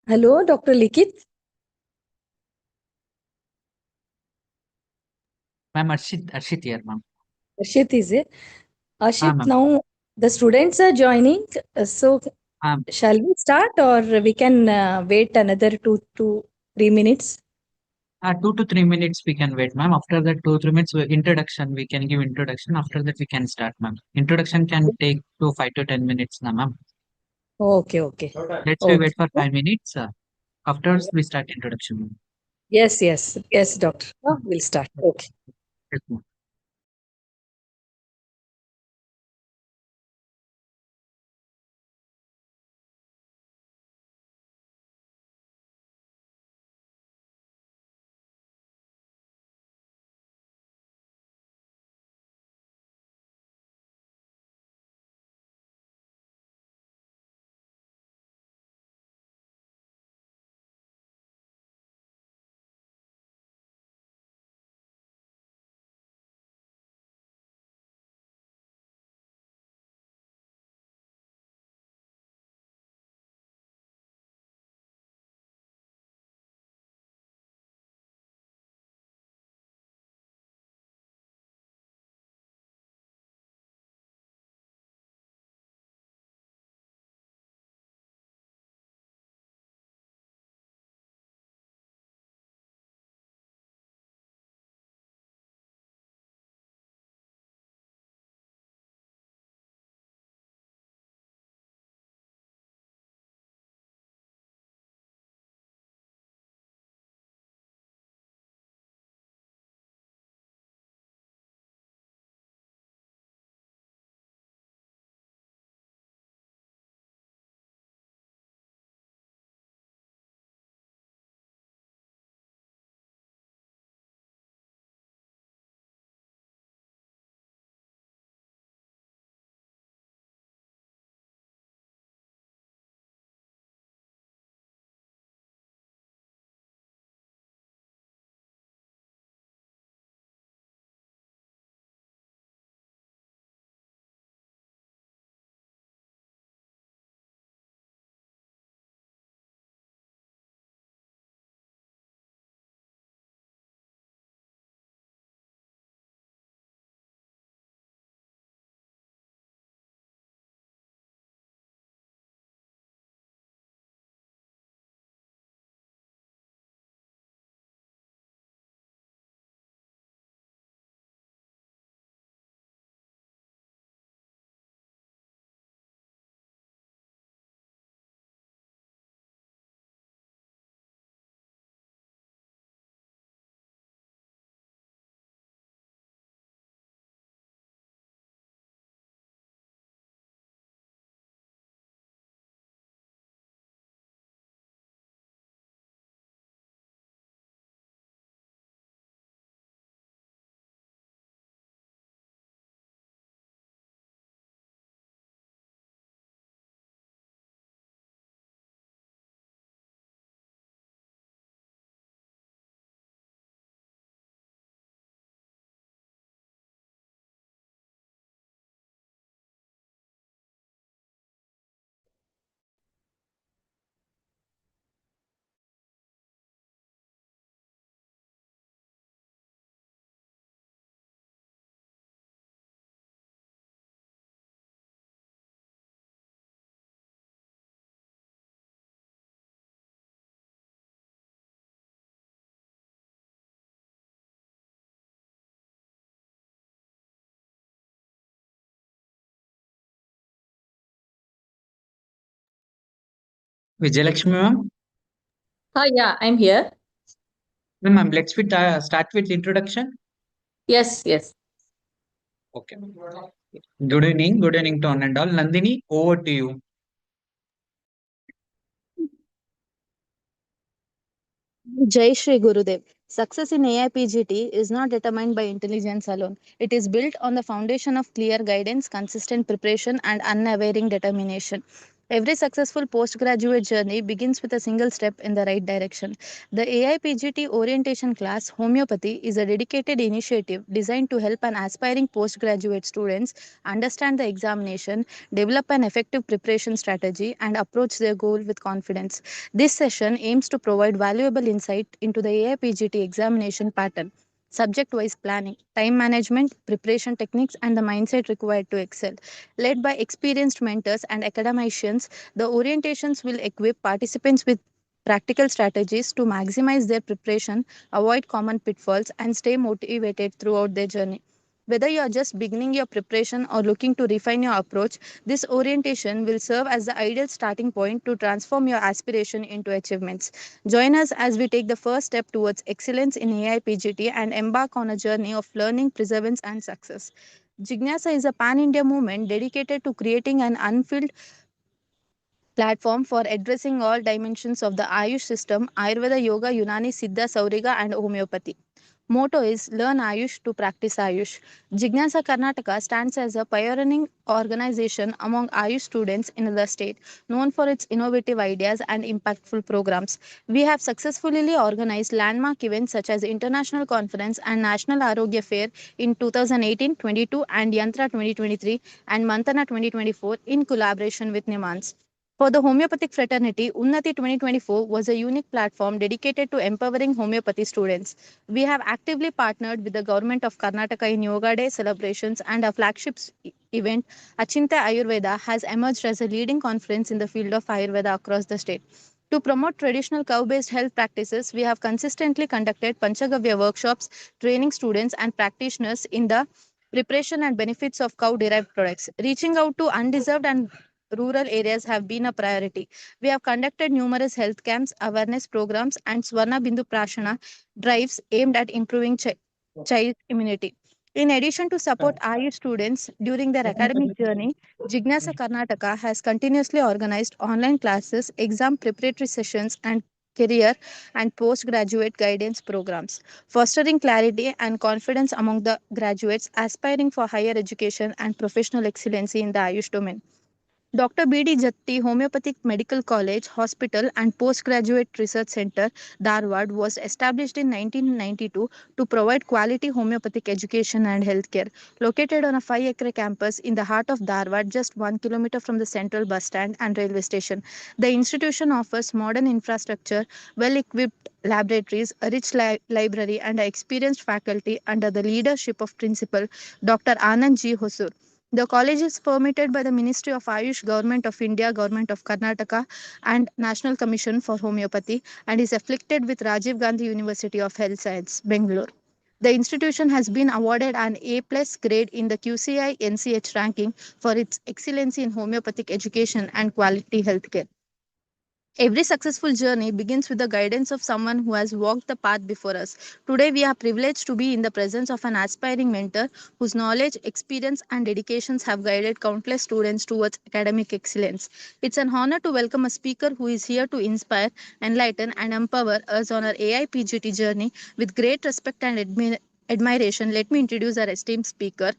Hello, Dr. Likith. Ma'am, Arshit here, ma'am. Arshit is it? Arshit, Ma'am. now the students are joining. So, Ma'am, shall we start or we can wait another 2 to 3 minutes? 2 to 3 minutes we can wait, ma'am. After that 2 3 minutes introduction, we can give introduction. After that we can start, ma'am. Introduction can take to 5 to 10 minutes, now, ma'am. Okay, okay. Let's we Okay. wait for 5 minutes. Afterwards we start introduction, ma'am. Yes, yes, yes, doctor. We'll start. Okay. Yes, ma'am. Vijayalakshmi, ma'am. Yeah, I'm here. Ma'am, let's start with introduction. Yes, yes. Okay. Good evening to one and all. Nandini, over to you. Jai Shri Gurudev. Success in AIPGT is not determined by intelligence alone. It is built on the foundation of clear guidance, consistent preparation, and unwavering determination. Every successful postgraduate journey begins with a single step in the right direction. The AIPGT orientation class, Homeopathy, is a dedicated initiative designed to help an aspiring postgraduate students understand the examination, develop an effective preparation strategy, and approach their goal with confidence. This session aims to provide valuable insight into the AIPGT examination pattern, subject wise planning, time management, preparation techniques, and the mindset required to excel. Led by experienced mentors and academicians, the orientations will equip participants with practical strategies to maximize their preparation, avoid common pitfalls, and stay motivated throughout their journey. Whether you are just beginning your preparation or looking to refine your approach, this orientation will serve as the ideal starting point to transform your aspiration into achievements. Join us as we take the first step towards excellence in AIPGT and embark on a journey of learning, perseverance, and success. Jignasa is a pan India movement dedicated to creating an unfilled platform for addressing all dimensions of the Ayush system: Ayurveda, Yoga, Unani, Siddha, Sauriga, and Homeopathy. Motto is Learn Ayush to Practice Ayush. Jignasa Karnataka stands as a pioneering organization among Ayush students in the state, known for its innovative ideas and impactful programs. We have successfully organized landmark events such as International Conference and National Arogya Fair in 2018-22 and Yantra 2023 and Mantana 2024 in collaboration with Nimans. For the homeopathic fraternity, Unnati 2024 was a unique platform dedicated to empowering homeopathy students. We have actively partnered with the government of Karnataka in Yoga Day celebrations, and our flagship event, Achinta Ayurveda, has emerged as a leading conference in the field of Ayurveda across the state. To promote traditional cow based health practices, we have consistently conducted Panchagavya workshops, training students and practitioners in the preparation and benefits of cow derived products. Reaching out to undeserved and rural areas have been a priority. We have conducted numerous health camps, awareness programs, and Swarna Bindu Prashana drives aimed at improving child immunity. In addition to support IU students during their academic journey, Jignasa Karnataka has continuously organized online classes, exam preparatory sessions, and career and postgraduate guidance programs, fostering clarity and confidence among the graduates aspiring for higher education and professional excellency in the Ayush domain. Dr. B.D. Jatti Homeopathic Medical College, Hospital and Postgraduate Research Center, Dharwad was established in 1992 to provide quality homeopathic education and healthcare. Located on a 5-acre campus in the heart of Dharwad, just 1 kilometer from the central bus stand and railway station, the institution offers modern infrastructure, well-equipped laboratories, a rich library, and an experienced faculty under the leadership of Principal Dr. Anand G. Hosur. The college is permitted by the Ministry of Ayush, Government of India, Government of Karnataka, and National Commission for Homeopathy, and is affiliated with Rajiv Gandhi University of Health Science, Bangalore. The institution has been awarded an A plus grade in the QCI NCH ranking for its excellency in homeopathic education and quality healthcare. Every successful journey begins with the guidance of someone who has walked the path before us. Today, we are privileged to be in the presence of an aspiring mentor whose knowledge, experience, and dedications have guided countless students towards academic excellence. It's an honor to welcome a speaker who is here to inspire, enlighten, and empower us on our AIPGT journey. With great respect and admiration, let me introduce our esteemed speaker.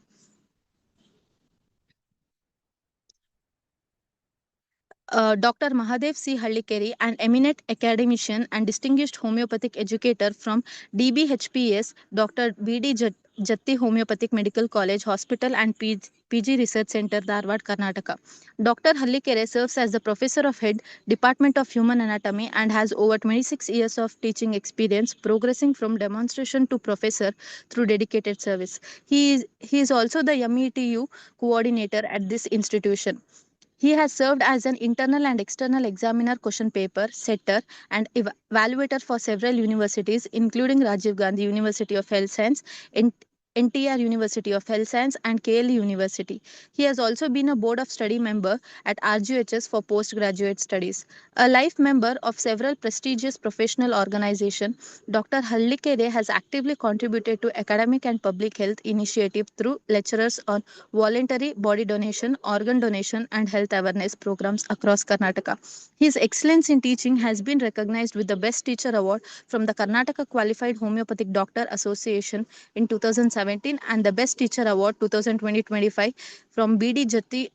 Dr. Mahadev C. Hallikeri, an eminent academician and distinguished homeopathic educator from DBHPS, Dr. V.D. Jatti Homeopathic Medical College, Hospital and PG Research Center, Dharwad, Karnataka. Dr. Hallikere serves as the Professor of Head, Department of Human Anatomy, and has over 26 years of teaching experience, progressing from demonstration to professor through dedicated service. He is also the METU coordinator at this institution. He has served as an internal and external examiner, question paper setter, and evaluator for several universities, including Rajiv Gandhi University of Health Science, NTR University of Health Science, and KLE University. He has also been a board of study member at RGHS for postgraduate studies. A life member of several prestigious professional organizations, Dr. Hallikere has actively contributed to academic and public health initiatives through lectures on voluntary body donation, organ donation, and health awareness programs across Karnataka. His excellence in teaching has been recognized with the Best Teacher Award from the Karnataka Qualified Homeopathic Doctor Association in 2017 and the Best Teacher Award 2020-25 from BD Jatti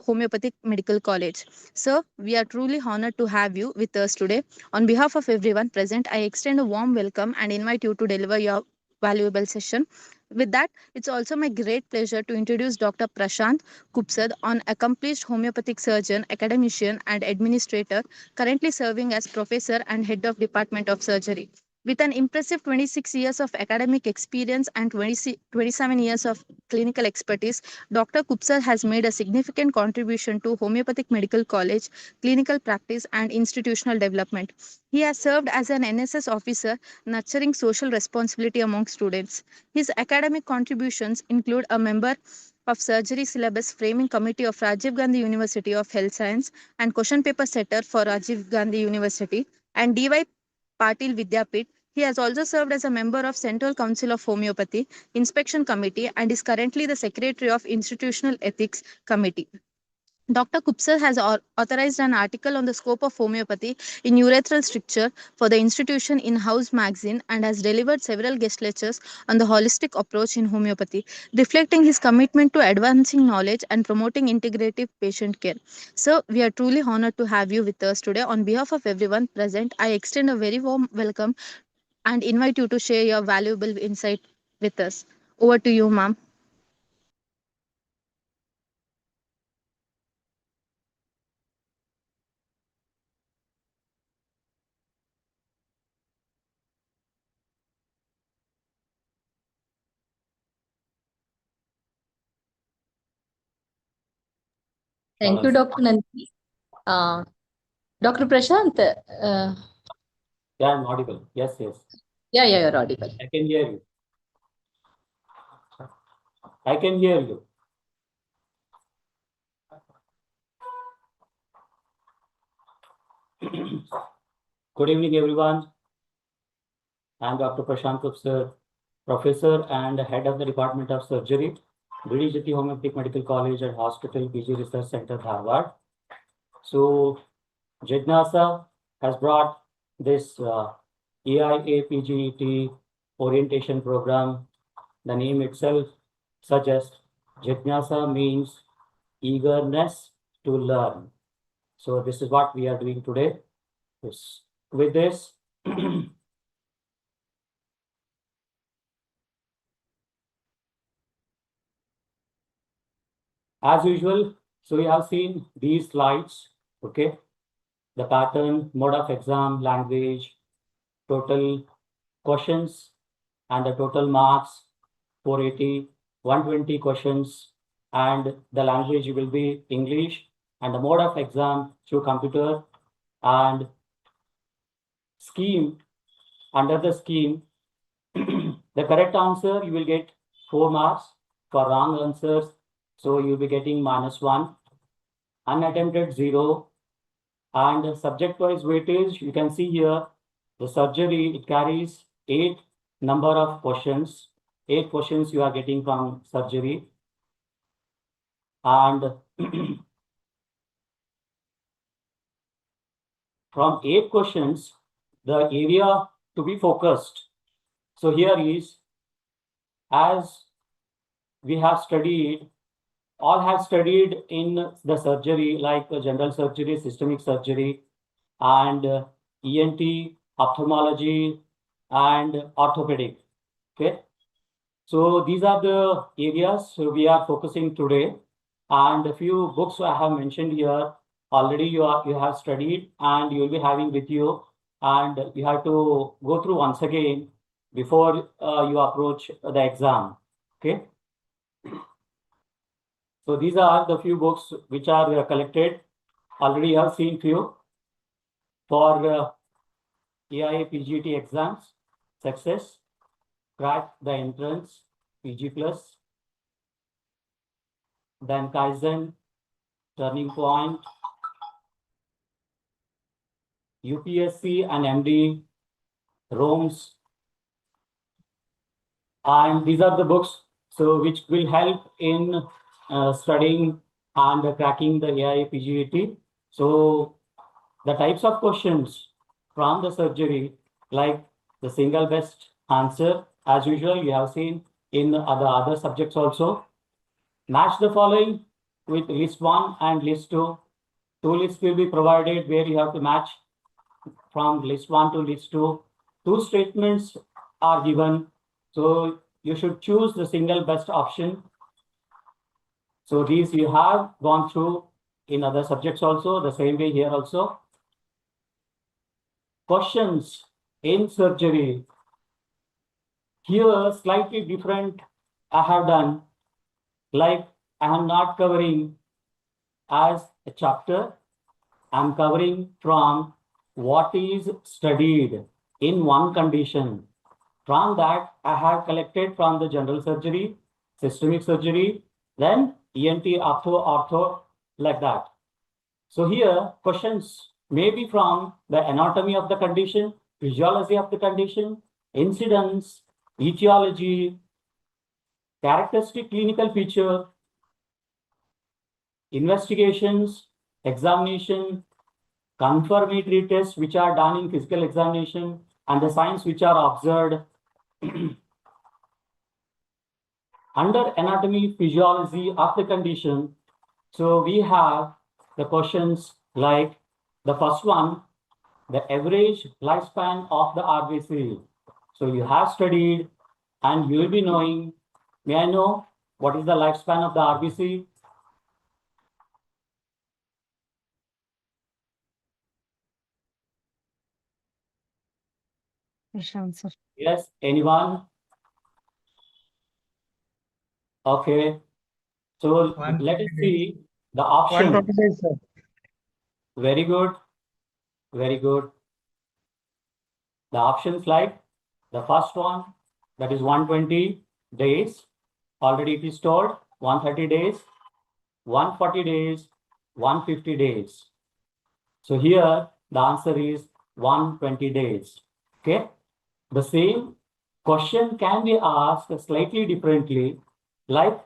Homeopathic Medical College. Sir, we are truly honored to have you with us today. On behalf of everyone present, I extend a warm welcome and invite you to deliver your valuable session. With that, it's also my great pleasure to introduce Dr. Prashant Kupsad, an accomplished homeopathic surgeon, academician, and administrator, currently serving as professor and head of Department of Surgery. With an impressive 26 years of academic experience and 27 years of clinical expertise, Dr. Kupsar has made a significant contribution to homeopathic medical college, clinical practice, and institutional development. He has served as an NSS officer, nurturing social responsibility among students. His academic contributions include a member of surgery syllabus framing committee of Rajiv Gandhi University of Health Science and question paper setter for Rajiv Gandhi University and DY Patil Vidyapit. He has also served as a member of Central Council of Homeopathy Inspection Committee and is currently the Secretary of Institutional Ethics Committee. Dr. Kupsar has authorized an article on the scope of homeopathy in urethral stricture for the institution in House magazine and has delivered several guest lectures on the holistic approach in homeopathy, reflecting his commitment to advancing knowledge and promoting integrative patient care. So, we are truly honored to have you with us today. On behalf of everyone present, I extend a very warm welcome and invite you to share your valuable insight with us. Over to you, ma'am. Thank you, Dr. Nandini. Dr. Prashant, Yeah, I'm audible. Yes, yes. yeah, you're audible. I can hear you. I can hear you. Good evening, everyone. I'm Dr. Prashant Kupsar, Professor and Head of the Department of Surgery, BDJT Homeopathic Medical College and Hospital, PG Research Center, Harvard. So, Jignasa has brought this EIA-PGET orientation program. The name itself suggests Jignasa means eagerness to learn. So this is what we are doing today. With this, as usual, so we have seen these slides, okay? The pattern, mode of exam, language, total questions, and the total marks, 480, 120 questions, and the language will be English, and the mode of exam through computer, and scheme, under the scheme, the correct answer, you will get 4 marks. For wrong answers, so you'll be getting -1. Unattempted 0. And subject-wise weightage, you can see here, the surgery, it carries 8 number of questions. 8 questions you are getting from surgery. And from 8 questions, the area to be focused. So here is, as we have studied, all have studied in the surgery like general surgery, systemic surgery, and ENT, ophthalmology, and orthopedic. Okay. So these are the areas we are focusing today. And a few books I have mentioned here already you have studied and you will be having with you, and you have to go through once again before you approach the exam. Okay. So these are the few books which are collected. Already you have seen few for EIA PGT exams, success, crack the entrance, PG plus, then Kaizen, turning point, UPSC and MD, ROMS, and these are the books so which will help in studying and cracking the EIA PGT. So the types of questions from the surgery, like the single best answer, as usual, you have seen in the other subjects also. Match the following with list 1 and list 2. Two lists will be provided where you have to match from list 1 to list 2. Two statements are given. So you should choose the single best option. So these you have gone through in other subjects also, the same way here also. Questions in surgery. Here slightly different I have done. Like I am not covering as a chapter. I am covering from what is studied in one condition. From that, I have collected from the general surgery, systemic surgery, then ENT, ortho, like that. So here, questions may be from the anatomy of the condition, physiology of the condition, incidence, etiology, characteristic clinical feature, investigations, examination, confirmatory tests which are done in physical examination, and the signs which are observed under anatomy, physiology of the condition. So we have the questions like the first one, the average lifespan of the RBC. So you have studied and you will be knowing. May I know what is the lifespan of the RBC? Yes, anyone? Okay. So let us see the option. 120 days, sir. Very good. Very good. The options like the first one, that is 120 days. Already it is told 130 days, 140 days, 150 days. So here the answer is 120 days. Okay. The same question can be asked slightly differently, like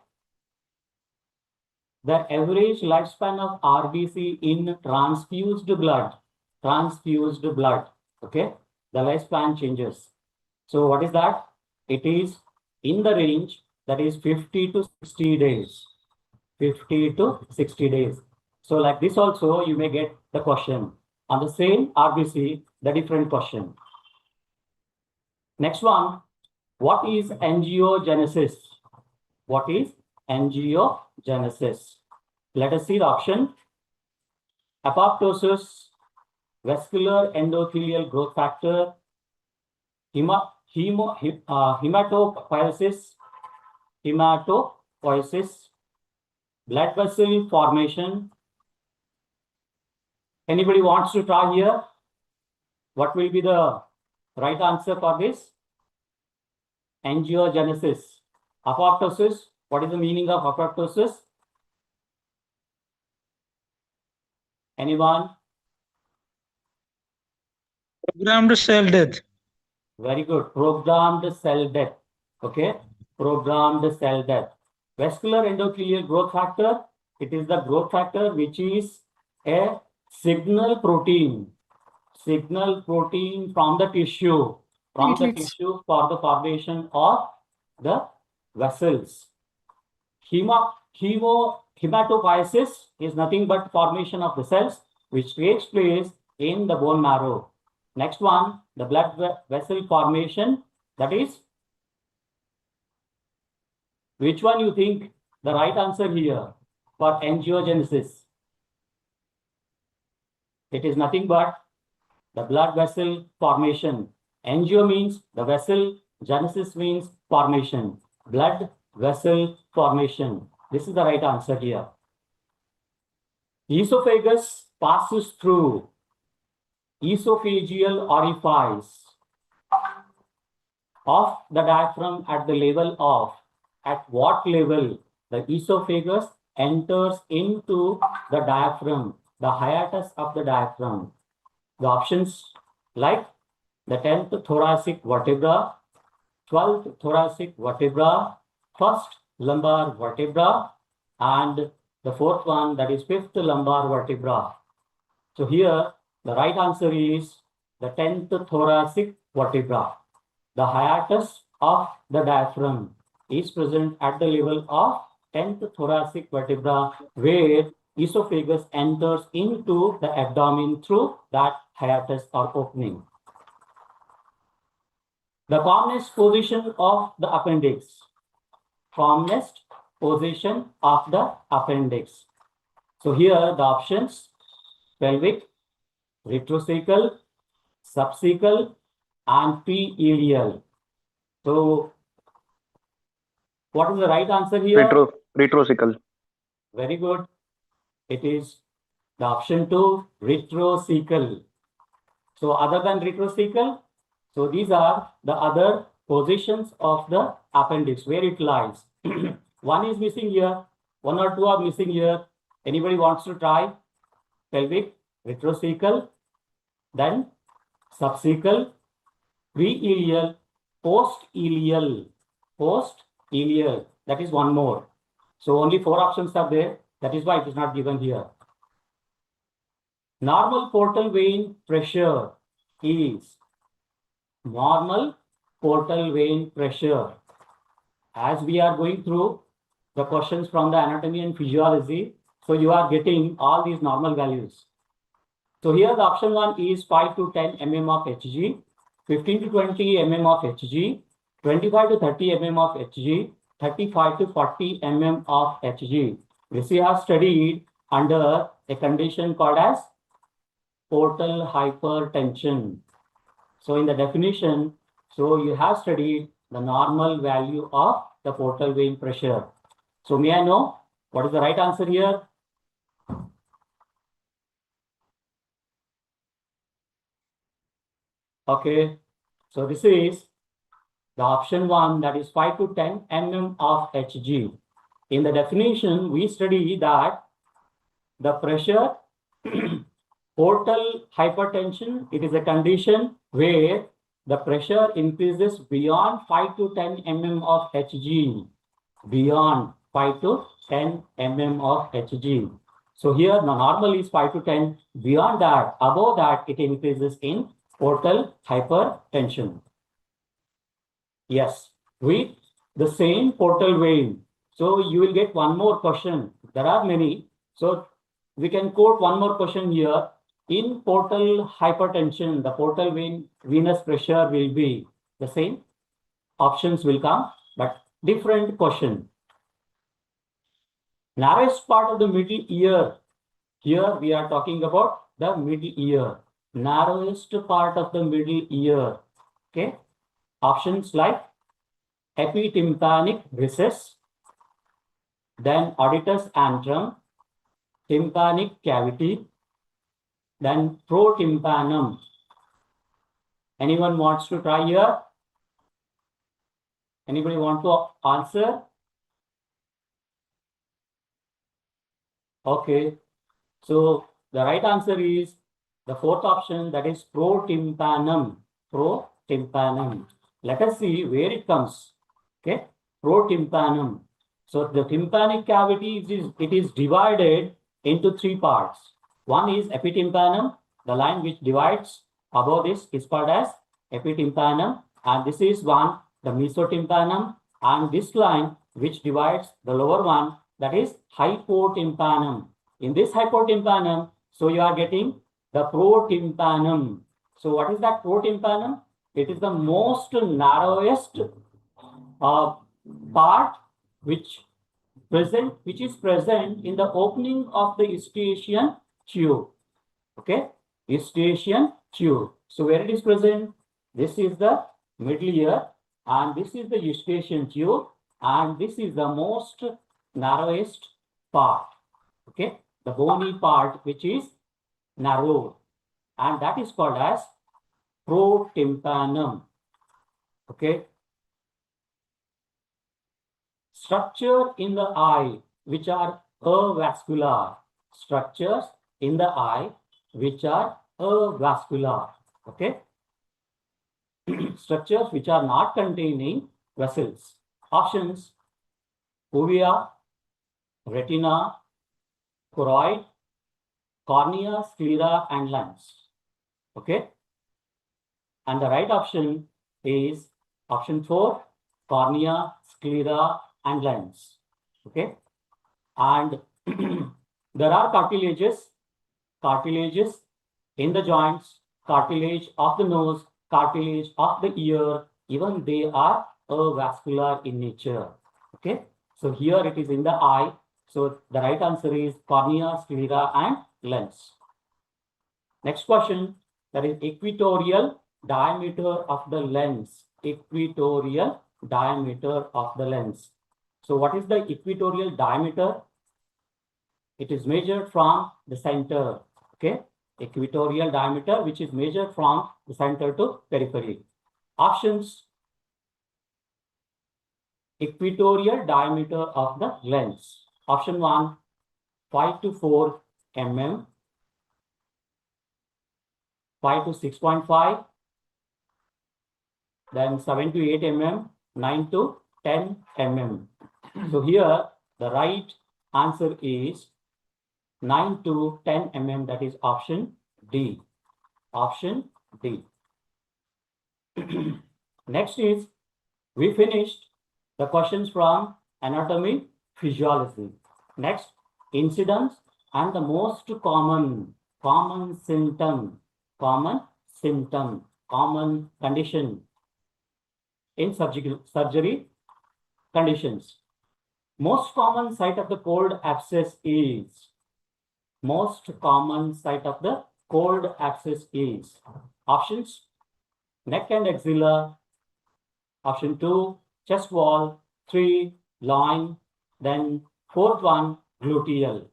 the average lifespan of RBC in transfused blood. Transfused blood. Okay. The lifespan changes. So what is that? It is in the range that is 50 to 60 days. 50 to 60 days. So like this also you may get the question. On the same RBC, the different question. Next one, what is angiogenesis? What is angiogenesis? Let us see the option. Apoptosis, vascular endothelial growth factor, hematopoiesis, blood vessel formation. Anybody wants to try here? What will be the right answer for this? Angiogenesis. Apoptosis. What is the meaning of apoptosis? Anyone? Programmed cell death. Very good. Programmed cell death. Okay. Programmed cell death. Vascular endothelial growth factor. It is the growth factor which is a signal protein. Signal protein from the tissue. From the tissue for the formation of the vessels. Hematopoiesis is nothing but formation of the cells which takes place in the bone marrow. Next one, the blood vessel formation. That is, which one you think the right answer here for angiogenesis? It is nothing but the blood vessel formation. Angio means the vessel, genesis means formation. Blood vessel formation. This is the right answer here. Esophagus passes through esophageal orifice of the diaphragm at the level of, at what level the esophagus enters into the diaphragm, the hiatus of the diaphragm. The options like the 10th thoracic vertebra, 12th thoracic vertebra, 1st lumbar vertebra, and the 4th one, that is 5th lumbar vertebra. So here the right answer is the 10th thoracic vertebra. The hiatus of the diaphragm is present at the level of 10th thoracic vertebra, where esophagus enters into the abdomen through that hiatus or opening. The calmest position of the appendix. Calmest position of the appendix. So here the options: pelvic, retrocecal, subcecal, and pre-ilial. So what is the right answer here? Retrocecal. Very good. It is the option 2, retrocecal. So other than retrocecal, so these are the other positions of the appendix where it lies. One is missing here, one or two are missing here. Anybody wants to try? Pelvic, retrocecal, then subcecal, pre-ilial, post-ilial. Post-ilial, that is one more. So only 4 options are there. That is why it is not given here. Normal portal vein pressure is normal portal vein pressure. As we are going through the questions from the anatomy and physiology, so you are getting all these normal values. So here the option 1 is 5 to 10 mm of Hg, 15 to 20 mm of Hg, 25 to 30 mm of Hg, 35 to 40 mm of Hg. This we have studied under a condition called as portal hypertension. So in the definition, so you have studied the normal value of the portal vein pressure. So may I know what is the right answer here? Okay, so this is the option 1, that is 5 to 10 mm of Hg. In the definition, we study that the pressure portal hypertension, it is a condition where the pressure increases beyond 5 to 10 mm of Hg. Beyond 5 to 10 mm of Hg. So here the normal is 5 to 10. Beyond that, above that, it increases in portal hypertension. Yes, with the same portal vein. So you will get one more question. There are many. So we can quote one more question here. In portal hypertension, the portal vein venous pressure will be the same. Options will come, but different question. Narrowest part of the middle ear. Here we are talking about the middle ear. Narrowest part of the middle ear. Okay. Options like epitympanic recess, then auditus antrum, tympanic cavity, then protympanum. Anyone wants to try here? Anybody want to answer? Okay. So the right answer is the 4th option, that is protympanum. Protympanum. Let us see where it comes. Okay. Protympanum. So the tympanic cavity is divided into 3 parts. One is epitympanum. The line which divides above this is called as epitympanum, and this is one, the mesotympanum, and this line which divides the lower one, that is hypotympanum. In this hypotympanum, so you are getting the protympanum. So what is that protympanum? It is the most narrowest part which is present in the opening of the eustachian tube. Okay, eustachian tube. So where it is present? This is the middle ear, and this is the eustachian tube, and this is the most narrowest part. Okay, the bony part which is narrow, and that is called as protympanum. Okay. Structure in the eye which are avascular. Structures in the eye which are avascular. Okay. Structures which are not containing vessels. Options: fovea, retina, choroid, cornea, sclera, and lens. Okay. And the right option is option 4, cornea, sclera, and lens. Okay, and there are cartilages in the joints, cartilage of the nose, cartilage of the ear, even they are avascular in nature. Okay, so here it is in the eye. So the right answer is cornea, sclera, and lens. Next question, that is equatorial diameter of the lens. Equatorial diameter of the lens. So what is the equatorial diameter? It is measured from the center. Okay, equatorial diameter, which is measured from the center to periphery. Options: equatorial diameter of the lens. Option 1, 5 to 4 mm, 5 to 6.5, then 7 to 8 mm, 9 to 10 mm. So here the right answer is 9 to 10 mm, that is option D. Option D. Next is, we finished the questions from anatomy, physiology. Next, incidence and the most common symptom, common condition in surgery conditions. Most common site of the cold abscess is, options: neck and axilla, option 2, chest wall, 3, loin, then 4th one, gluteal.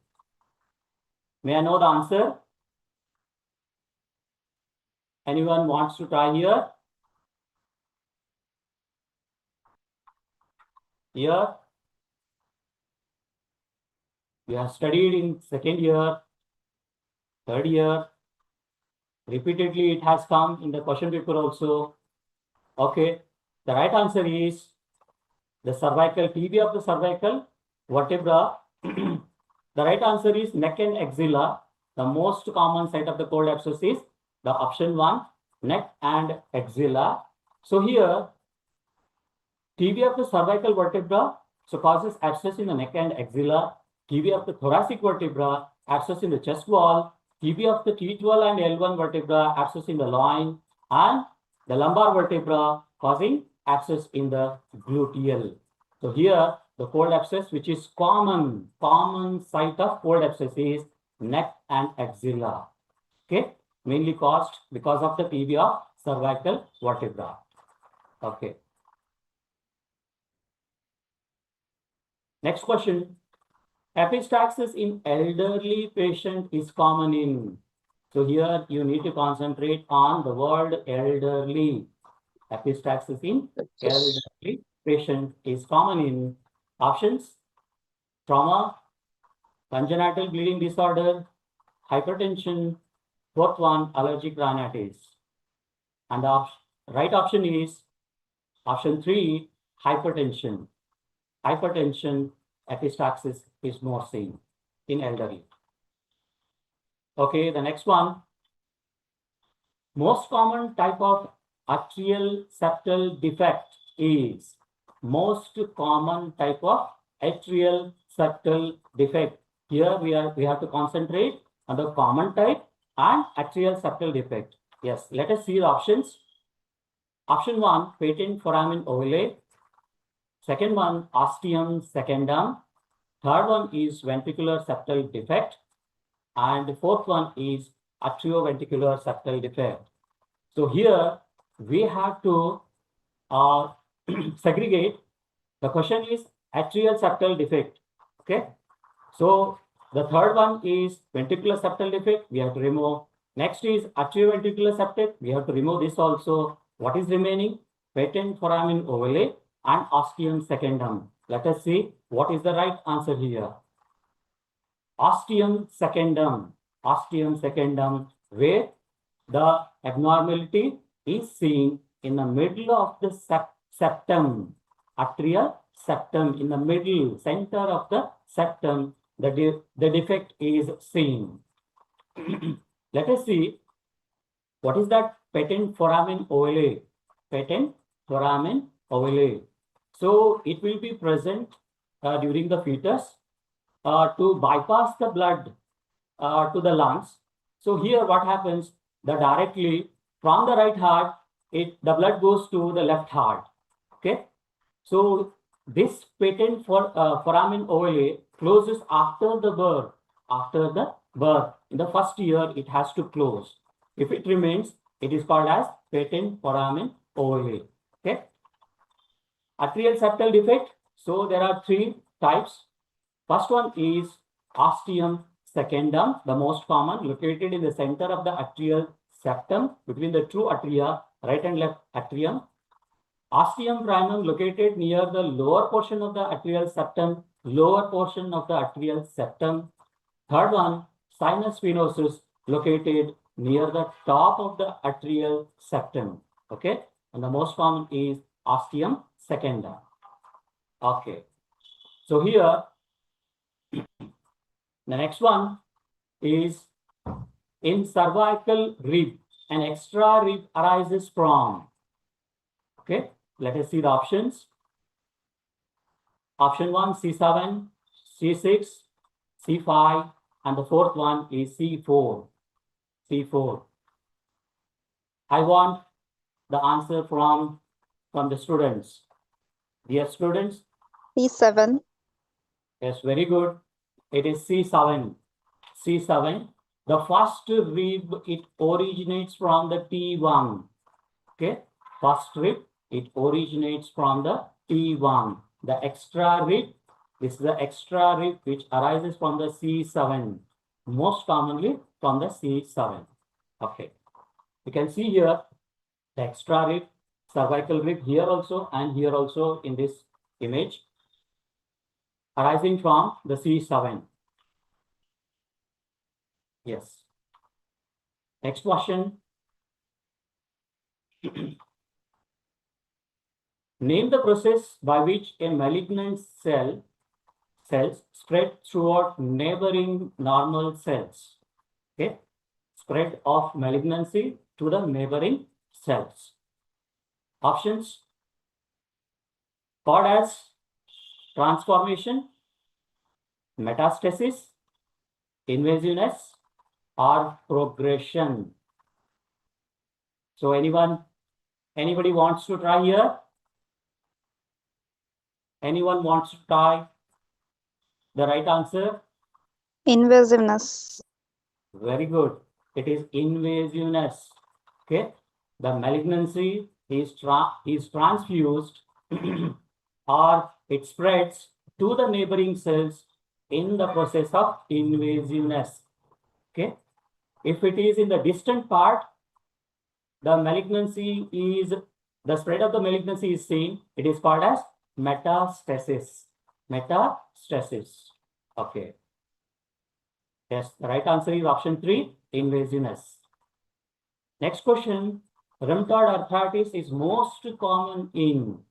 May I know the answer? Anyone wants to try here? Here, you have studied in second year, third year. Repeatedly, it has come in the question paper also. Okay, the right answer is the cervical, tibia of the cervical vertebra. The right answer is neck and axilla. The most common site of the cold abscess is the option 1, neck and axilla. So here, tibia of the cervical vertebra so causes abscess in the neck and axilla. Tibia of the thoracic vertebra, abscess in the chest wall. Tibia of the T12 and L1 vertebra, abscess in the loin, and the lumbar vertebra causing abscess in the gluteal. So here, the cold abscess, which is common site of cold abscess is neck and axilla. Okay, mainly caused because of the tibia of cervical vertebra. Okay. Next question. Epistaxis in elderly patient is common in. So here you need to concentrate on the word elderly. Epistaxis in elderly patient is common in. Options: trauma, congenital bleeding disorder, hypertension, 4th one, allergic rhinitis. And the right option is option 3, hypertension. Hypertension epistaxis is more seen in elderly. Okay, the next one. Most common type of atrial septal defect is, most common type of atrial septal defect. Here we have to concentrate on the common type and atrial septal defect. Yes, let us see the options. Option 1, patent foramen ovale. Second one, ostium secundum. Third one is ventricular septal defect. And the 4th one is atrioventricular septal defect. So here we have to segregate. The question is atrial septal defect. Okay. So the third one is ventricular septal defect. We have to remove. Next is atrioventricular septal. We have to remove this also. What is remaining? Patent foramen ovale and ostium secundum. Let us see what is the right answer here. Ostium secundum, where the abnormality is seen in the middle of the septum, atrial septum, in the middle, center of the septum, the defect is seen. Let us see what is that patent foramen ovale. Patent foramen ovale. So it will be present during the fetus to bypass the blood to the lungs. So here what happens, that directly from the right heart, the blood goes to the left heart. Okay. So this patent foramen ovale closes after the birth. After the birth, in the first year, it has to close. If it remains, it is called as patent foramen ovale. Okay. Atrial septal defect. So there are 3 types. First one is ostium secundum, the most common, located in the center of the atrial septum between the two atria, right and left atrium. Ostium primum, located near the lower portion of the atrial septum, lower portion of the atrial septum. Third one, sinus venosus, located near the top of the atrial septum. Okay, and the most common is ostium secundum. Okay, so here the next one is in cervical rib, an extra rib arises from. Okay, let us see the options. Option 1, C7, C6, C5, and the fourth one is C4. C4. I want the answer from the students. Dear students. C7. Yes, very good. It is C7. C7. The first rib, it originates from the T1. Okay. First rib, it originates from the T1. The extra rib, this is the extra rib which arises from the C7. Most commonly from the C7. Okay. You can see here the extra rib, cervical rib here also and here also in this image, arising from the C7. Yes. Next question. Name the process by which a malignant cells spread throughout neighboring normal cells. Okay. Spread of malignancy to the neighboring cells. Options. Called as transformation, metastasis, invasiveness, or progression. So anybody wants to try here? Anyone wants to try the right answer? Invasiveness. Very good. It is invasiveness. Okay. The malignancy is transfused or it spreads to the neighboring cells in the process of invasiveness. Okay. If it is in the distant part, the spread of the malignancy is seen. It is called as metastasis. Metastasis. Okay. Yes, the right answer is option 3, invasiveness. Next question. Rheumatoid arthritis is most common in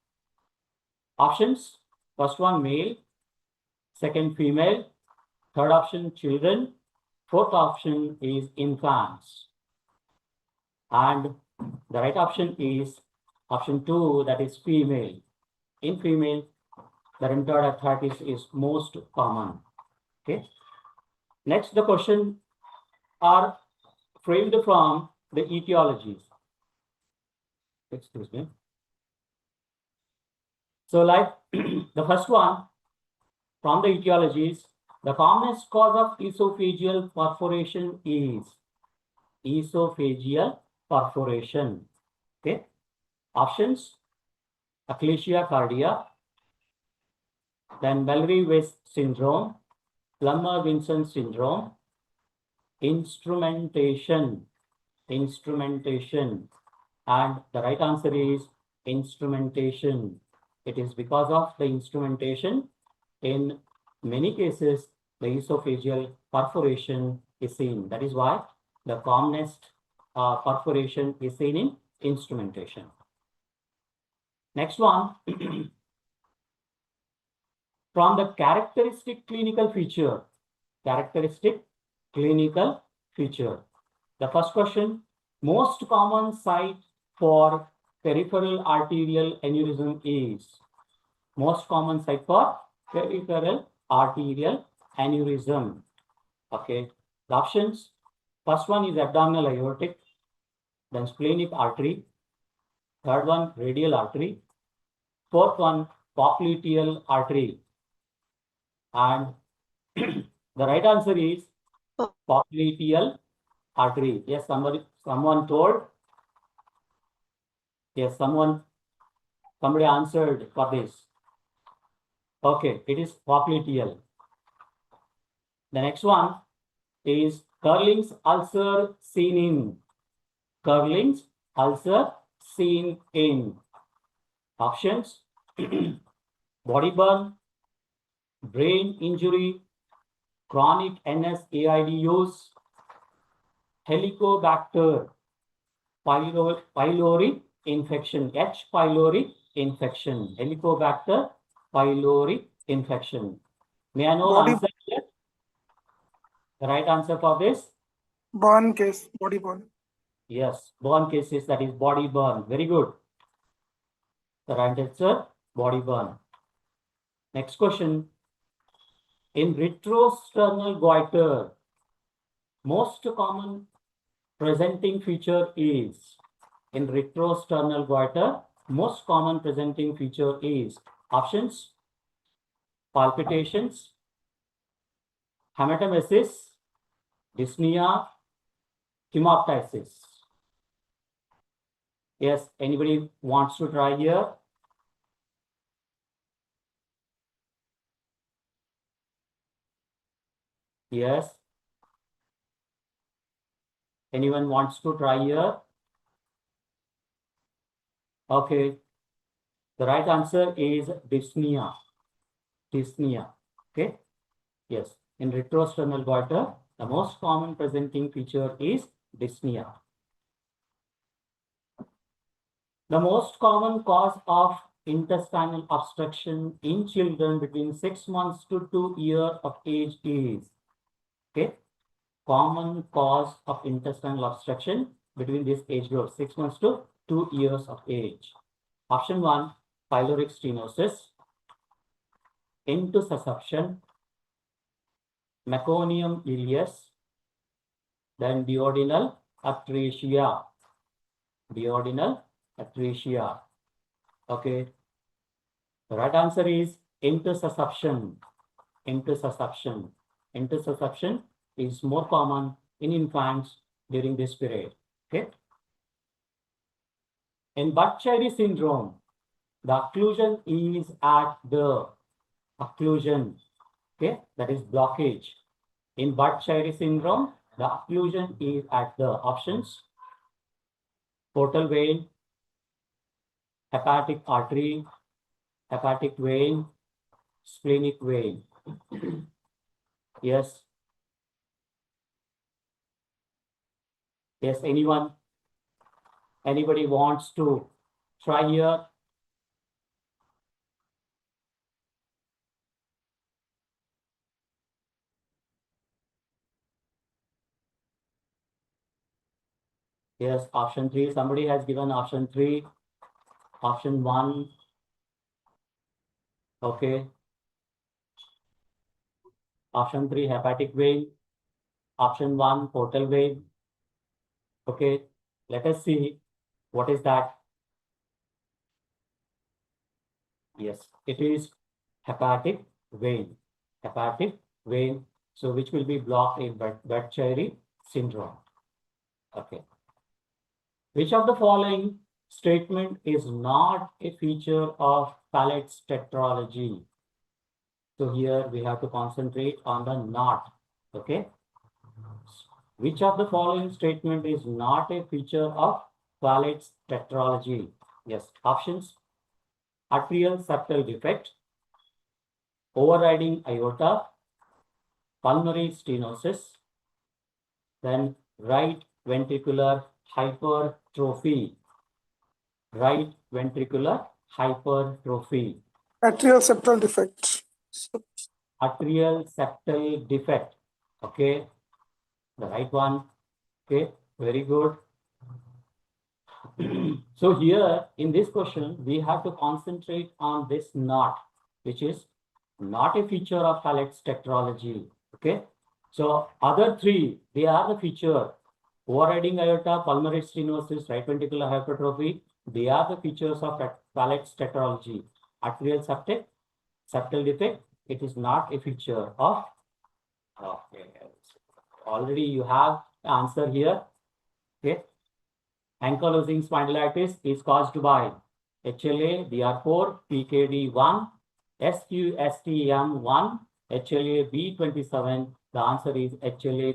options. First one, male. Second, female. Third option, children. Fourth option is infants. And the right option is option 2, that is female. In female, the rheumatoid arthritis is most common. Okay. Next, the question are framed from the etiologies. Excuse me. So like the first one, from the etiologies, the commonest cause of esophageal perforation is esophageal perforation. Okay. Options: achalasia cardia, then Mallory-West syndrome, Plummer-Vinson syndrome, instrumentation, and the right answer is instrumentation. It is because of the instrumentation, in many cases, the esophageal perforation is seen. That is why the commonest perforation is seen in instrumentation. Next one, from the characteristic clinical feature. The first question, most common site for peripheral arterial aneurysm is. Most common site for peripheral arterial aneurysm. Okay, the options, first one is abdominal aortic, then splenic artery, third one radial artery, fourth one popliteal artery, and the right answer is popliteal artery. Yes, someone told. Yes, somebody answered for this. Okay, it is popliteal. The next one is Curling's ulcer seen in. Curling's ulcer seen in. Options: body burn, brain injury, chronic NSAID use, Helicobacter pylori infection, H. pylori infection, Helicobacter pylori infection. May I know the answer here? The right answer for this? Burn case, body burn. Yes, burn cases, that is body burn. Very good. The right answer, body burn. Next question. In retrosternal goiter, most common presenting feature is, in retrosternal goiter, most common presenting feature is, options: palpitations, hematemesis, dyspnea, hemoptysis. Yes, anybody wants to try here? Yes. Anyone wants to try here? Okay. The right answer is dyspnea. Dyspnea. Okay. Yes. In retrosternal goiter, the most common presenting feature is dyspnea. The most common cause of intestinal obstruction in children between 6 months to 2 years of age is, okay, common cause of intestinal obstruction between this age group, 6 months to 2 years of age. Option 1, pyloric stenosis, intussusception, meconium ileus, then duodenal atresia. Duodenal atresia. Okay. The right answer is intussusception. Intussusception. Intussusception is more common in infants during this period. Okay. In Budd-Chiari syndrome, the occlusion is at the occlusion. Okay, that is blockage. In Budd-Chiari syndrome, the occlusion is at the options: portal vein, hepatic artery, hepatic vein, splenic vein. Yes. Yes, anyone? Anybody wants to try here? Yes, option 3. Somebody has given option 3. Option 1. Okay. Option 3, hepatic vein. Option 1, portal vein. Okay. Let us see what is that. Yes, it is hepatic vein. Hepatic vein. So which will be blocked in Budd-Chiari syndrome. Okay. Which of the following statement is not a feature of Pallet's tetralogy? So here we have to concentrate on the not. Okay. Which of the following statement is not a feature of Pallet's tetralogy? Yes. Options: atrial septal defect, overriding aorta, pulmonary stenosis, then right ventricular hypertrophy. Right ventricular hypertrophy. Atrial septal defect. Atrial septal defect. Okay. The right one. Okay. Very good. So here in this question, we have to concentrate on this not, which is not a feature of Hallett's tetralogy. Okay. So other three, they are the feature. Overriding aorta, pulmonary stenosis, right ventricular hypertrophy, they are the features of Hallett's tetralogy. Arterial septal defect, it is not a feature of. Okay. Already you have the answer here. Okay. Ankylosing spondylitis is caused by HLA, DR4, PKD1, SQSTM1, HLA B27. The answer is HLA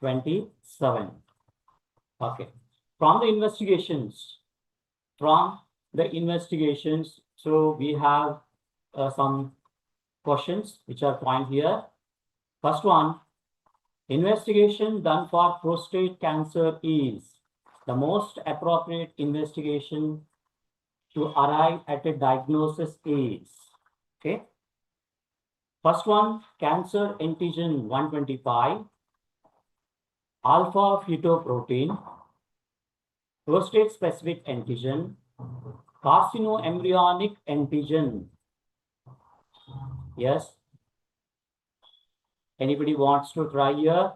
B27. Okay. From the investigations, so we have some questions which are point here. First one, investigation done for prostate cancer is the most appropriate investigation to arrive at a diagnosis is. Okay. First one, cancer antigen 125, alpha fetoprotein, prostate specific antigen, carcinoembryonic antigen. Yes. Anybody wants to try here?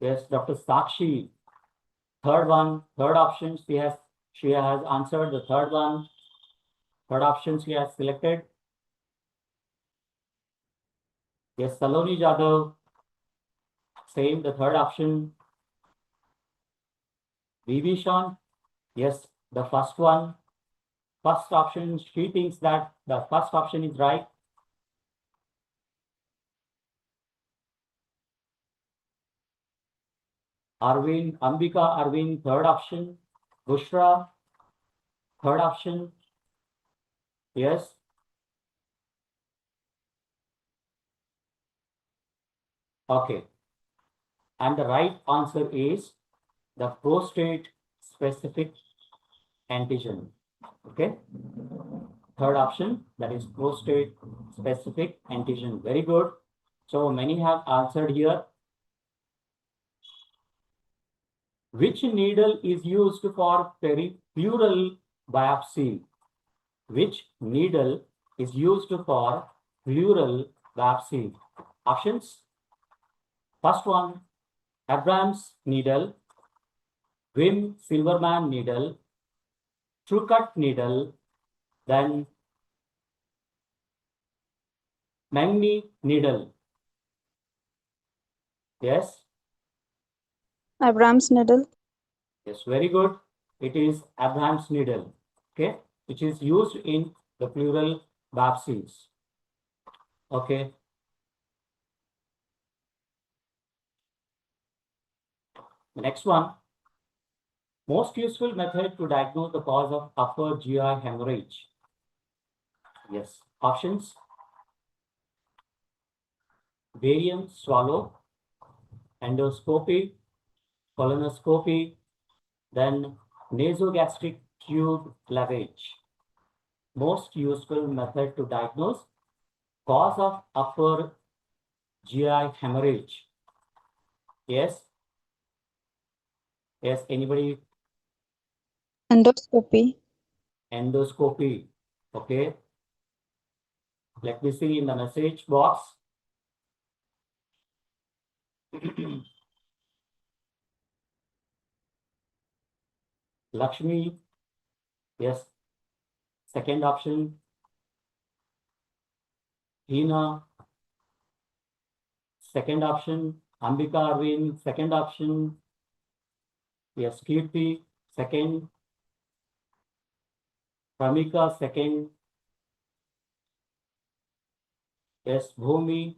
Yes, Dr. Sakshi. Third one, third option, she has answered the third one. Third option she has selected. Yes, Saloni Jadhav. Same, the third option. Vibhishan. Yes, the first one. First option, she thinks that the first option is right. Arvind, Ambika Arvind, third option. Bushra, third option. Yes. Okay. And the right answer is the prostate specific antigen. Okay. Third option, that is prostate specific antigen. Very good. So many have answered here. Which needle is used for peripleural biopsy? Which needle is used for pleural biopsy? Options. First one, Abrams needle, Wim Silverman needle, Trucut needle, then Magni needle. Yes. Abrams needle. Yes, very good. It is Abraham's needle, okay, which is used in the pleural biopsies. Okay. The next one, most useful method to diagnose the cause of upper GI hemorrhage. Yes, options. Barium swallow, endoscopy, colonoscopy, then nasogastric tube lavage. Most useful method to diagnose cause of upper GI hemorrhage. Yes. Yes, anybody? Endoscopy. Endoscopy. Okay. Let me see in the message box. Lakshmi. Yes. Second option. Hina. Second option. Ambika Arvind. Second option. Yes. Kirti. Second. Pramika. Second. Yes. Bhumi.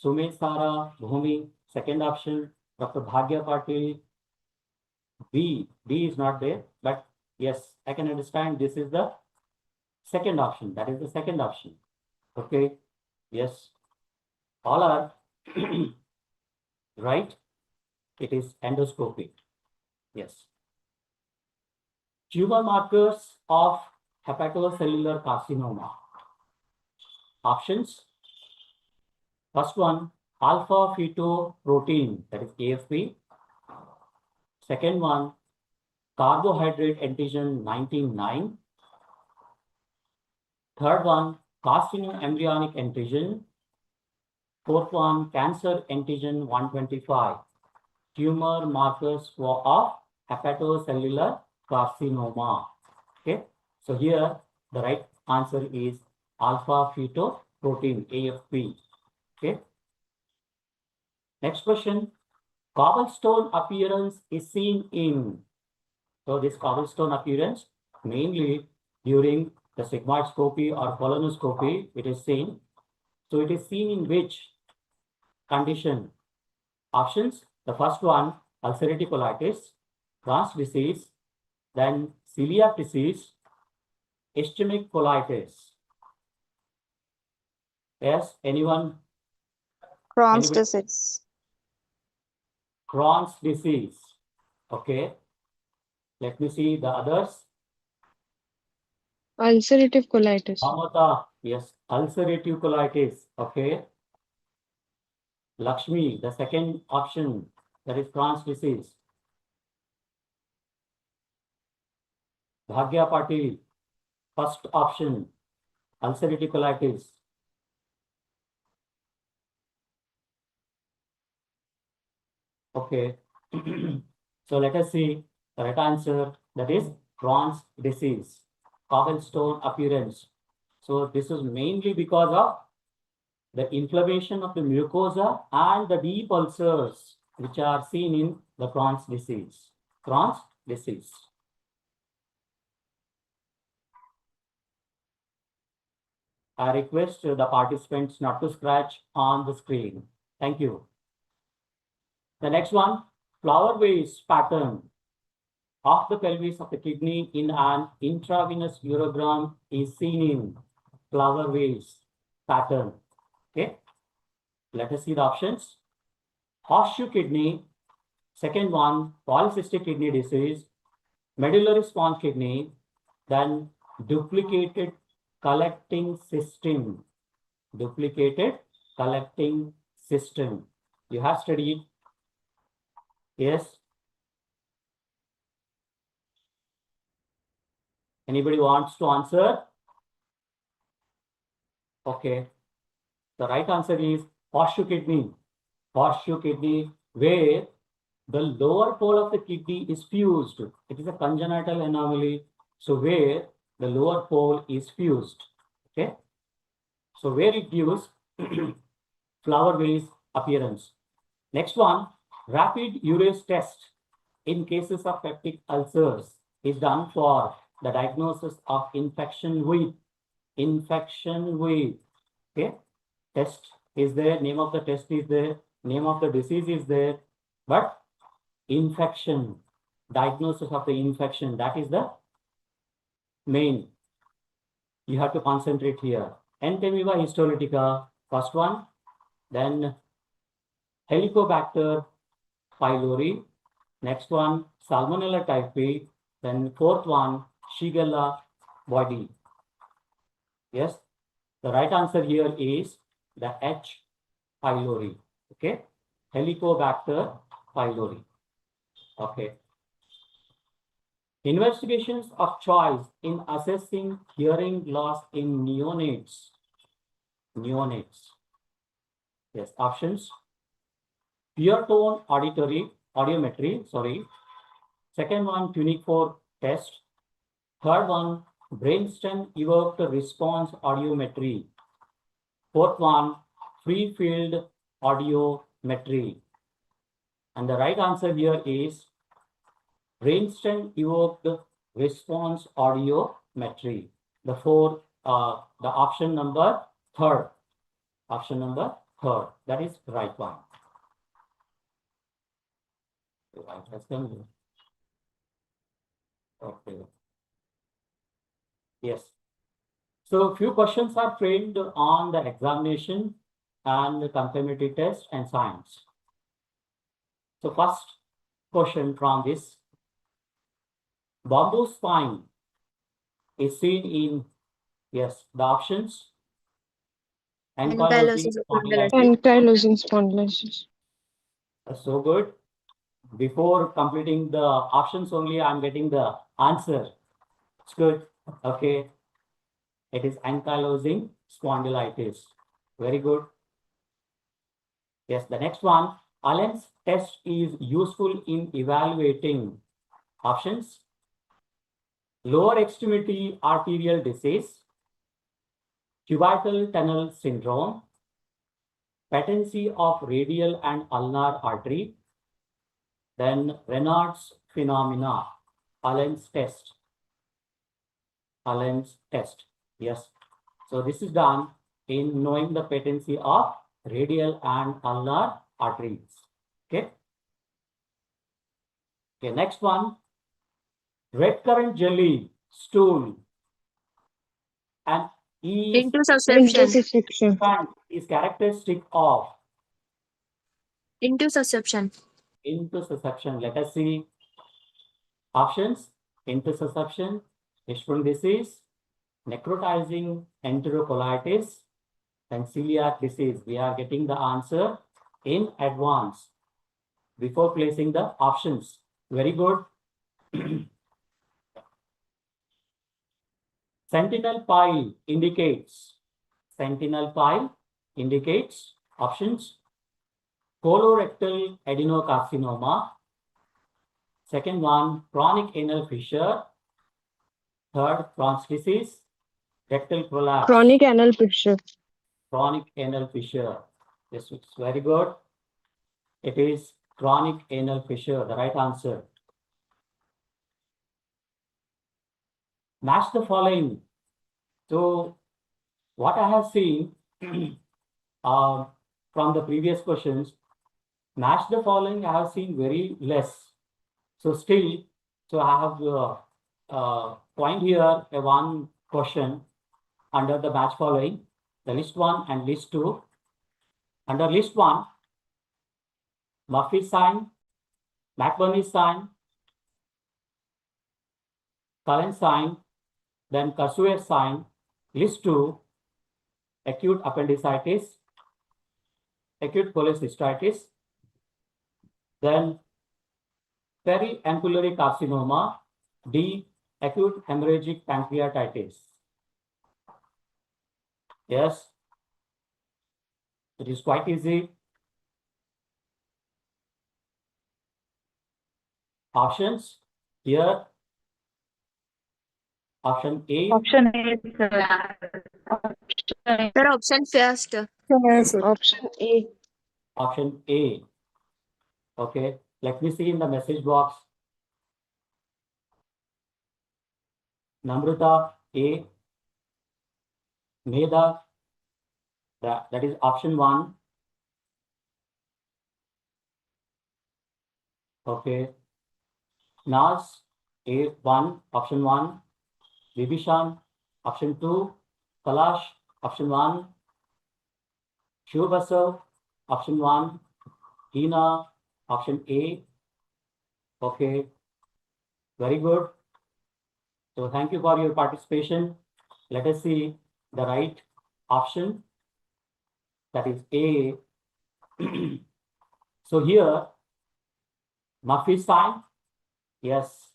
Sumesara. Bhumi. Second option. Dr. Bhagya Patil. B is not there, but yes, I can understand this is the second option. That is the second option. Okay. Yes. All are right. It is endoscopy. Yes. Tumor markers of hepatocellular carcinoma. Options. First one, alpha fetoprotein, that is AFP. Second one, carbohydrate antigen 99. Third one, carcinoembryonic antigen. Fourth one, cancer antigen 125. Tumor markers of hepatocellular carcinoma. Okay, so here the right answer is alpha fetoprotein, AFP. Okay. Next question. Cobblestone appearance is seen in. So this cobblestone appearance mainly during the sigmoidoscopy or colonoscopy it is seen. So it is seen in which condition? Options. The first one, ulcerative colitis, Crohn's disease, then celiac disease, ischemic colitis. Yes, anyone? Crohn's Anybody? disease. Crohn's disease. Okay. Let me see the others. Ulcerative colitis. Amata, yes, ulcerative colitis. Okay. Lakshmi, the second option, that is Crohn's disease. Bhagya Patil, first option, ulcerative colitis. Okay. So let us see the right answer, that is Crohn's disease, cobblestone appearance. So this is mainly because of the inflammation of the mucosa and the deep ulcers which are seen in the Crohn's disease. Crohn's disease. I request the participants not to scratch on the screen. Thank you. The next one, flower vase pattern of the pelvis of the kidney in an intravenous urogram is seen in flower vase pattern. Okay. Let us see the options. Horseshoe kidney. Second one, polycystic kidney disease, medullary sponge kidney, then duplicated collecting system. Duplicated collecting system. You have studied? Yes. Anybody wants to answer? Okay. The right answer is horseshoe kidney. Horseshoe kidney, where the lower pole of the kidney is fused. It is a congenital anomaly. So where the lower pole is fused. Okay. So where it gives flower vase appearance. Next one, rapid urase test in cases of peptic ulcers is done for the diagnosis of infection with. Okay. Test is there, name of the test is there, name of the disease is there, but infection, diagnosis of the infection, that is the main. You have to concentrate here. Entamoeba histolytica, first one, then Helicobacter pylori, next one, Salmonella typhi, then fourth one, Shigella body. Yes, the right answer here is the H. pylori. Okay, Helicobacter pylori. Okay. Investigations of choice in assessing hearing loss in neonates. Neonates. Yes, options. Pure tone audiometry, sorry. Second one, tunic-4 test. Third one, brainstem evoked response audiometry. Fourth one, free field audiometry. And the right answer here is brainstem evoked response audiometry. The option number third. Option number third. That is the right one. Right has come here. Okay. Yes. So few questions are framed on the examination and the confirmatory test and science. So first question from this. Bamboo spine is seen in, yes, the options. Ankylosing spondylitis. Ankylosing spondylitis. So good. Before completing the options only, I'm getting the answer. It's good. Okay. It is ankylosing spondylitis. Very good. Yes, the next one. Allen's test is useful in evaluating options: lower extremity arterial disease, cubital tunnel syndrome, patency of radial and ulnar artery, then Raynaud's phenomena, Allen's test. Allen's test. Yes. So this is done in knowing the patency of radial and ulnar arteries. Okay. Okay, next one. Red currant jelly stool and is Intussusception. is characteristic of Intussusception. intussusception. Let us see options. Intussusception, Hirschsprung disease, necrotizing enterocolitis, and celiac disease. We are getting the answer in advance before placing the options. Very good. Sentinel pile indicates options: colorectal adenocarcinoma. Second one, chronic anal fissure. Third, Crohn's disease, rectal prolapse. Chronic anal fissure. Chronic anal fissure. This is very good. It is chronic anal fissure, the right answer. Match the following. So, what I have seen from the previous questions, match the following I have seen very less. So still, I have point here a one question under the match following, the list 1 and list 2. Under list 1, Murphy sign, McBurney sign, Cullen sign, then Kassuer sign. List 2, acute appendicitis, acute cholecystitis, then periampullary carcinoma, D, acute hemorrhagic pancreatitis. Yes, it is quite easy. Options here. Option A. Option A, sir. Sir, option first. Option A. Option A. Okay, let me see in the message box. Namrata A. Meda, that is option 1. Okay. Nas A1, option 1. Vibhishan, option 2. Kalash, option 1. Shubhasav, option 1. Hina, option A. Okay. Very good. So thank you for your participation. Let us see the right option. That is A. So here, Murphy sign, yes,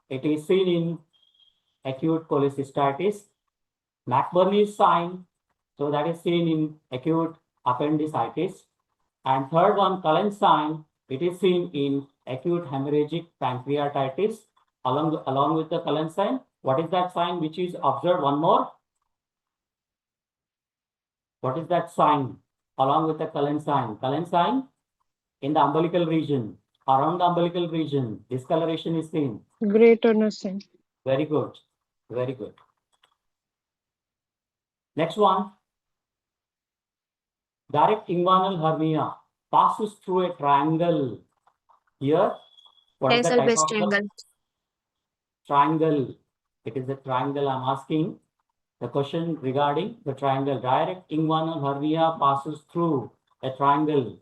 it is seen in acute cholecystitis. McBurney sign, so that is seen in acute appendicitis. And third one, Cullen sign, it is seen in acute hemorrhagic pancreatitis. Along with the Cullen sign, what is that sign which is observed? One more. What is that sign along with the Cullen sign? Cullen sign in the umbilical region, around the umbilical region, discoloration is seen. Great nursing. Very good. Very good. Next one. Direct inguinal hernia passes through a triangle. Here, what is the type of triangle. triangle? It is a triangle I'm asking. The question regarding the triangle. Direct inguinal hernia passes through a triangle.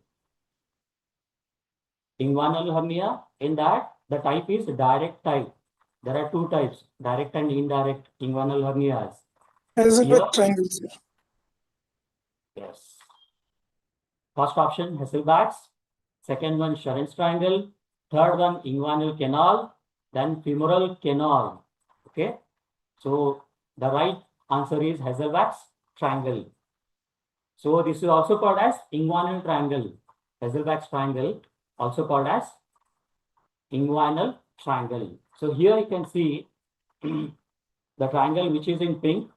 Inguinal hernia, in that the type is direct type. There are two types, direct and indirect inguinal hernias. As a Here, triangle, sir. Yes. First option, Hasselback's. Second one, Sharon's triangle. Third one, inguinal canal. Then femoral canal. Okay. So the right answer is Hasselback's triangle. So this is also called as inguinal triangle. Hasselback's triangle, also called as inguinal triangle. So here you can see the triangle which is in pink.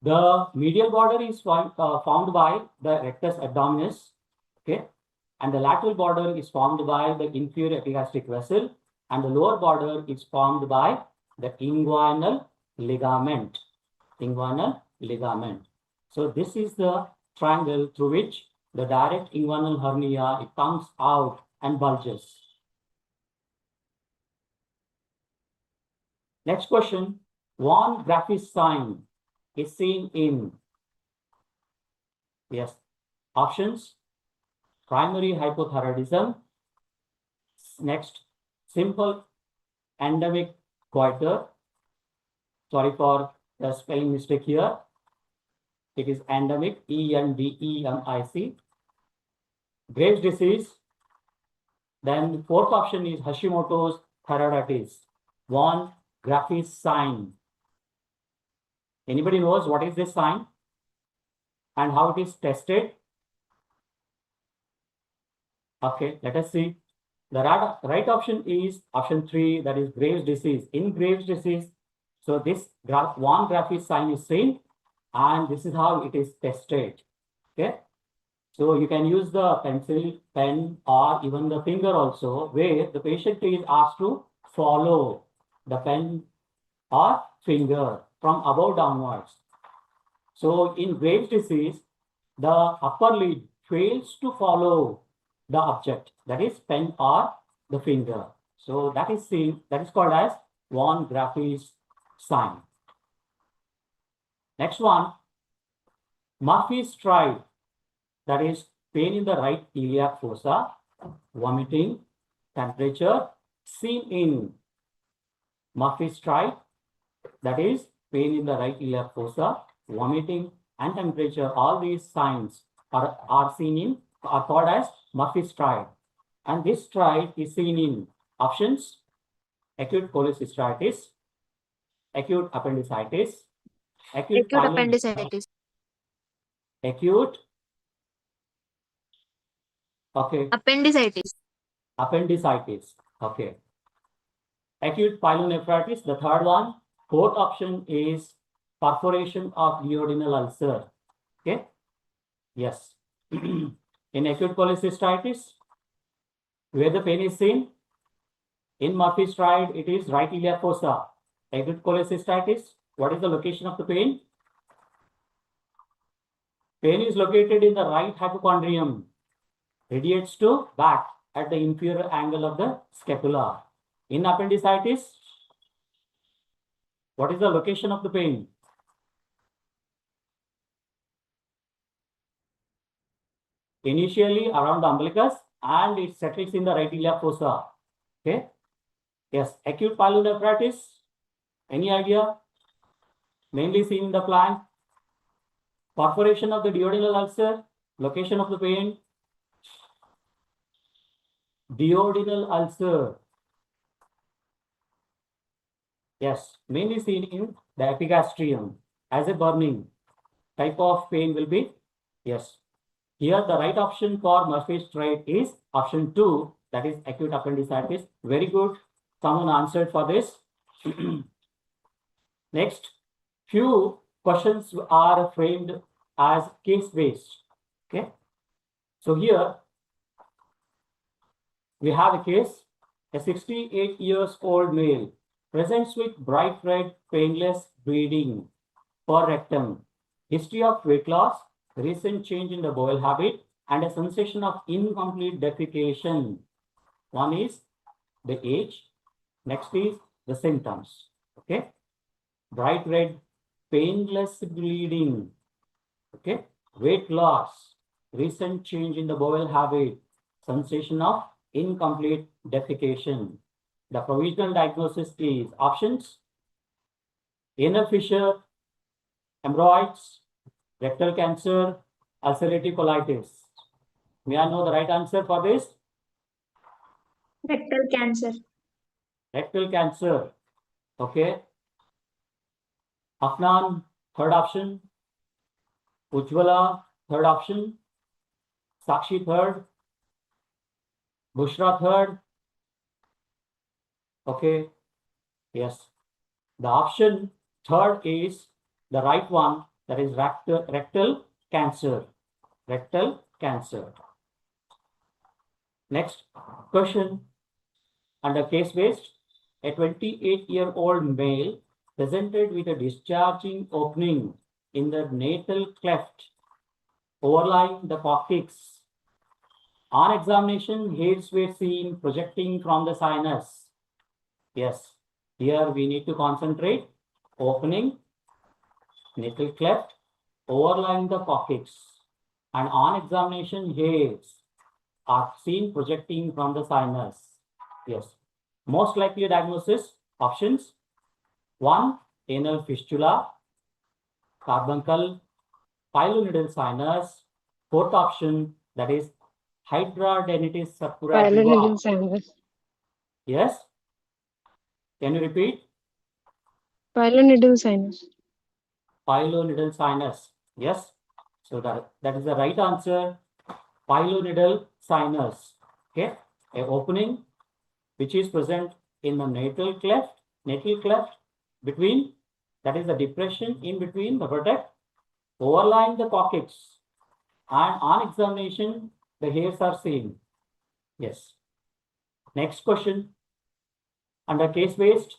The medial border is formed by the rectus abdominis, okay, and the lateral border is formed by the inferior epigastric vessel, and the lower border is formed by the inguinal ligament. Inguinal ligament. So this is the triangle through which the direct inguinal hernia, it comes out and bulges. Next question. Von Graffis sign is seen in, yes, options: primary hypothyroidism, next, simple endemic goiter. Sorry for the spelling mistake here. It is endemic, E-N-D-E-M-I-C. Graves' disease. Then fourth option is Hashimoto's thyroiditis. Von Graffis sign. Anybody knows what is this sign and how it is tested? Okay, let us see. The right option is option 3, that is Graves' disease. In Graves' disease, so this von Graffis sign is seen, and this is how it is tested. Okay, so you can use the pencil, pen, or even the finger also, where the patient is asked to follow the pen or finger from above downwards. So in Graves' disease, the upper lid fails to follow the object, that is pen or the finger. So that is seen, that is called as von Graffis sign. Next one, Murphy's stride, that is pain in the right iliac fossa, vomiting, temperature, seen in Murphy's stride, that is pain in the right iliac fossa, vomiting, and temperature. All these signs are seen in, are called as Murphy's stride. And this stride is seen in options: acute cholecystitis, acute appendicitis, acute appendicitis. acute, okay, Appendicitis. appendicitis, okay, acute pyelonephritis, the third one. Fourth option is perforation of duodenal ulcer. Okay, yes. In acute cholecystitis, where the pain is seen, in Murphy's stride, it is right iliac fossa. Acute cholecystitis, what is the location of the pain? Pain is located in the right hypochondrium, radiates to back at the inferior angle of the scapula. In appendicitis, what is the location of the pain? Initially around the umbilicus, and it settles in the right iliac fossa. Okay. Yes, acute pyelonephritis. Any idea? Mainly seen in the flank. Perforation of the duodenal ulcer. Location of the pain. Duodenal ulcer. Yes, mainly seen in the epigastrium as a burning type of pain will be. Yes. Here the right option for Murphy's stride is option 2, that is acute appendicitis. Very good. Someone answered for this. Next, few questions are framed as case-based. Okay. So here we have a case. A 68 years old male presents with bright red, painless bleeding per rectum, history of weight loss, recent change in the bowel habit, and a sensation of incomplete defecation. One is the age, next is the symptoms. Okay, bright red, painless bleeding, okay, weight loss, recent change in the bowel habit, sensation of incomplete defecation. The provisional diagnosis is options: anal fissure, hemorrhoids, Rectal cancer, ulcerative colitis. May I know the right answer for this? Rectal cancer. Rectal cancer. Okay. Afnan, third option. Ujjwala, third option. Sakshi, third. Bushra, third. Okay. Yes. The option third is the right one. That is rectal cancer. Rectal cancer. Next question. Under case based, a 28-year-old male presented with a discharging opening in the natal cleft overlying the coccyx. On examination, hairs were seen projecting from the sinus. Yes, here we need to concentrate. Opening, natal cleft, overlying the coccyx. And on examination, hairs are seen projecting from the sinus. Yes. Most likely diagnosis options. 1. Anal fistula, carbuncle, pilonidal sinus. Fourth option, that is hydradenitis suppurativa. Pilonidal sinus. Yes. Can you repeat? Pilonidal sinus. Pilonidal sinus. Yes. So that is the right answer. Pilonidal sinus. Okay. A opening which is present in the natal cleft between, that is the depression in between the vertex overlying the coccyx, and on examination the hairs are seen. Yes. Next question. Under case based,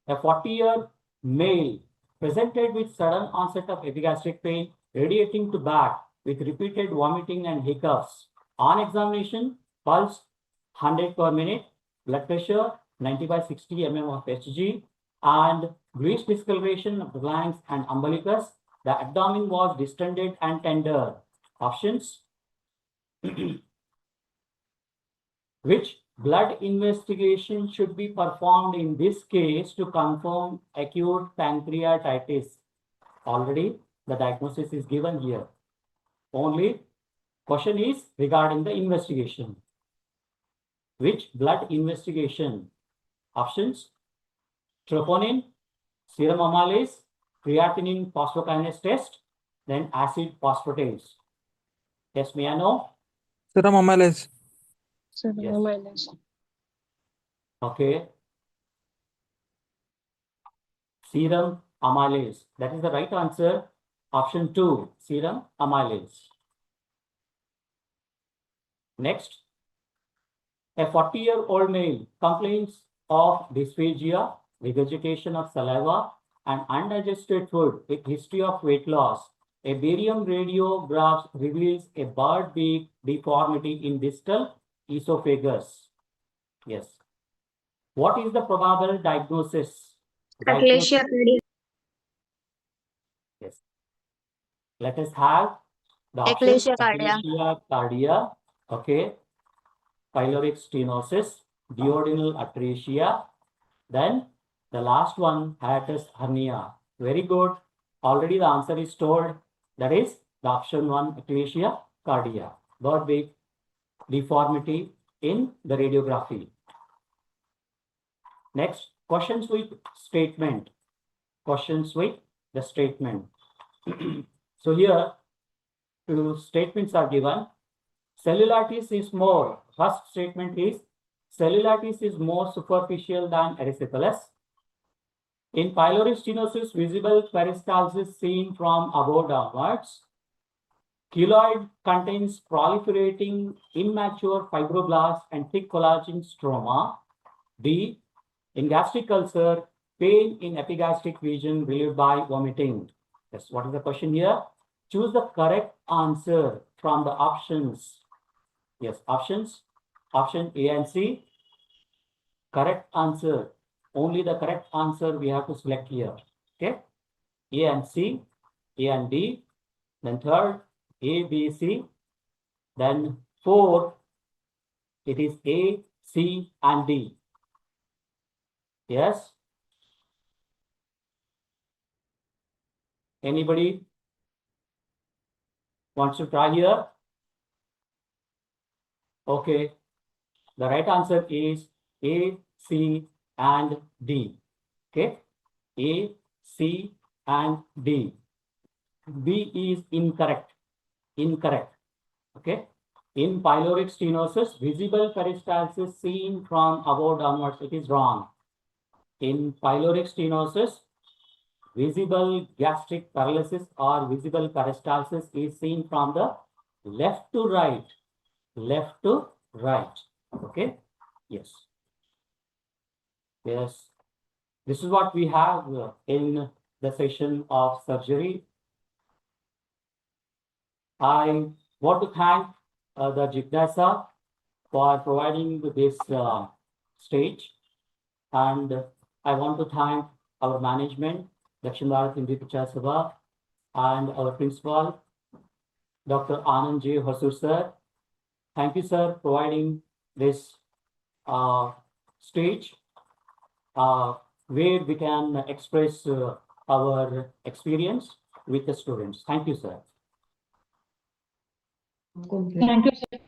a 40-year male presented with sudden onset of epigastric pain radiating to back with repeated vomiting and hiccups. On examination, pulse 100 per minute, blood pressure 90/60 mm of Hg, and grease discoloration of the larynx and umbilicus. The abdomen was distended and tender. Options. Which blood investigation should be performed in this case to confirm acute pancreatitis? Already the diagnosis is given here. Only question is regarding the investigation. Which blood investigation? Options. Troponin, serum amylase, creatinine phosphokinase test, then acid phosphatase. Yes, may I know? Serum amylase. Amylase. Okay. Serum amylase. That is the right answer. Option 2, serum amylase. Next, a 40-year-old male complains of dysphagia, regurgitation of saliva, and undigested food with history of weight loss. A barium radiograph reveals a bird beak deformity in distal esophagus. Yes. What is the probable diagnosis? Achalasia cardia. Yes. Let us have the Achalasia options. Achalasia cardia. Okay. Pyloric stenosis, duodenal atresia. Then the last one, hiatus hernia. Very good. Already the answer is told. That is the option 1, achalasia cardia. Bird beak deformity in the radiography. Next, questions with statement. Questions with the statement. So here, two statements are given. Cellulitis is more. First statement is cellulitis is more superficial than erysipelas. In pyloric stenosis, visible peristalsis seen from above downwards. Keloid contains proliferating immature fibroblasts and thick collagen stroma. D. In gastric ulcer, pain in epigastric region relieved by vomiting. Yes, what is the question here? Choose the correct answer from the options. Yes, options. Option A and C. Correct answer. Only the correct answer we have to select here. Okay. A and C, A and D. Then third, A, B, C. Then fourth, it is A, C, and D. Yes. Anybody? Wants to try here? Okay. The right answer is A, C, and D. Okay. A, C, and D. B is incorrect. Incorrect. Okay. In pyloric stenosis, visible peristalsis seen from above downwards. It is wrong. In pyloric stenosis, visible gastric paralysis or visible peristalsis is seen from the left to right. Left to right. Okay. Yes. Yes. This is what we have in the session of surgery. I want to thank the Jignasa for providing this stage, and I want to thank our management, Dakshin Bharat Hindi Prachar Sabha, and our principal, Dr. Anand J. Hosur sir. Thank you, sir, providing this stage where we can express our experience with the students. Thank you, sir. Thank you, sir.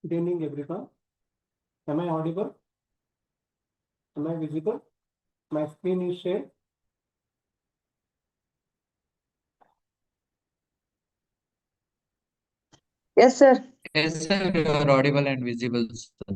Good evening, everyone. Am I audible? Am I visible? My screen is shared. Yes, sir. Yes, sir, you are audible and visible, sir.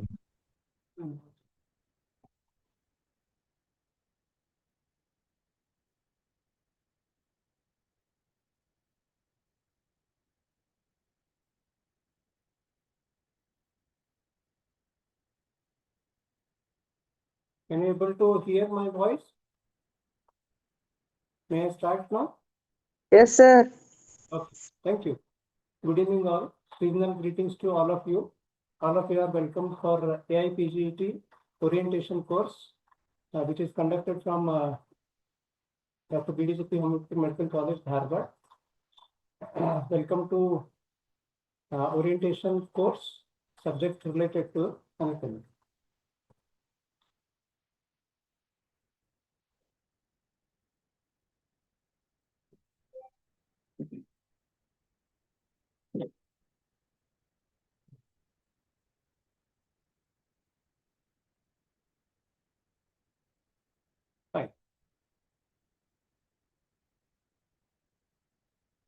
Can you able to hear my voice? May I start now? Yes, sir. Okay, thank you. Good evening, all. Seasonal greetings to all of you. All of you are welcome for AIPGET orientation course, which is conducted from Dr. BDCP Homeopathic Medical College, Dharwad. Welcome to orientation course, subject related to anatomy. Fine.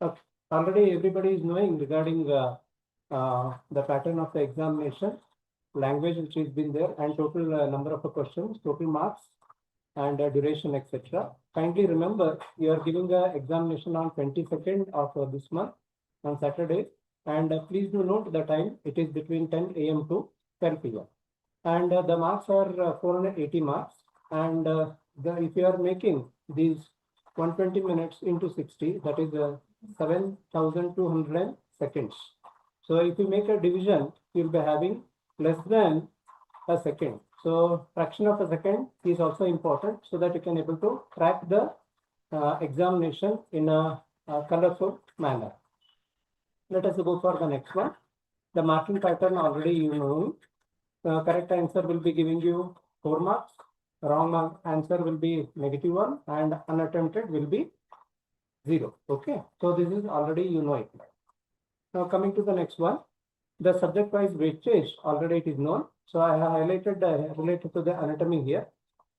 Okay. Already everybody is knowing regarding the pattern of the examination. language which has been there, and total number of questions, total marks, and duration, etc. Kindly remember, you are giving the examination on 22nd of this month on Saturday, and please do note the time. It is between 10 a.m. to 12 p.m. And the marks are 480 marks. And if you are making these 120 minutes into 60, that is 7,200 seconds. So if you make a division, you'll be having less than a second. So fraction of a second is also important, so that you can able to track the examination in a colorful manner. Let us go for the next one. The marking pattern already you know. Correct answer will be giving you 4 marks. Wrong answer will be -1, and unattempted will be 0. Okay, so this is already you know it. Now coming to the next one, the subject wise weightage already it is known. So I have highlighted related to the anatomy here.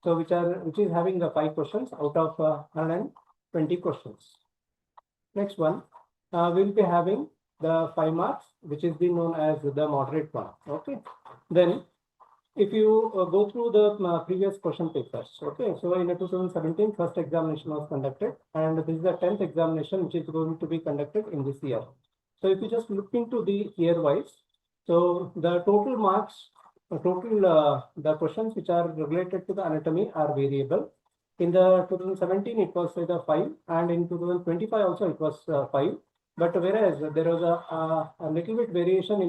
So which is having the 5 questions out of 120 questions. Next one, we'll be having the 5 marks, which is being known as the moderate one. Okay, then if you go through the previous question papers, okay, so in 2017 first examination was conducted, and this is the 10th examination which is going to be conducted in this year. So if you just look into the year wise, so the total marks, the questions which are related to the anatomy are variable. In the 2017 it was the 5, and in 2025 also it was 5. But whereas there was a little bit variation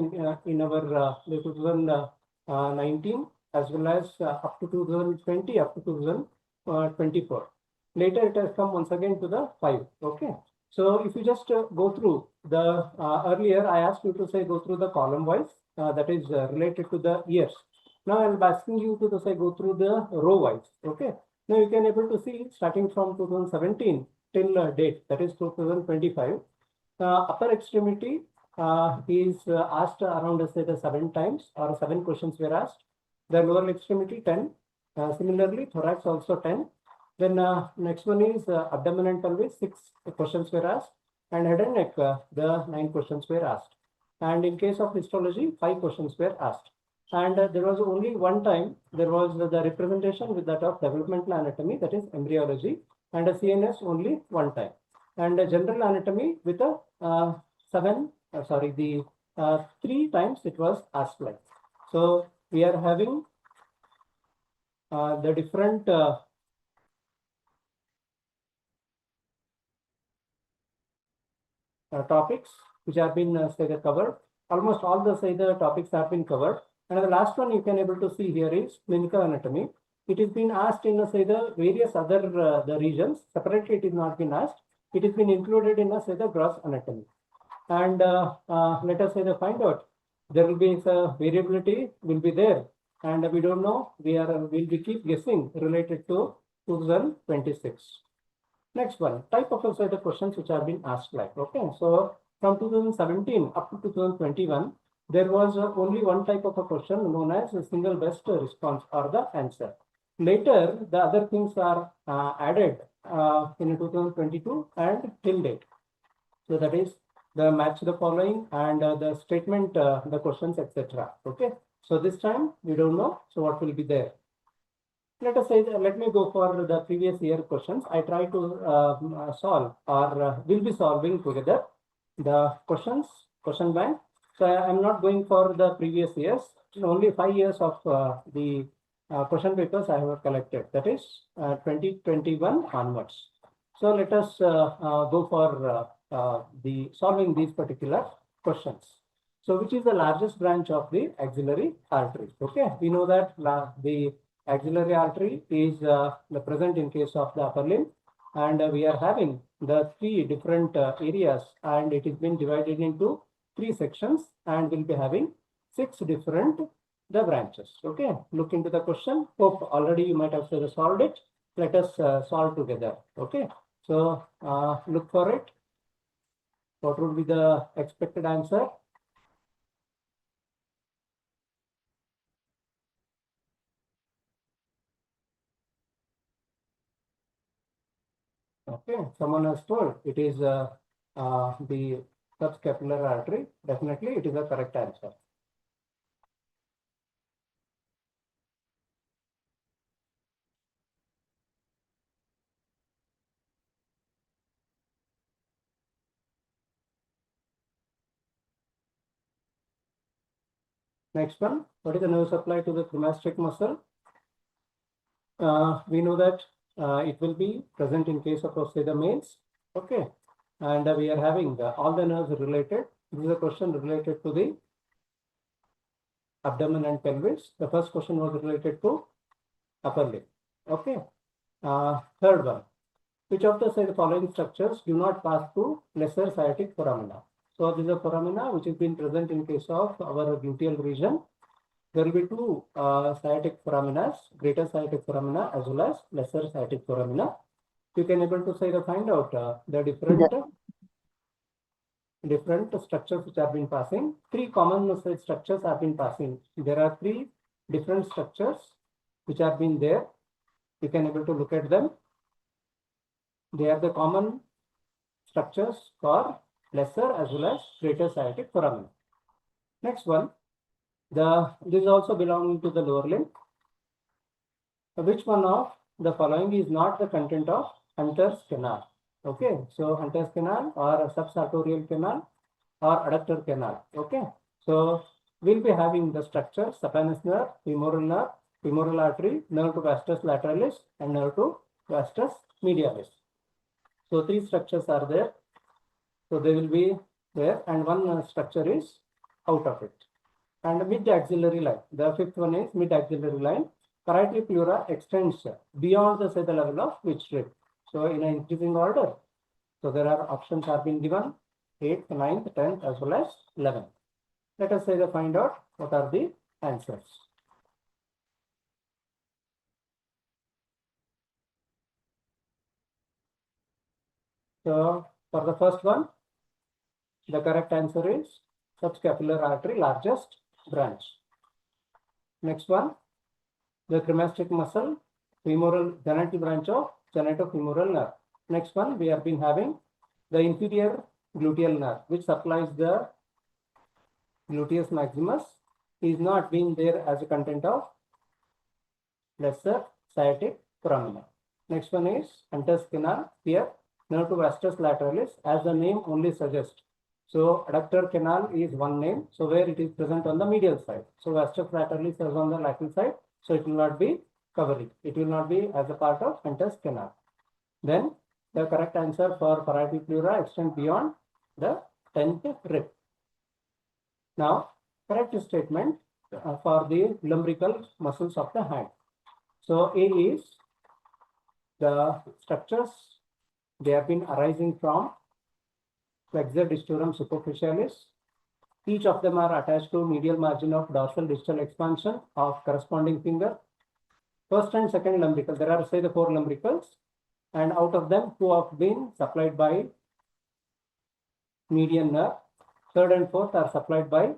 in our 2019 as well as up to 2020 up to 2024. Later it has come once again to the 5. Okay. So if you just go through the earlier I asked you to say go through the column wise, that is related to the years. Now I'm asking you to say go through the row wise. Okay. Now you can able to see starting from 2017 till date, that is 2025. Upper extremity is asked around say the 7 times, or 7 questions were asked. The lower extremity 10. Similarly, thorax also 10. Then next one is abdomen and pelvis, 6 questions were asked, and head and neck, the 9 questions were asked. And in case of histology, 5 questions were asked. And there was only one time there was the representation with that of developmental anatomy, that is embryology, and a CNS only one time. And general anatomy with a 3 times it was asked like. So we are having the different topics which have been covered. Almost all the topics have been covered. And the last one you can able to see here is clinical anatomy. It is been asked in the various other the regions. Separately it is not been asked. It has been included in the gross anatomy. And let us find out. There will be variability will be there, and we don't know. Will be keep guessing related to 2026. Next one, type of the questions which have been asked like. Okay, so from 2017 up to 2021, there was only one type of a question known as a single best response or the answer. Later, the other things are added in 2022 and till date. So that is the match the following and the statement, the questions, etc. Okay. So this time we don't know. So what will be there? Let us say, let me go for the previous year questions. I try to solve or will be solving together the questions, question bank. So I am not going for the previous years. Only 5 years of the question papers I have collected. That is 2021 onwards. So let us go for the solving these particular questions. So which is the largest branch of the axillary artery? Okay, we know that the axillary artery is the present in case of the upper limb, and we are having the 3 different areas, and it is been divided into 3 sections, and we'll be having 6 different the branches. Okay, look into the question. Hope already you might have solved it. Let us solve together. Okay, so look for it. What would be the expected answer? Okay, someone has told it is the subscapular artery. Definitely, it is a correct answer. Next one, what is the nerve supply to the cremasteric muscle? We know that it will be present in case of say the males. Okay, and we are having all the nerves related. This is a question related to the abdomen and pelvis. The first question was related to upper lip. Okay. Third one, which of the say the following structures do not pass through lesser sciatic foramina? So this is a foramina which has been present in case of our gluteal region. There will be two sciatic foramina, greater sciatic foramina as well as lesser sciatic foramina. You can able to say the find out the different structures which have been passing. Three common structures have been passing. There are three different structures which have been there. You can able to look at them. They are the common structures for lesser as well as greater sciatic foramina. Next one, this also belonging to the lower limb. Which one of the following is not the content of Hunter's canal? Okay, so Hunter's canal or subsartorial canal or adductor canal. Okay, so we'll be having the structure saphenous nerve, femoral artery, nerve to vastus lateralis, and nerve to vastus medialis. So three structures are there. So they will be there, and one structure is out of it. And mid axillary line. The fifth one is mid axillary line. Parietal pleura extends beyond the say the level of which rib. So in an increasing order. So there are options are being given 8th, 9th, 10th as well as 11th. Let us say the find out what are the answers. So for the first one, the correct answer is subscapular artery, largest branch. Next one, the cremasteric muscle, femoral genital branch of genitofemoral nerve. Next one, we have been having the inferior gluteal nerve, which supplies the gluteus maximus, is not being there as a content of lesser sciatic foramina. Next one is Hunter's canal. Here, nerve to vastus lateralis, as the name only suggests. So adductor canal is one name, so where it is present on the medial side. So vastus lateralis is on the lateral side, so it will not be covering. It will not be as a part of Hunter's canal. Then the correct answer for parietal pleura extends beyond the 10th rib. Now, correct statement for the lumbrical muscles of the hand. So A is the structures, they have been arising from flexor distorum superficialis. Each of them are attached to medial margin of dorsal distal expansion of corresponding finger. First and second lumbrical, there are say the 4 lumbricals, and out of them 2 have been supplied by median nerve. Third and fourth are supplied by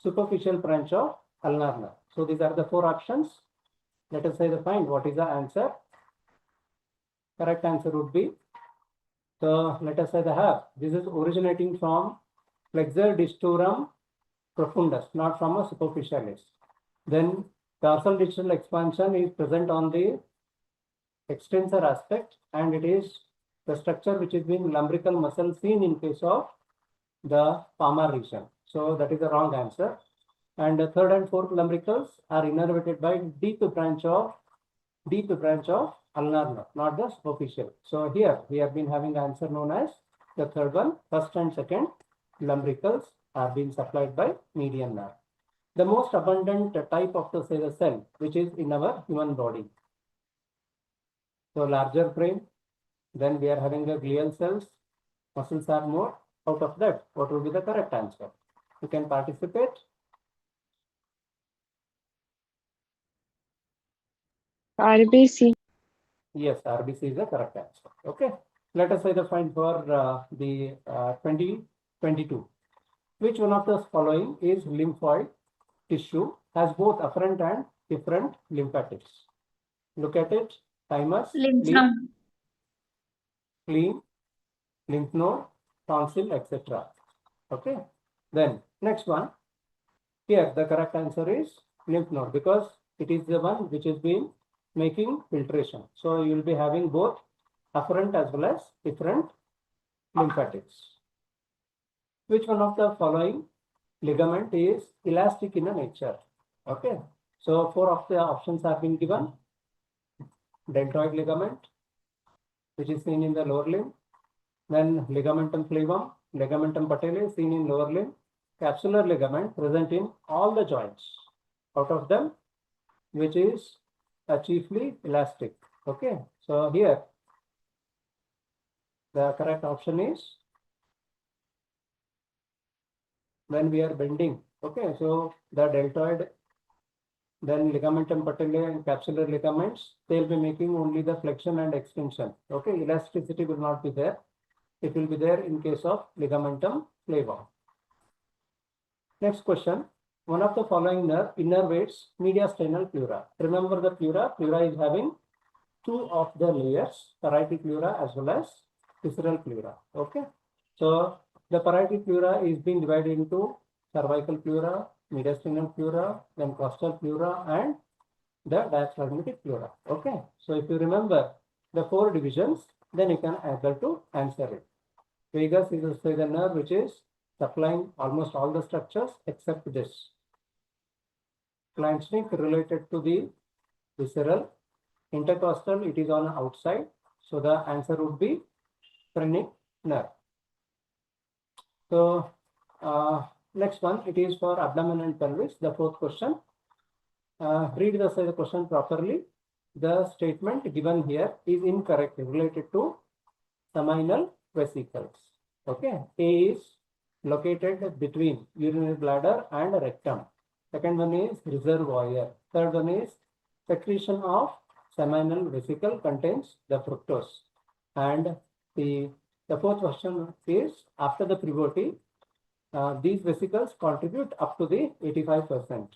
superficial branch of ulnar nerve. So these are the 4 options. Let us say the find what is the answer. Correct answer would be, so let us say the have. This is originating from flexor distorum profundus, not from a superficialis. Then dorsal distal expansion is present on the extensor aspect, and it is the structure which is being lumbrical muscle seen in case of the palmar region. So that is the wrong answer. And the third and fourth lumbricals are innervated by deep branch of ulnar nerve, not the superficial. So here we have been having the answer known as the third one. First and second lumbricals are being supplied by median nerve. The most abundant type of the cell which is in our human body. So larger brain, then we are having the glial cells, muscles are more. Out of that, what will be the correct answer? You can participate. RBC. Yes, RBC is the correct answer. Okay. Let us say the find for the 2022. Which one of the following is lymphoid tissue has both afferent and efferent lymphatics? Look at it. Thymus, Lymph spleen, node. spleen, lymph node, tonsil, etc. Okay. Then next one. Here the correct answer is lymph node, because it is the one which has been making filtration. So you will be having both afferent as well as efferent lymphatics. Which one of the following ligament is elastic in a nature. Okay. So 4 of the options have been given. Deltoid ligament, which is seen in the lower limb. Then ligamentum flavum, ligamentum patellae seen in lower limb. Capsular ligament present in all the joints. Out of them, which is chiefly elastic. Okay. So here, the correct option is when we are bending. Okay. So the deltoid, then ligamentum patellae and capsular ligaments, they'll be making only the flexion and extension. Okay. Elasticity will not be there. It will be there in case of ligamentum flavum. Next question. One of the following nerve innervates mediastinal pleura. Remember the pleura. Pleura is having 2 of the layers, parietal pleura as well as visceral pleura. Okay. So the parietal pleura is being divided into cervical pleura, mediastinal pleura, then costal pleura, and the diaphragmatic pleura. Okay. So if you remember the 4 divisions, then you can able to answer it. Vagus is the nerve which is supplying almost all the structures except this. Flanchnic related to the visceral. Intercostal, it is on outside. So the answer would be phrenic nerve. So next one, it is for abdomen and pelvis. The 4th question. Read the question properly. The statement given here is incorrect related to seminal vesicles. Okay. A is located between urinary bladder and rectum. Second one is reservoir. Third one is secretion of seminal vesicle contains the fructose. And the 4th question is after the puberty, these vesicles contribute up to the 85%.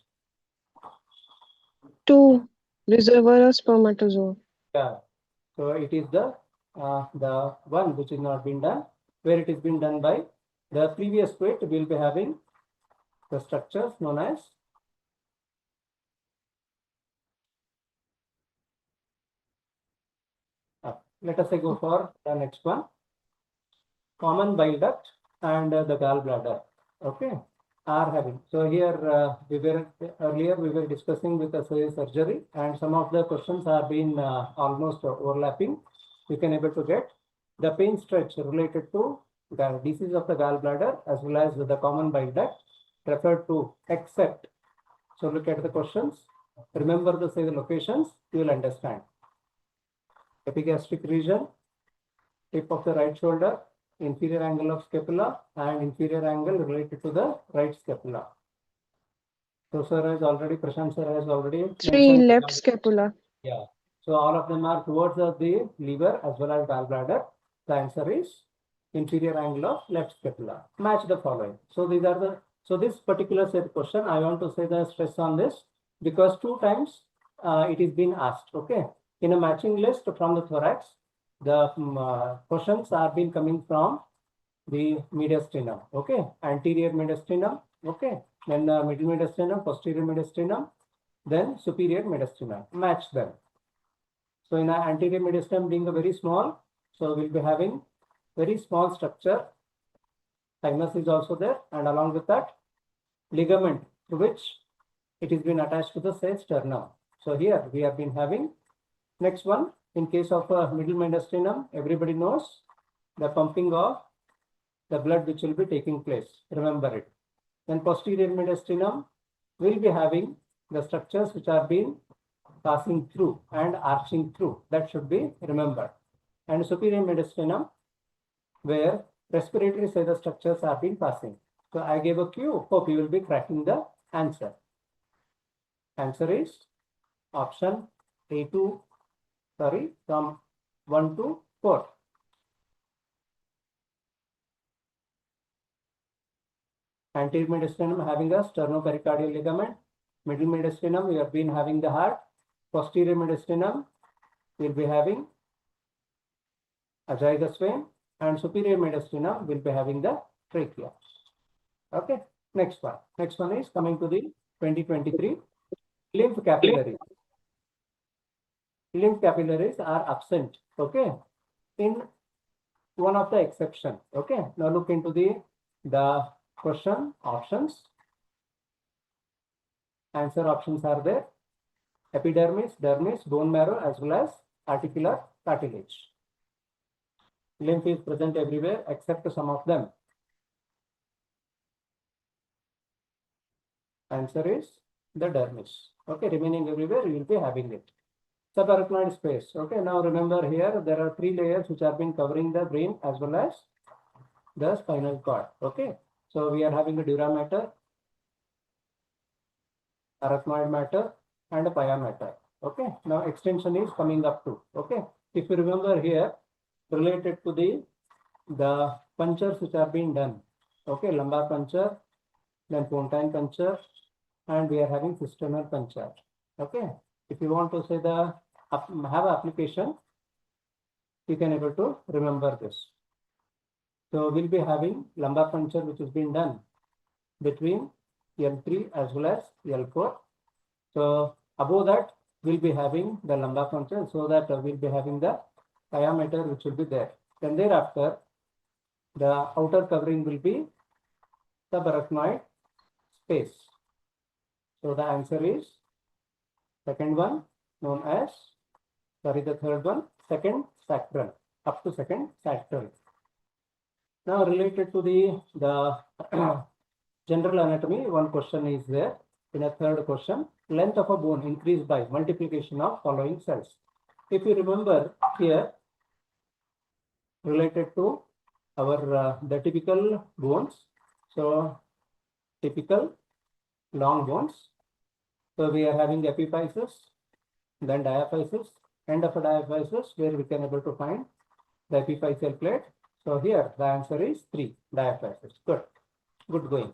2. Reservoir of spermatozoa. Yeah. So it is the one which is not been done, where it is been done by the previous weight. We will be having the structures known as let us say go for the next one. Common bile duct and the gallbladder. Okay, are having. So here earlier we were discussing with the surgery, and some of the questions have been almost overlapping. You can able to get the pain stretch related to the disease of the gallbladder as well as the common bile duct referred to except. So look at the questions. Remember the locations, you will understand. Epigastric region, tip of the right shoulder, inferior angle of scapula, and inferior angle related to the right scapula. So sir has already, Prashant sir has already 3. Left scapula. Yeah. So all of them are towards the liver as well as gallbladder. The answer is inferior angle of left scapula. Match the following. So these are the, so this particular set question, I want to say the stress on this because 2 times it is been asked. Okay. In a matching list from the thorax, the questions are been coming from the mediastinum. Okay. Anterior mediastinum. Okay. Then the middle mediastinum, posterior mediastinum, then superior mediastinum. Match them. So in our anterior mediastinum being a very small, so we'll be having very small structure. Thymus is also there, and along with that, ligament to which it has been attached to the sternum. So here we have been having. Next one, in case of middle mediastinum, everybody knows the pumping of the blood which will be taking place. Remember it. Then posterior mediastinum will be having the structures which are being passing through and arching through. That should be remembered. And superior mediastinum, where respiratory structures are being passing. So I gave a clue. Hope you will be cracking the answer. Answer is option A2. Sorry, from 1 to 4. Anterior mediastinum having a sternopericardial ligament. Middle mediastinum, we have been having the heart. Posterior mediastinum, we will be having azygous vein. And superior mediastinum will be having the trachea. Okay, next one. Next one is coming to the 2023 lymph capillaries. Lymph capillaries are absent. Okay, in one of the exception. Okay, now look into the question options. Answer options are there. Epidermis, dermis, bone marrow, as well as articular cartilage. Lymph is present everywhere except some of them. Answer is the dermis. Okay, remaining everywhere you will be having it. Subarachnoid space. Okay, now remember here there are 3 layers which have been covering the brain as well as the spinal cord. Okay, so we are having a dura mater, arachnoid matter, and a pia mater. Okay, now extension is coming up to. Okay, if you remember here, related to the punctures which are being done. Okay, lumbar puncture, then pontine puncture, and we are having cisternal puncture. Okay, if you want to say the have application, you can able to remember this. So we'll be having lumbar puncture which is being done between L3 as well as L4. So above that we'll be having the lumbar puncture, so that we'll be having the pia mater which will be there. Then thereafter the outer covering will be subarachnoid space. So the answer is second one, known as, sorry, the third one, second sacral, up to second sacral. Now related to the general anatomy, one question is there. In a third question, length of a bone increased by multiplication of following cells. If you remember here, related to our the typical bones, so typical long bones. So we are having epiphysis, then diaphysis, end of a diaphysis where we can able to find the epiphyseal plate. So here the answer is 3, diaphysis. Good, good going.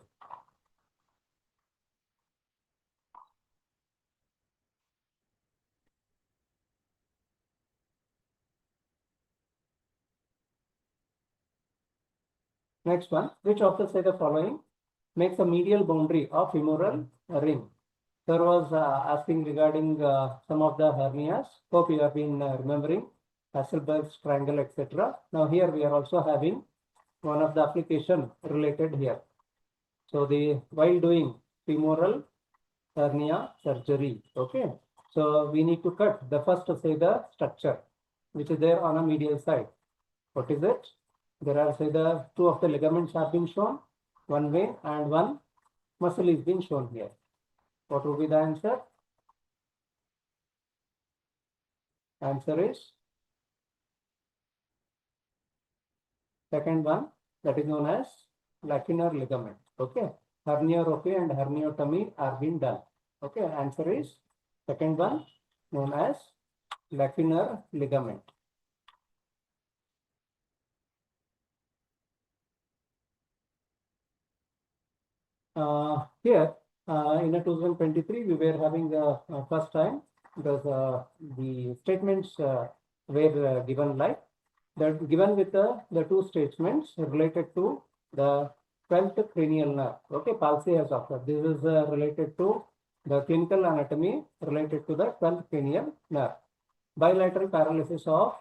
Next one, which of the say the following makes a medial boundary of femoral ring? Sir was asking regarding some of the hernias. Hope you have been remembering Hasselberg's triangle, etc. Now here we are also having one of the application related here. So while doing femoral hernia surgery, okay. So we need to cut the first say the structure which is there on a medial side. What is it? There are say the 2 of the ligaments have been shown, one vein and one muscle is being shown here. What will be the answer? Answer is second one, that is known as lacunar ligament. Okay, herniorrhaphy and herniotomy are being done. Okay, answer is second one, known as lacunar ligament. Here in a 2023 we were having the first time because the statements were given like that, given with the 2 statements related to the 12th cranial nerve. Okay, Palsy has offered. This is related to the clinical anatomy related to the 12th cranial nerve. Bilateral paralysis of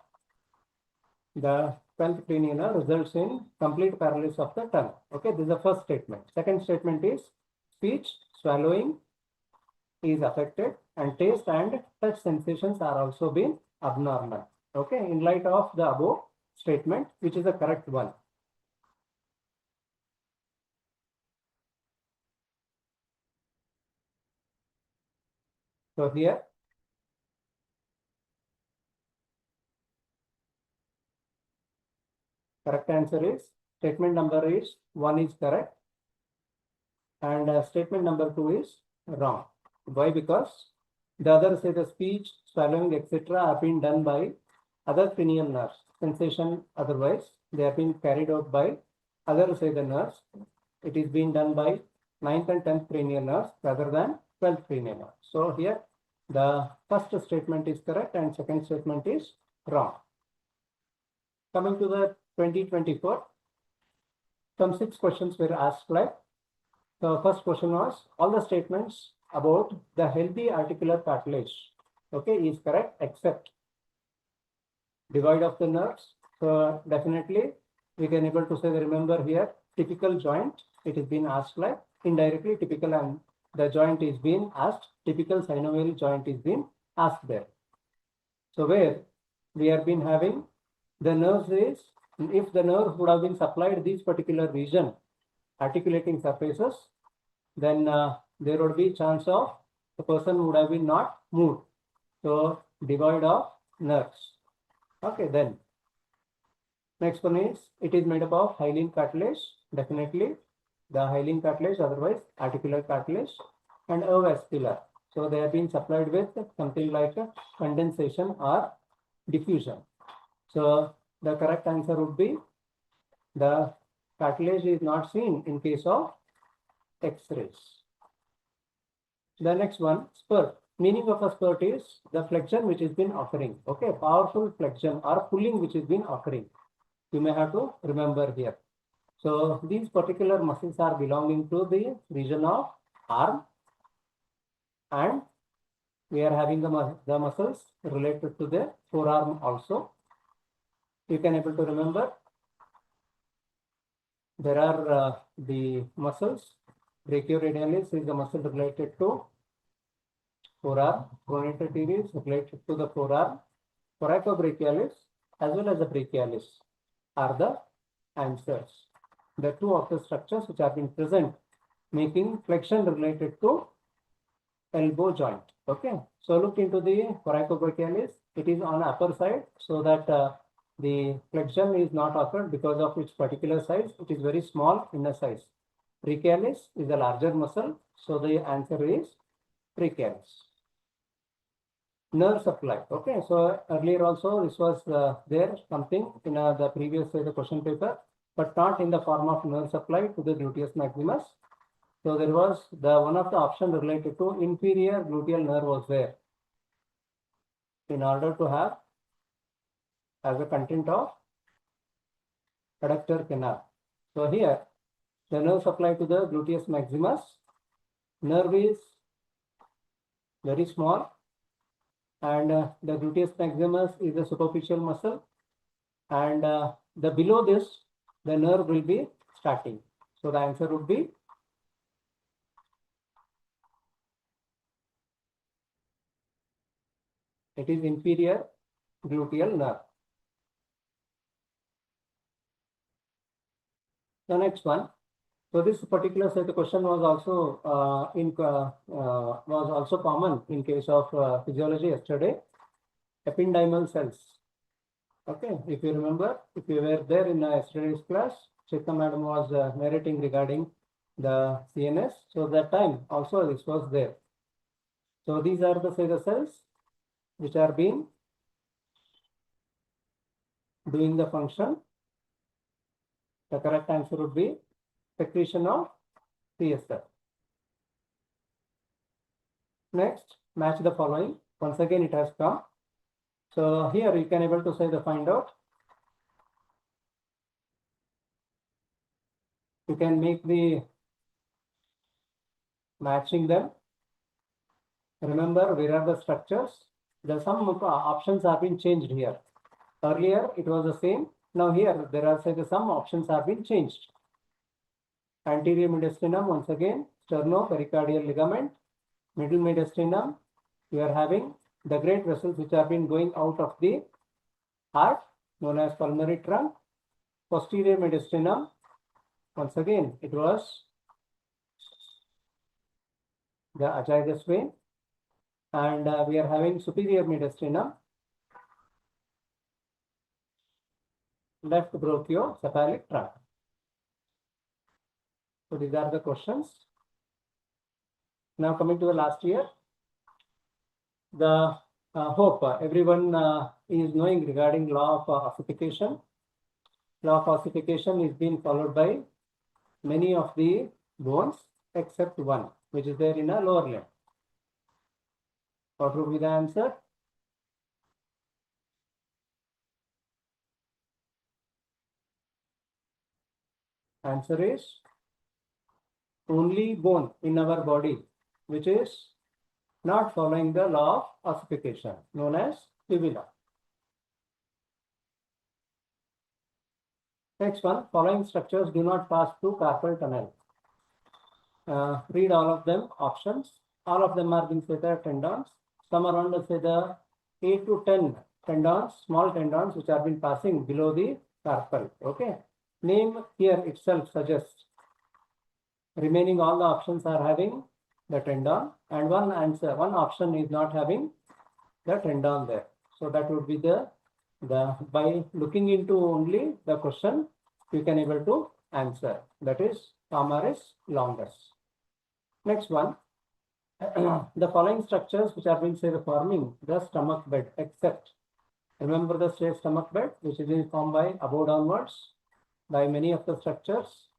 the 12th cranial nerve results in complete paralysis of the tongue. Okay, this is the first statement. Second statement is speech, swallowing is affected, and taste and touch sensations are also being abnormal. Okay, in light of the above statement, which is the correct one? So here, correct answer is statement number is 1 is correct, and statement number 2 is wrong. Why? Because the other say the speech, swallowing, etc. have been done by other cranial nerves. Sensation otherwise they have been carried out by other say the nerves. It is being done by 9th and 10th cranial nerves rather than 12th cranial nerves. So here the first statement is correct and second statement is wrong. Coming to the 2024, some 6 questions were asked like. The first question was all the statements about the healthy articular cartilage, okay, is correct except divide of the nerves. So definitely we can able to say, remember here typical joint, it is been asked like indirectly typical and the joint is being asked, typical synovial joint is being asked there. So where we have been having the nerves is, if the nerve would have been supplied this particular region, articulating surfaces, then there would be chance of the person would have been not moved. So devoid of nerves. Okay, then next one is, it is made up of hyaline cartilage, definitely the hyaline cartilage, otherwise articular cartilage, and avascular. So they have been supplied with something like a condensation or diffusion. So the correct answer would be the cartilage is not seen in case of X-rays. The next one, spurt. Meaning of a spurt is the flexion which has been occurring. Okay, powerful flexion or pulling which has been occurring. You may have to remember here. So these particular muscles are belonging to the region of arm, and we are having the muscles related to the forearm also. You can able to remember there are the muscles. Brachioradialis is the muscle related to forearm. Pronator teres related to the forearm. Coracobrachialis as well as the brachialis are the answers. The two of the structures which have been present, making flexion related to elbow joint. Okay, so look into the coracobrachialis. It is on upper side, so that the flexion is not occurred, because of its particular size. It is very small in a size. Brachialis is a larger muscle, so the answer is brachialis. Nerve supply. Okay, so earlier also this was there something in the previous the question paper, but not in the form of nerve supply to the gluteus maximus. So there was the one of the option related to inferior gluteal nerve was there, in order to have as a content of adductor canal. So here the nerve supply to the gluteus maximus, nerve is very small, and the gluteus maximus is a superficial muscle, and the below this the nerve will be starting. So the answer would be it is inferior gluteal nerve. The next one. So this particular set of question was also was also common in case of physiology yesterday. Ependymal cells. Okay, if you remember, if you were there in yesterday's class, Chitra madam was narrating regarding the CNS. So that time also this was there. So these are the cells which are being doing the function. The correct answer would be secretion of CSF. Next, match the following. Once again, it has come. So here you can able to say the find out. You can make the matching them. Remember, where are the structures? The some options have been changed here. Earlier it was the same. Now here there are some options have been changed. Anterior mediastinum, once again, sternopericardial ligament. Middle mediastinum, you are having the great vessels which have been going out of the heart, known as pulmonary trunk. Posterior mediastinum, once again, it was the azygous vein, and we are having superior mediastinum, left brachiocephalic trunk. So these are the questions. Now coming to the last year, the hope everyone is knowing regarding law of ossification. Law of ossification is being followed by many of the bones except one, which is there in a lower limb. What would be the answer? Answer is only bone in our body which is not following the law of ossification, known as fibula. Next one, following structures do not pass through carpal tunnel. read all of them options. All of them are being say the tendons. Some around say the 8 to 10 tendons, small tendons which are been passing below the carpal. Okay. Name here itself suggests remaining all the options are having the tendon, and one option is not having the tendon there. So that would be the by looking into only the question you can able to answer. That is palmaris longus. Next one, the following structures which are being say forming the stomach bed, except remember the straight stomach bed which is being formed by above downwards by many of the structures,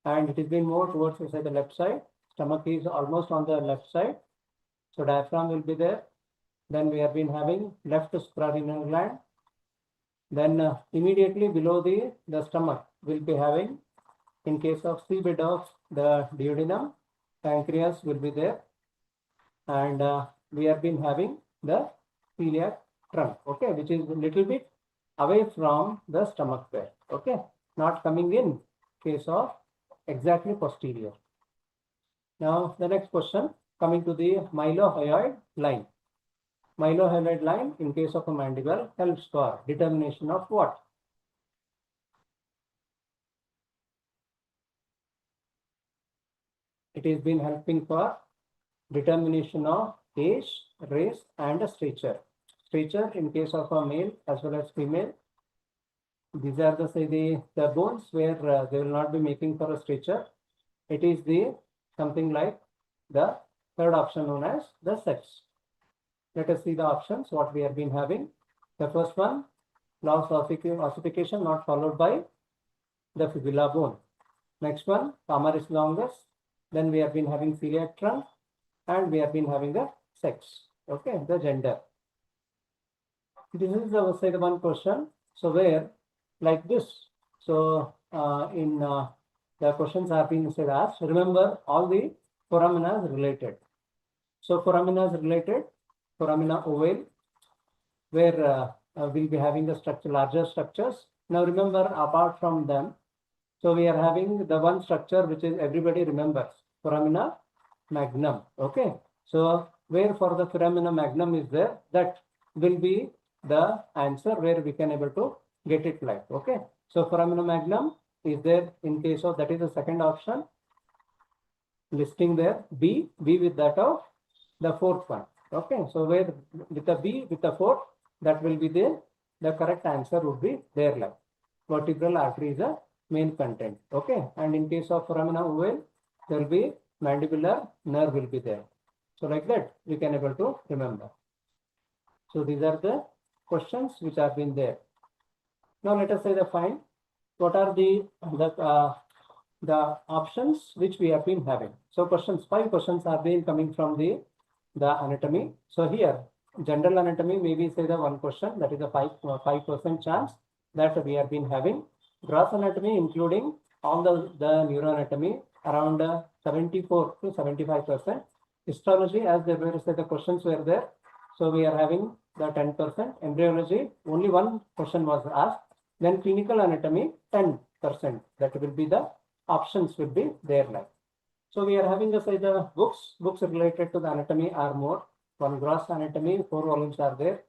and it is being more towards say the left side. Stomach is almost on the left side, so diaphragm will be there. Then we have been having left suprarenal gland. Then immediately below the stomach will be having, in case of C bed of the duodenum, pancreas will be there, and we have been having the celiac trunk, okay, which is a little bit away from the stomach bed, okay, not coming in case of exactly posterior. Now the next question, coming to the mylohyoid line. Mylohyoid line in case of a mandible helps for determination of what? It has been helping for determination of age, race, and stature. Stature in case of a male as well as female. These are the say the bones where they will not be making for a stature. It is the something like the third option known as the sex. Let us see the options what we have been having. The first one, loss of ossification not followed by the fibula bone. Next one, palmaris longus. Then we have been having celiac trunk, and we have been having the sex. Okay, the gender. This is the say the one question. So where like this. So in the questions have been said asked. Remember all the foramina related. So foramina is related. Foramina ovale, where we'll be having the structure, larger structures. Now remember, apart from them, so we are having the one structure which is everybody remembers, foramina magnum. Okay, so where for the foramina magnum is there, that will be the answer where we can able to get it like. Okay, so foramina magnum is there in case of, that is the second option listing there. B with that of the fourth one. Okay, so where with the B with the fourth, that will be the correct answer would be there like. Vertebral artery is the main content. Okay, and in case of foramina ovale, there will be mandibular nerve will be there. So like that we can able to remember. So these are the questions which have been there. Now let us say the find what are the options which we have been having. So questions, 5 questions are being coming from the anatomy. So here general anatomy, maybe say the one question, that is a 5% chance that we have been having. Gross anatomy including all the neuroanatomy around 74 to 75%. Histology, as there were say the questions were there, so we are having the 10%. Embryology, only one question was asked. Then clinical anatomy 10%. That will be the options will be there like. So we are having say the books related to the anatomy are more. One gross anatomy, 4 volumes are there,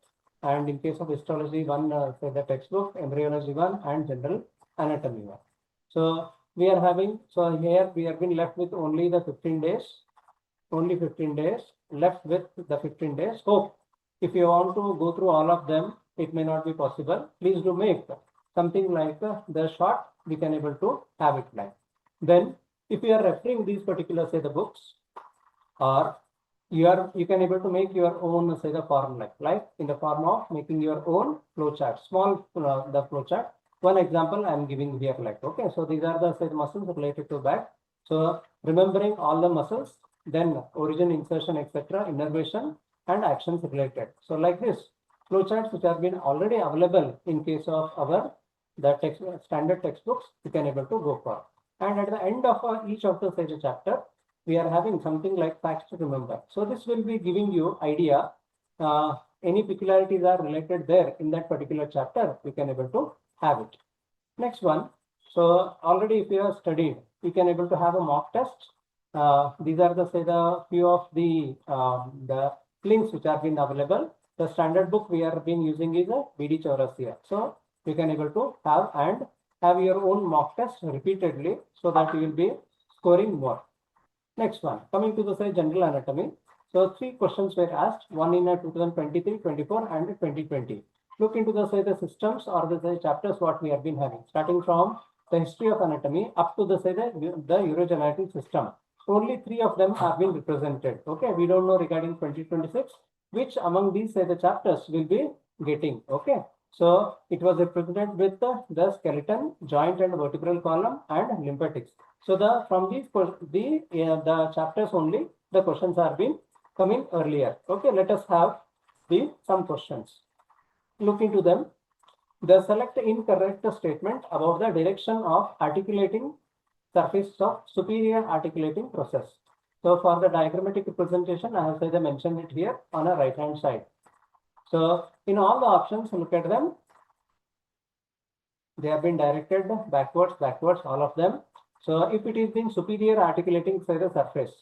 and in case of histology, one say the textbook, embryology one, and general anatomy one. So we are having, so here we have been left with only the 15 days, only 15 days left with the 15 days. Hope if you want to go through all of them, it may not be possible. Please do make something like the short, we can able to have it like. Then if you are referring these particular say the books, or you can able to make your own say the form like in the form of making your own flowchart, small the flowchart. One example I am giving here like. Okay, so these are the say the muscles related to back. So remembering all the muscles, then origin, insertion, etc., innervation and actions related. So like this flowcharts which have been already available in case of our standard textbooks, you can able to go for. And at the end of each of the say the chapter, we are having something like facts to remember. So this will be giving you idea any peculiarities are related there in that particular chapter, we can able to have it. Next one, so already if you have studied, you can able to have a mock test these are the few of the links which are been available. The standard book we are been using is a BD Chaurasia. So you can able to have your own mock test repeatedly so that you will be scoring more. Next one, coming to the general anatomy. So 3 questions were asked, one in 2023, 24 and 2020. Look into the systems or the chapters what we have been having, starting from the history of anatomy up to the urogenetic system. Only 3 of them have been represented. Okay, we don't know regarding 2026 which among these the chapters will be getting. Okay, so it was represented with the skeleton, joint and vertebral column and lymphatics. So from these the chapters only the questions are being coming earlier. Okay, let us have some questions. Look into them. The select incorrect statement about the direction of articulating surface of superior articulating process. So for the diagrammatic representation, I have mentioned it here on a right hand side. So in all the options, look at them. They have been directed backwards, all of them. So if it is being superior articulating the surface,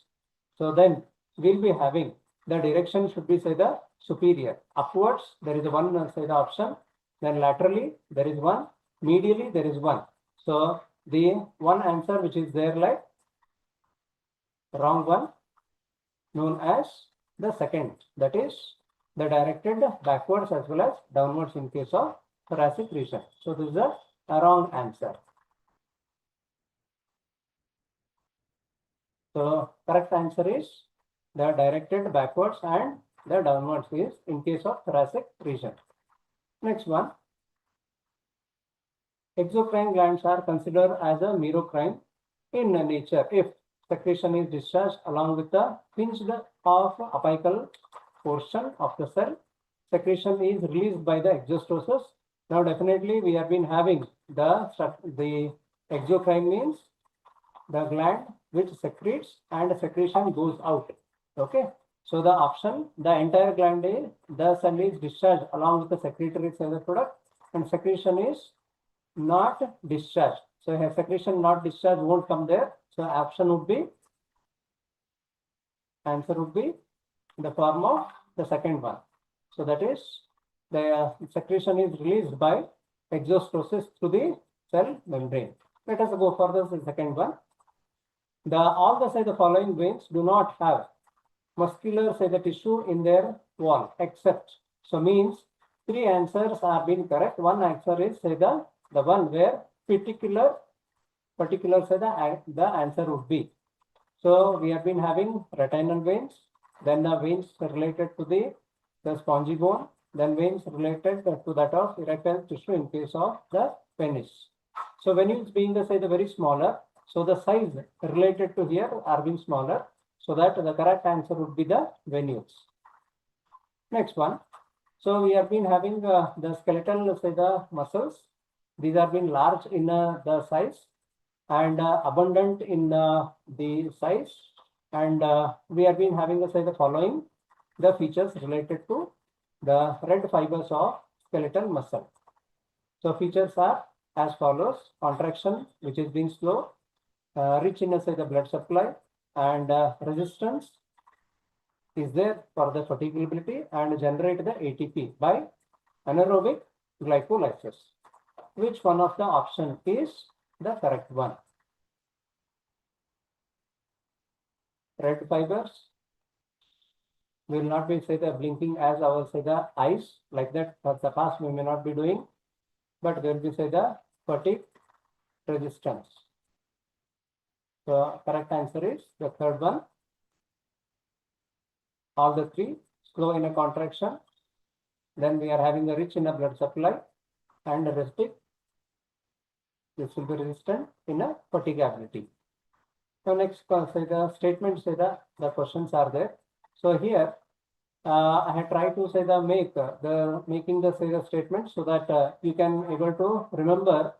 so then we'll be having the direction should be the superior. Upwards, there is one the option. Then laterally, there is one. Medially, there is one. So the one answer which is there like wrong one, known as the second. That is the directed backwards as well as downwards in case of thoracic region. So this is a wrong answer. So correct answer is the directed backwards and the downwards is in case of thoracic region. Next one. Exocrine glands are considered as a merocrine in nature if secretion is discharged along with the pinched off apical portion of the cell. Secretion is released by the exostosis. Now definitely we have been having the exocrine means the gland which secretes and secretion goes out. Okay, so the option, the entire gland is the cell is discharged along with the secretory cell product and secretion is not discharged. So a secretion not discharged won't come there. So option would be, answer would be the form of the second one. So that is the secretion is released by exostosis through the cell membrane. Let us go for the second one. All the following veins do not have muscular the tissue in their wall except, so means 3 answers are being correct. One answer is the one where particular the answer would be. So we have been having retinal veins, then the veins related to the spongy bone, then veins related to that of erectile tissue in case of the penis. So when it's being the very smaller, so the size related to here are being smaller, so that the correct answer would be the venules. Next one. So we have been having the skeletal the muscles. These are being large in the size and abundant in the size, and we have been having the following the features related to the red fibers of skeletal muscle. So features are as follows: contraction, which is being slow, rich in the blood supply, and resistance is there for the fatigability and generate the ATP by anaerobic glycolysis. Which one of the option is the correct one? Red fibers will not be the blinking as our the eyes like that. For the past we may not be doing, but there will be the fatigue resistance. So correct answer is the third one. All the 3 slow in a contraction. Then we are having a rich in a blood supply and resting. This will be resistant in a fatigability. So next, the statements the questions are there. So here I have tried to making the statement so that you can able to remember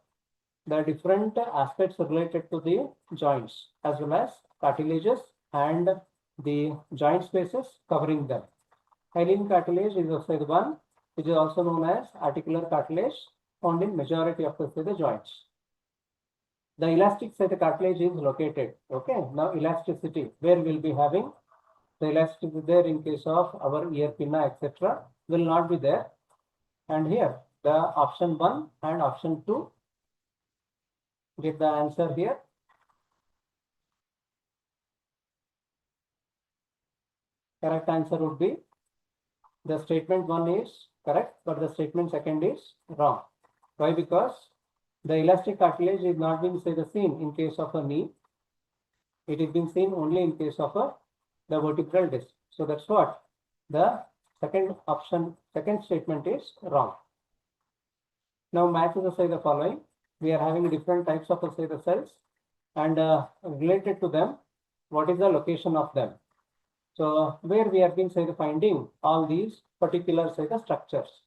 the different aspects related to the joints as well as cartilages and the joint spaces covering them. Hyaline cartilage is also the one which is also known as articular cartilage, found in majority of the joints. the elastic say the cartilage is located. Okay, now elasticity, where we'll be having the elasticity there in case of our ear pinna, etc., will not be there. And here the option 1 and option 2, get the answer here. Correct answer would be the statement 1 is correct, but the statement 2 is wrong. Why? Because the elastic cartilage is not being say the seen in case of a knee. It is being seen only in case of the vertebral disc. So that's what the second option, second statement is wrong. Now match the say the following. We are having different types of say the cells, and related to them, what is the location of them? So where we have been say the finding all these particular say the structures.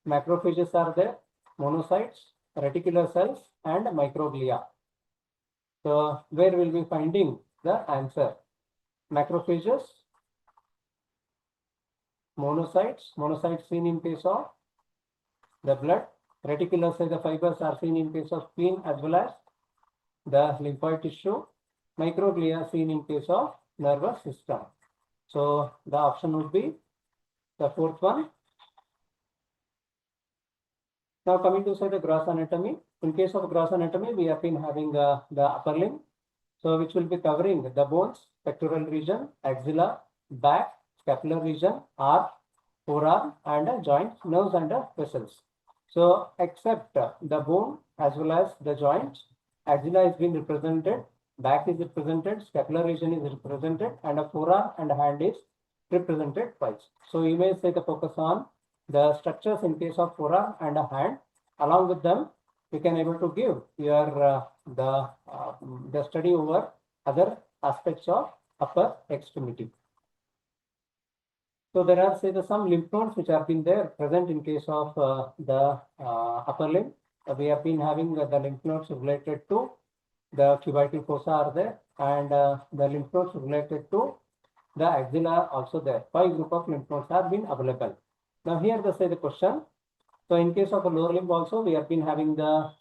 Macrophages are there, monocytes, reticular cells, and microglia. So where will be finding the answer? Macrophages, monocytes seen in case of the blood, reticular say the fibers are seen in case of spleen as well as the lymphoid tissue, microglia seen in case of nervous system. So the option would be the fourth one. Now coming to say the gross anatomy. In case of gross anatomy, we have been having the upper limb, so which will be covering the bones, pectoral region, axilla, back, scapular region, arm, forearm, and joints, nerves, and vessels. So except the bone as well as the joints, axilla is being represented, back is represented, scapular region is represented, and a forearm and hand is represented twice. So you may say the focus on the structures in case of forearm and a hand. Along with them, you can able to give your the study over other aspects of upper extremity. So there are say the some lymph nodes which have been there present in case of the upper limb. We have been having the lymph nodes related to the cubital fossa are there, and the lymph nodes related to the axilla are also there. 5 group of lymph nodes have been available. Now here the say the question. So in case of a lower limb also, we have been having the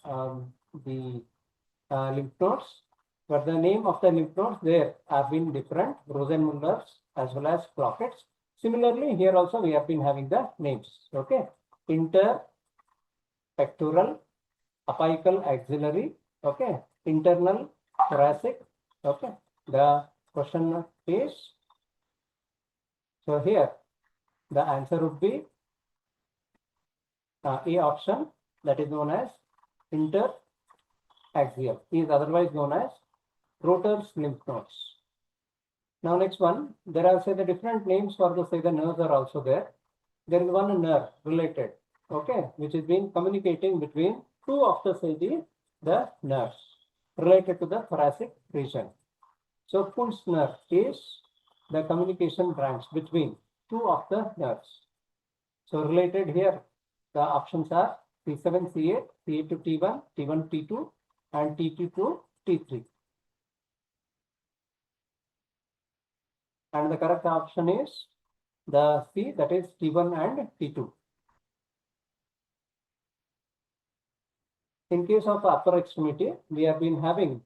lymph nodes, but the name of the lymph nodes there have been different, Rosenmullers as well as Crockett's. Similarly, here also we have been having the names. Okay, interpectoral, apical axillary, okay, internal thoracic. Okay, the question is, so here the answer would be A option, that is known as interaxial, is otherwise known as Roter's lymph nodes. Now next one, there are say the different names for the say the nerves are also there. There is one nerve related, okay, which is being communicating between two of the say the nerves related to the thoracic region. So Pulse nerve is the communication branch between two of the nerves. So related here, the options are T7, C8, C8 to T1, T1, T2, and T2 to T3. And the correct option is the C, that is T1 and T2. In case of upper extremity, we have been having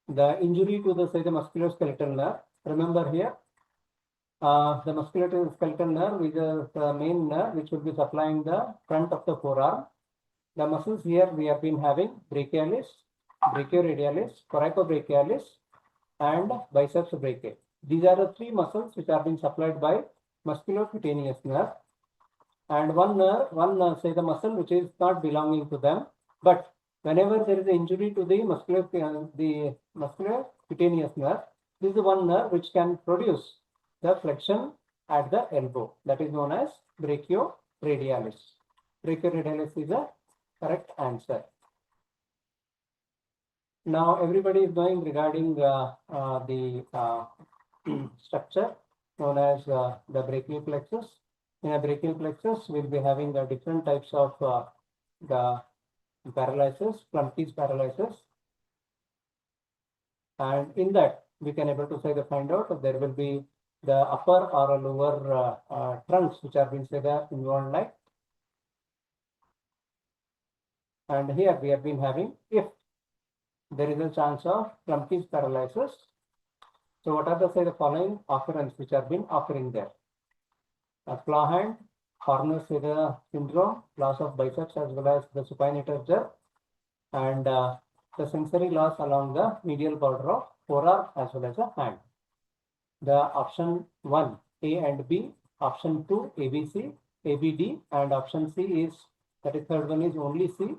the injury to the say the musculoskeletal nerve. Remember here, the musculoskeletal nerve is the main nerve which will be supplying the front of the forearm. The muscles here we have been having brachialis, brachioradialis, coracobrachialis, and biceps brachii. These are the 3 muscles which are being supplied by musculocutaneous nerve, and one nerve, say the muscle which is not belonging to them. But whenever there is an injury to the musculocutaneous nerve, this is the one nerve which can produce the flexion at the elbow. That is known as brachioradialis. Brachioradialis is a correct answer. Now everybody is knowing regarding the structure known as the brachial plexus. In a brachial plexus, we'll be having different types of the paralysis, Klumpke's paralysis, and in that we can able to say the find out that there will be the upper or a lower trunks which are being say the involved like. And here we have been having, if there is a chance of Klumpke's paralysis. So what are the following occurrence which have been occurring there? A claw hand, Horner's syndrome, loss of biceps as well as the supinator jerk, and the sensory loss along the medial border of forearm as well as the hand. The option 1, A and B, option 2, ABC, ABD, and option C is, that is third one is only C,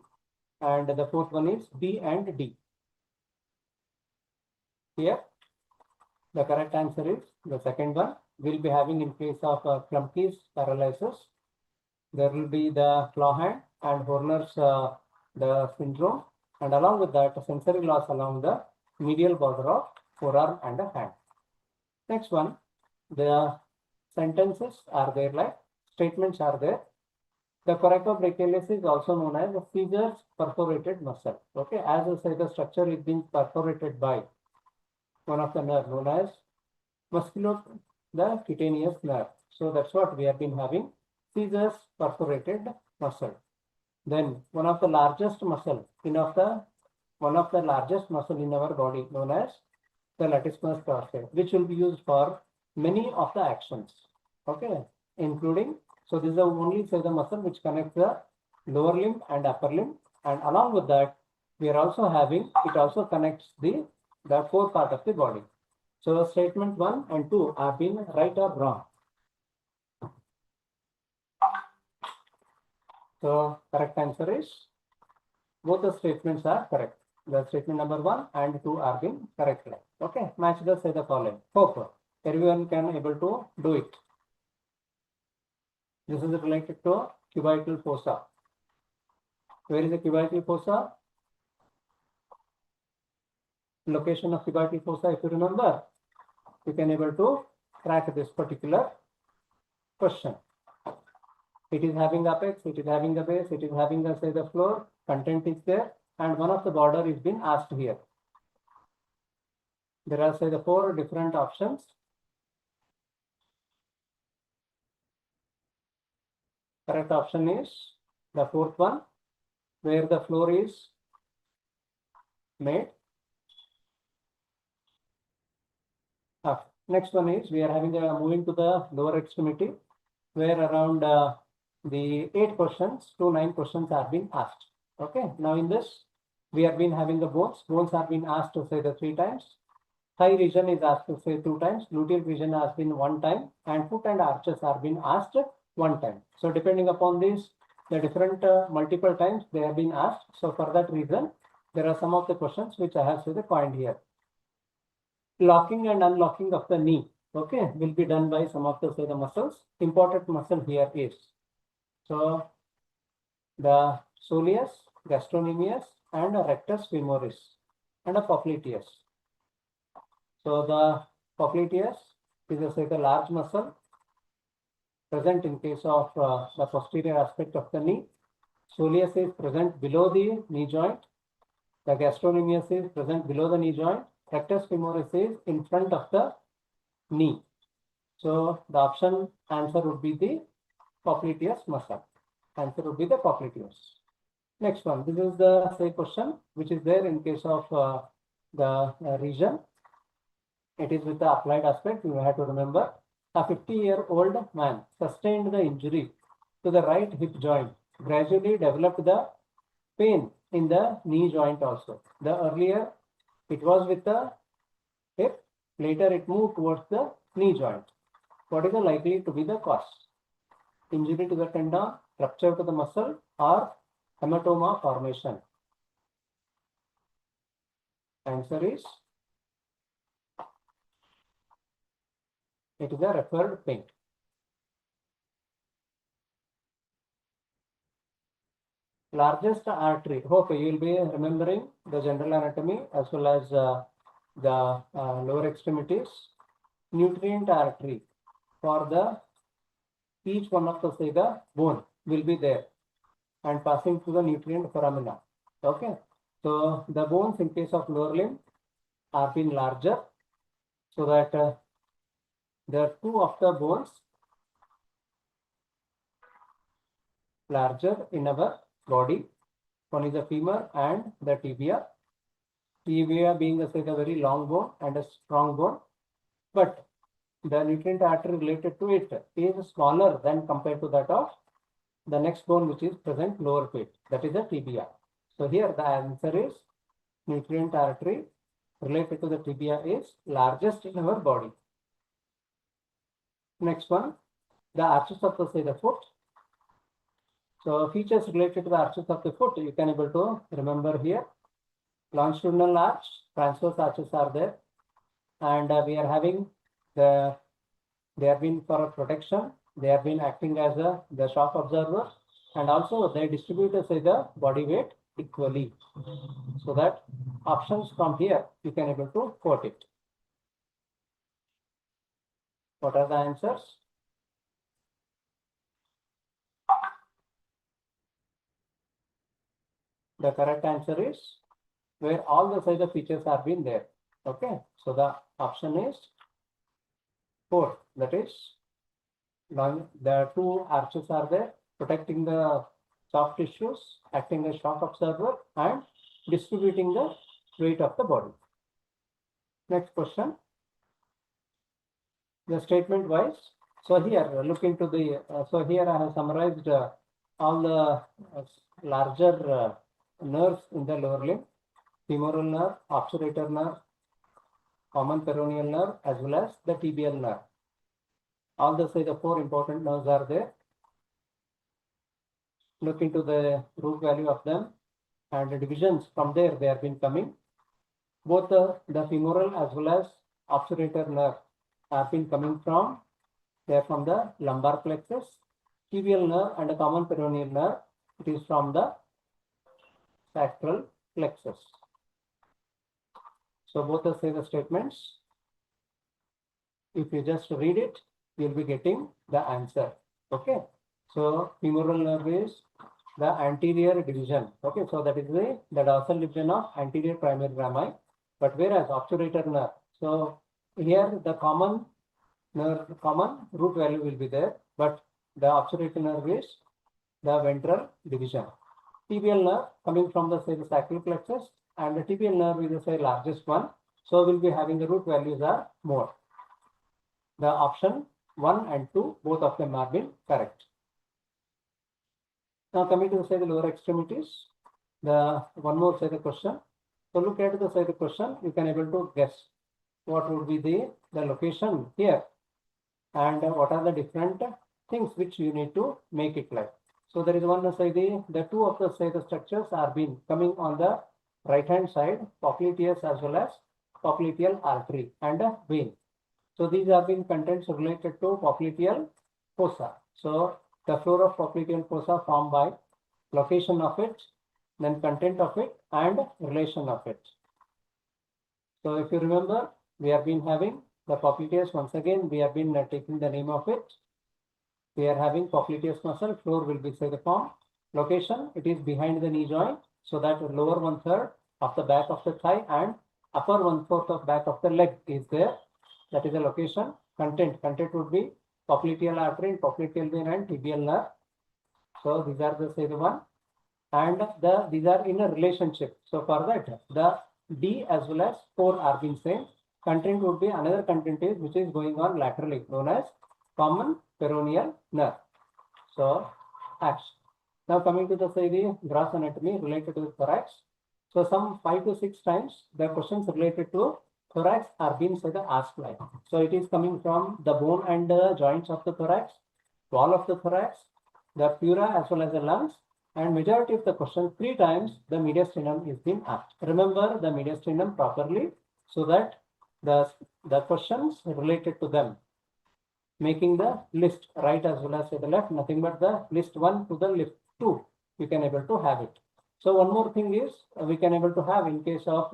and the fourth one is B and D. Here, the correct answer is the second one. We'll be having in case of Klumpke's paralysis, there will be the claw hand and Horner's the syndrome, and along with that, sensory loss along the medial border of forearm and the hand. Next one, the sentences are there, like statements are there. The coracobrachialis is also known as the Caesar's perforated muscle. Okay, as I say, the structure is being perforated by one of the nerve known as the cutaneous nerve. So that's what we have been having, Caesar's perforated muscle. Then one of the largest muscle in our body known as the latissimus dorsi, which will be used for many of the actions. Okay, including, so this is the only the muscle which connects the lower limb and upper limb, and along with that, we are also having, it also connects the core part of the body. So statement 1 and 2 are being right or wrong. So correct answer is, both the statements are correct. The statement number 1 and 2 are being correct. Okay, match the following. Hope everyone can able to do it. This is related to cubital fossa. Where is the cubital fossa? Location of cubital fossa, if you remember, you can able to crack this particular question. It is having apex, it is having a base, it is having the floor, content is there, and one of the border is being asked here. There are the 4 different options. Correct option is the fourth one, where the floor is made. Next one is, we are having moving to the lower extremity, where around the 8 questions to 9 questions are being asked. Okay, now in this, we have been having the bones. Bones have been asked to say the 3 times. Thigh region is asked to say 2 times. Gluteal region has been 1 time, and foot and arches are been asked 1 time. So depending upon this, the different multiple times they have been asked. So for that reason, there are some of the questions which I have the point here. Locking and unlocking of the knee, okay, will be done by some of the muscles. Important muscle here is, so the soleus, gastrocnemius, and rectus femoris, and a popliteus. So the popliteus is a large muscle present in case of the posterior aspect of the knee. Soleus is present below the knee joint. The gastrocnemius is present below the knee joint. Rectus femoris is in front of the knee. So the option answer would be the popliteus muscle. Answer would be the popliteus. Next one, this is the question which is there in case of the region. It is with the applied aspect. You have to remember, a 50-year-old man sustained the injury to the right hip joint, gradually developed the pain in the knee joint also. The earlier it was with the hip, later it moved towards the knee joint. What is the likely to be the cause? Injury to the tendon, rupture to the muscle, or hematoma formation? Answer is, it is a referred pain. Largest artery. Hope you will be remembering the general anatomy as well as the lower extremities. Nutrient artery for the each one of the bone will be there and passing through the nutrient foramina. Okay, so the bones in case of lower limb are being larger, so that there are 2 of the bones larger in our body. One is the femur and the tibia. tibia being a very long bone and a strong bone, but the nutrient artery related to it is smaller than compared to that of the next bone which is present lower to it, that is the tibia. So here the answer is nutrient artery related to the tibia is largest in our body. Next one, the arches of the foot. So features related to the arches of the foot, you can able to remember here. Longitudinal arch, transverse arches are there, and we are having they have been for protection. They have been acting as the shock absorber, and also they distribute the body weight equally. So that options from here you can able to quote it. What are the answers? The correct answer is where all the features have been there. Okay, so the option is 4. That is, the two arches are there, protecting the soft tissues, acting as shock absorber, and distributing the weight of the body. Next question. The statement wise. So here, look into the. So here I have summarized all the larger nerves in the lower limb: femoral nerve, obturator nerve, common peroneal nerve, as well as the tibial nerve. All the 4 important nerves are there. Look into the root value of them and the divisions from there they have been coming. Both the femoral as well as obturator nerve have been coming from, they are from the lumbar plexus. Tibial nerve and the common peroneal nerve, it is from the sacral plexus. So both the statements, if you just read it, you'll be getting the answer. Okay. So femoral nerve is the anterior division. Okay, so that is the dorsal division of anterior primary rami. But whereas obturator nerve, so here the common nerve, common root value will be there, but the obturator nerve is the ventral division. Tibial nerve coming from the sacral plexus, and the tibial nerve is the largest one, so we'll be having the root values are more. The option 1 and 2, both of them have been correct. Now coming to the lower extremities, the one more the question. So look at the question, you can able to guess what would be the location here, and what are the different things which you need to make it like. So there is one the two of the structures are been coming on the right hand side, popliteus as well as popliteal artery and a vein. So these have been contents related to popliteal fossa. So the floor of popliteal fossa formed by location of it, then content of it, and relation of it. So if you remember, we have been having the popliteus. Once again, we have been taking the name of it. We are having popliteus muscle. Floor will be the form. Location, it is behind the knee joint. So that lower 1/3 of the back of the thigh and upper 1/4 of back of the leg is there. That is the location. Content would be popliteal artery, popliteal vein, and tibial nerve. So these are the one, and these are in a relationship. So for that, the D as well as 4 are being same. Content would be another content is which is going on laterally, known as common peroneal nerve. So action. Now coming to the gross anatomy related to the thorax. So some 5 to 6 times the questions related to thorax are being asked like. So it is coming from the bone and the joints of the thorax, wall of the thorax, the pleura as well as the lungs, and majority of the question 3 times the mediastinum is being asked. Remember the mediastinum properly so that the questions related to them, making the list right as well as the left, nothing but the list 1 to the list 2, you can able to have it. So one more thing is we can able to have in case of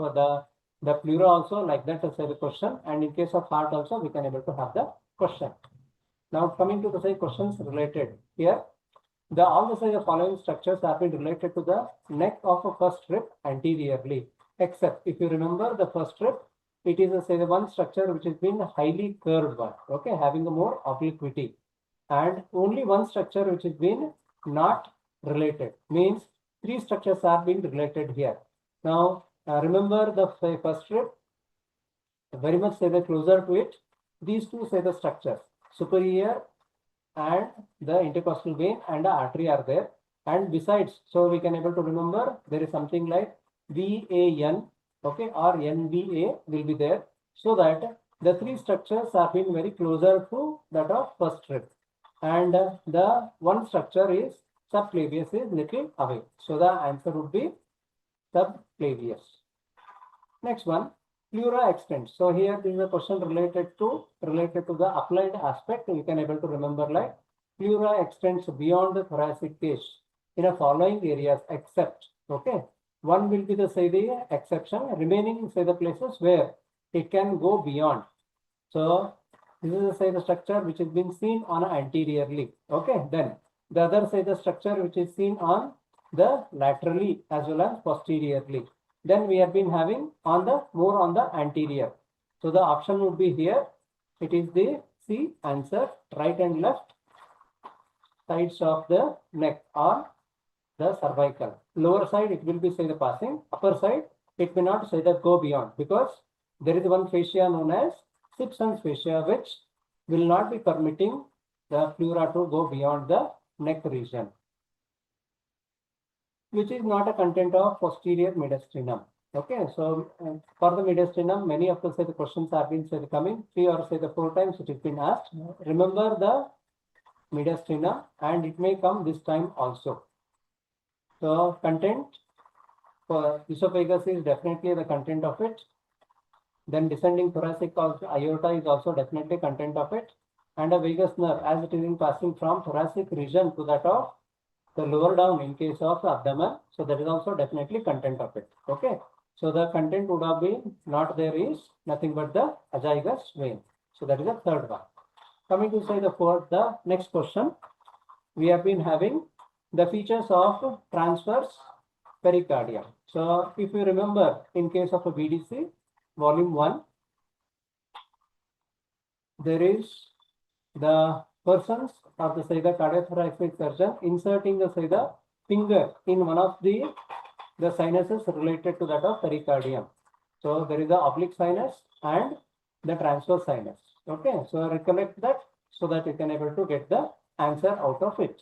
the pleura also like that as the question, and in case of heart also we can able to have the question. Now coming to the questions related here, all the following structures have been related to the neck of a first rib anteriorly, except if you remember the first rib, it is the one structure which has been highly curved one, okay, having a more obliquity, and only one structure which has been not related, means 3 structures are being related here. Now remember the first strip, very much say the closer to it. These two say the structures, superior and the intercostal vein and the artery are there. And besides, so we can able to remember there is something like VAN, okay, or NVA will be there, so that the three structures are being very closer to that of first strip, and the one structure is subclavius is little away. So the answer would be subclavius. Next one, pleura extends. So here this is a question related to the applied aspect. You can able to remember like pleura extends beyond the thoracic cage in the following areas except, okay, one will be the say the exception, remaining say the places where it can go beyond. So this is say the structure which is being seen on anteriorly, okay. Then the other say the structure which is seen on the laterally as well as posteriorly. Then we have been having on the more on the anterior. So the option would be here. It is the C answer, right and left sides of the neck or the cervical. Lower side it will be say the passing. Upper side it may not say that go beyond, because there is one fascia known as Simpson's fascia which will not be permitting the pleura to go beyond the neck region, which is not a content of posterior mediastinum. Okay, so for the mediastinum, many of the say the questions have been say coming 3 or say the 4 times it has been asked. Remember the mediastinum, and it may come this time also. So content for esophagus is definitely the content of it. Then descending thoracic aorta is also definitely content of it, and a vagus nerve as it is in passing from thoracic region to that of the lower down in case of the abdomen. So that is also definitely content of it. Okay. So the content would have been not there is nothing but the azygous vein. So that is the third one. Coming to say the fourth, the next question, we have been having the features of transverse pericardium. So if you remember in case of a BDC, volume 1, there is the persons of the say the cardiothoracic surgeon inserting the say the finger in one of the sinuses related to that of pericardium. So there is the oblique sinus and the transverse sinus. Okay, so recollect that so that you can able to get the answer out of it.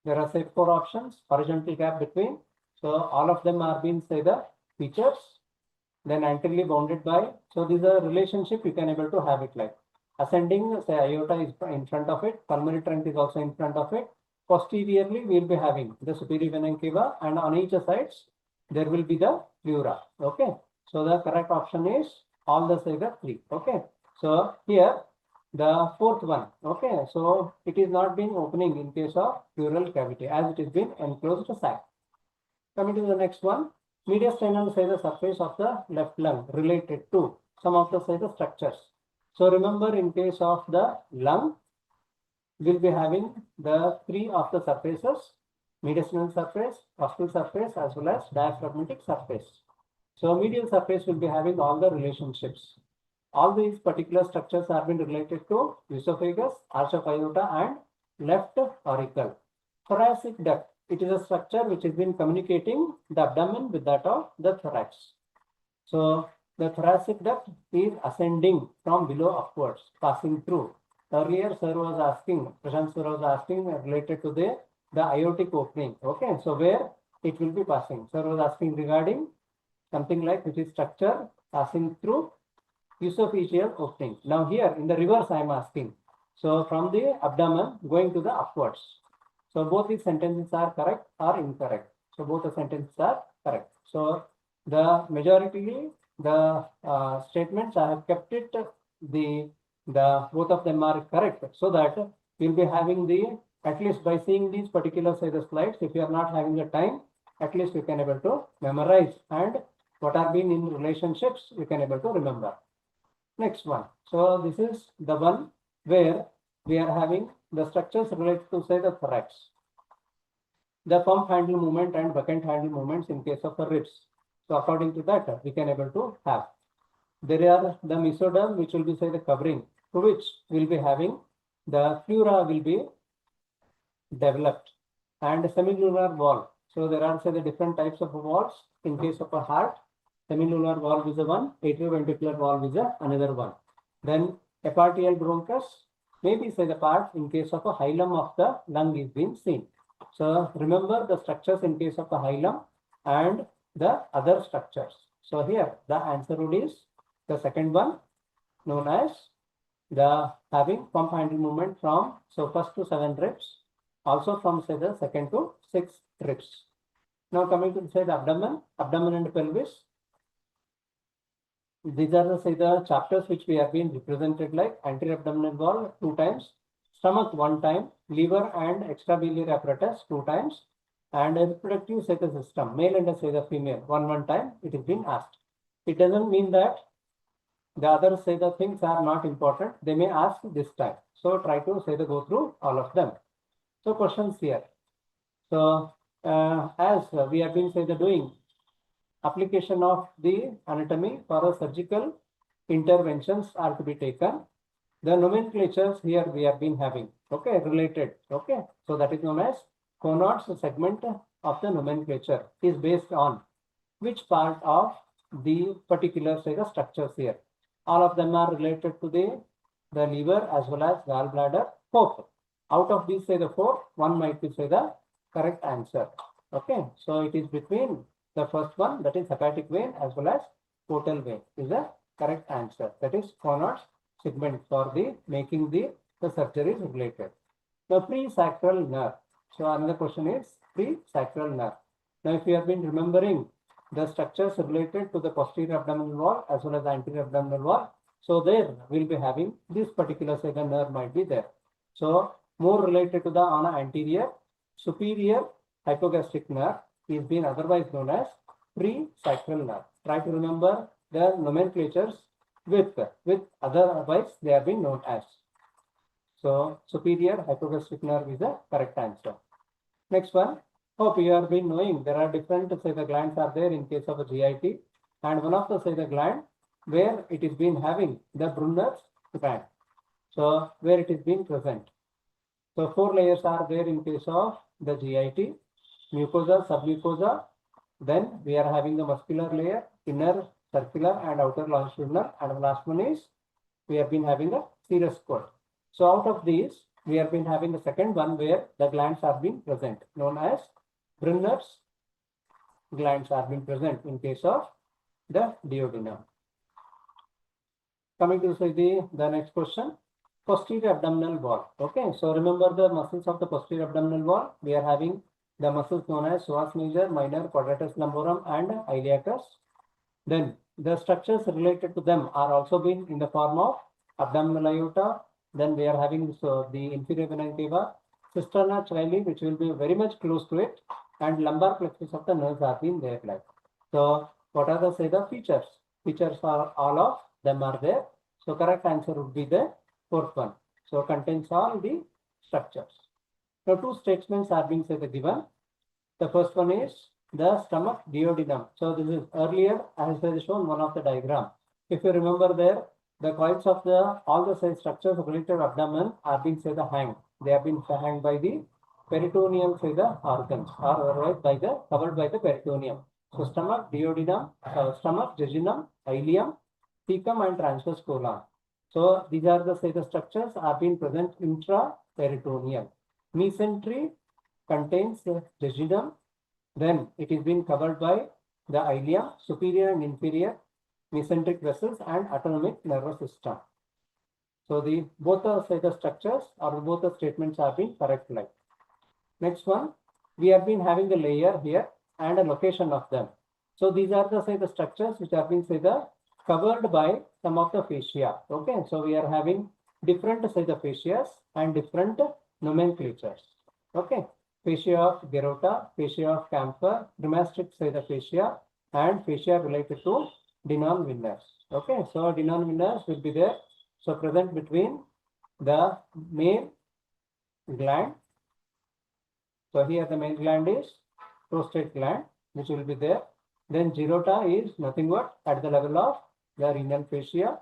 There are say 4 options, horizontal gap between. So all of them are being say the features. Then anteriorly bounded by. So this is a relationship you can able to have it like ascending say aorta is in front of it, pulmonary trunk is also in front of it. Posteriorly we will be having the superior vena cava, and on each sides there will be the pleura. Okay, so the correct option is all the say the 3. Okay, so here the fourth one. Okay, so it is not been opening in case of pleural cavity as it is been enclosed sac. Coming to the next one, mediastinal say the surface of the left lung related to some of the say the structures. So remember in case of the lung, we'll be having the 3 of the surfaces, mediastinal surface, costal surface as well as diaphragmatic surface. So medial surface will be having all the relationships. All these particular structures are being related to esophagus, arch of aorta and left auricle. Thoracic duct, it is a structure which has been communicating the abdomen with that of the thorax. So the thoracic duct is ascending from below upwards, passing through. Earlier, sir was asking, Prashant sir was asking related to the aortic opening. Okay, so where it will be passing. Sir was asking regarding something like which is structure passing through esophageal opening. Now here in the reverse I am asking. So from the abdomen going to the upwards. So both these sentences are correct or incorrect. So both the sentences are correct. So the majority the statements I have kept it the both of them are correct, so that we'll be having the at least by seeing these particular say the slides. If you are not having the time, at least you can able to memorize, and what are being in relationships you can able to remember. Next one. So this is the one where we are having the structures related to say the thorax, the pump handle movement and bucket handle movements in case of the ribs. So according to that we can able to have. There are the mesoderm which will be say the covering, to which we will be having the pleura will be developed, and semiglunar wall. So there are say the different types of valves. In case of a heart, semilunar valve is a one, atrioventricular valve is a another one. Then epicardial bronchus, maybe say the part in case of a hilum of the lung is being seen. So remember the structures in case of a hilum and the other structures. So here the answer would is the second one, known as the having pump handle movement from so first to 7 reps, also from say the second to 6 reps. Now coming to say the abdomen and pelvis. These are the say the chapters which we have been represented like anterior abdominal wall 2 times, stomach 1 time, liver and extrabiliary apparatus 2 times, and a reproductive say the system, male and say the female, one time it is been asked. It doesn't mean that the others say the things are not important. They may ask this time. So try to say the go through all of them. So questions here. So as we have been say the doing application of the anatomy for a surgical interventions are to be taken. The nomenclatures here we have been having, okay, related, okay. So that is known as Conrad's segment of the nomenclature is based on which part of the particular say the structures here. All of them are related to the liver as well as gallbladder. 4. Out of these say the 4, one might be say the correct answer. Okay, so it is between the first one, that is hepatic vein as well as portal vein is the correct answer. That is Conrad's segment for the making the surgeries related. The pre-sacral nerve. So another question is pre-sacral nerve. Now if you have been remembering the structures related to the posterior abdominal wall as well as the anterior abdominal wall, so there will be having this particular say the nerve might be there. So more related to the anterior superior hypogastric nerve is being otherwise known as pre-sacral nerve. Try to remember the nomenclatures with otherwise they have been known as. So superior hypogastric nerve is the correct answer. Next one, hope you have been knowing there are different say the glands are there in case of a GIT, and one of the say the gland where it is been having the Brunner's gland. So where it is being present. So 4 layers are there in case of the GIT, mucosa, submucosa. Then we are having the muscular layer, inner circular and outer longitudinal, and the last one is we have been having a serous cord. So out of these, we have been having the second one where the glands are being present, known as Brunner's glands are being present in case of the duodenum. Coming to say the next question, posterior abdominal wall. Okay, so remember the muscles of the posterior abdominal wall. We are having the muscles known as psoas major, minor, quadratus lumborum, and iliacus. Then the structures related to them are also being in the form of abdominal aorta. Then we are having the inferior vena cava, cisterna chyli, which will be very much close to it, and lumbar plexus of the nerves are being there like. So what are the say the features? Features are all of them are there. So correct answer would be the 4th one. So contains all the structures. Now 2 statements are being said given. The first one is the stomach duodenum. So this is earlier as I shown one of the diagram. If you remember there, the coils of the all the cell structures related to abdomen are being say the hang. They have been hanged by the peritoneum say the organs or otherwise by the covered by the peritoneum. So stomach, duodenum, stomach, jejunum, ileum, cecum and transverse colon. So these are the say the structures are being present intraperitoneal. Mesentery contains jejunum. Then it is being covered by the ileum, superior and inferior mesenteric vessels and autonomic nervous system. So the both the say the structures or both the statements are being correct like. Next one, we have been having the layer here and a location of them. So these are the say the structures which have been say the covered by some of the fascia. Okay, so we are having different say the fascias and different nomenclatures. Okay, fascia of Garota, fascia of Camphor, rheumatic say the fascia, and fascia related to Denon Winners. Okay, so Denon Winners will be there. So present between the main gland. So here the main gland is prostate gland, which will be there. Then Garota is nothing but at the level of the renal fascia,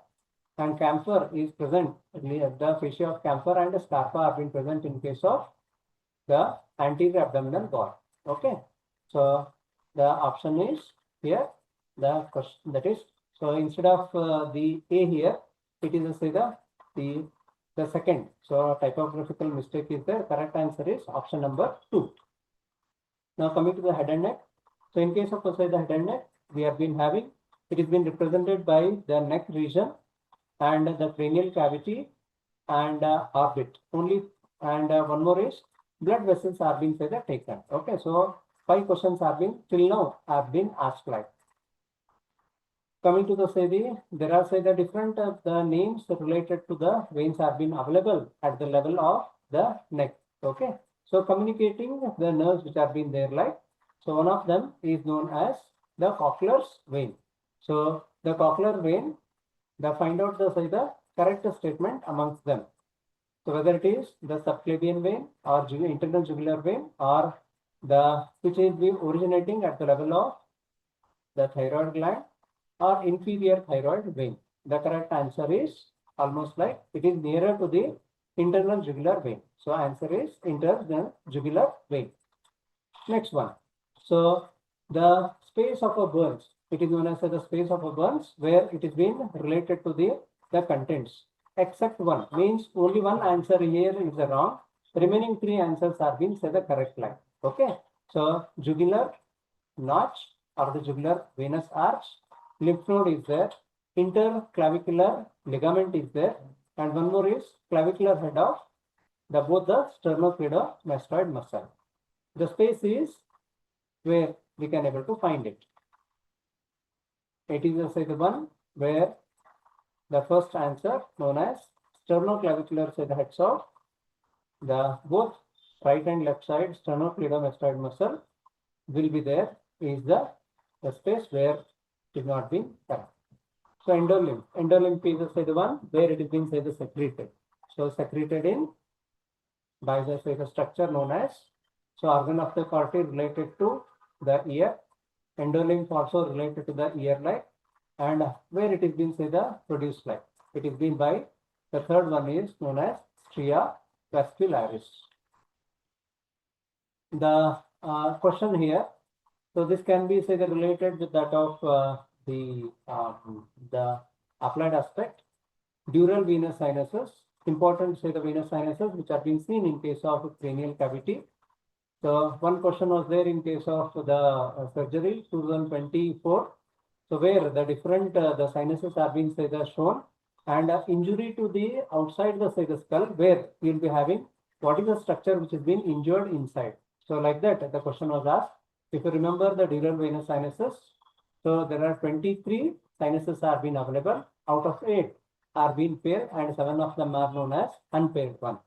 and Camphor is present. The fascia of Camphor and the Scarpa are being present in case of the anterior abdominal wall. Okay. So the option is here, the question that is, so instead of the A here, it is say the second. So typographical mistake is there. Correct answer is option number 2. Now coming to the head and neck. So in case of say the head and neck, we have been having, it has been represented by the neck region and the cranial cavity and orbit only, and one more is blood vessels are being say that taken. Okay, so 5 questions are being till now have been asked like. Coming to the say there are say the different the names related to the veins are been available at the level of the neck. Okay, so communicating the nerves which have been there like, so one of them is known as the cochlear vein. So the cochlear vein, the find out the say the correct statement amongst them. So whether it is the subclavian vein or internal jugular vein or the which is originating at the level of the thyroid gland or inferior thyroid vein. The correct answer is almost like it is nearer to the internal jugular vein. So answer is internal jugular vein. Next one. So the space of a burns, it is known as the space of a burns where it is been related to the contents. Except one means only one answer here is the wrong. Remaining 3 answers are being said the correct line. Okay. So jugular notch or the jugular venous arch, lymph node is there, interclavicular ligament is there, and one more is clavicular head of the both the sternocleidomastoid muscle. The space is where we can able to find it. It is say the one where the first answer known as sternoclavicular say the heads of the both right and left side sternocleidomastoid muscle will be there is the space where it is not being correct. So endolymph is say the one where it is being say the secreted. So secreted in by the say the structure known as, so organ of the corti related to the ear, endolymph also related to the ear like, and where it is being say the produced like, it is been by the third one is known as stria vascularis. The question here, so this can be say the related with that of the applied aspect. Dural venous sinuses, important say the venous sinuses which are being seen in case of cranial cavity. So one question was there in case of the surgery 2024. So where the different the sinuses are being say the shown, and injury to the outside the say the skull where you will be having what is the structure which is being injured inside. So like that the question was asked. If you remember the dural venous sinuses, so there are 23 sinuses are being available. Out of 8 are being paired and 7 of them are known as unpaired one.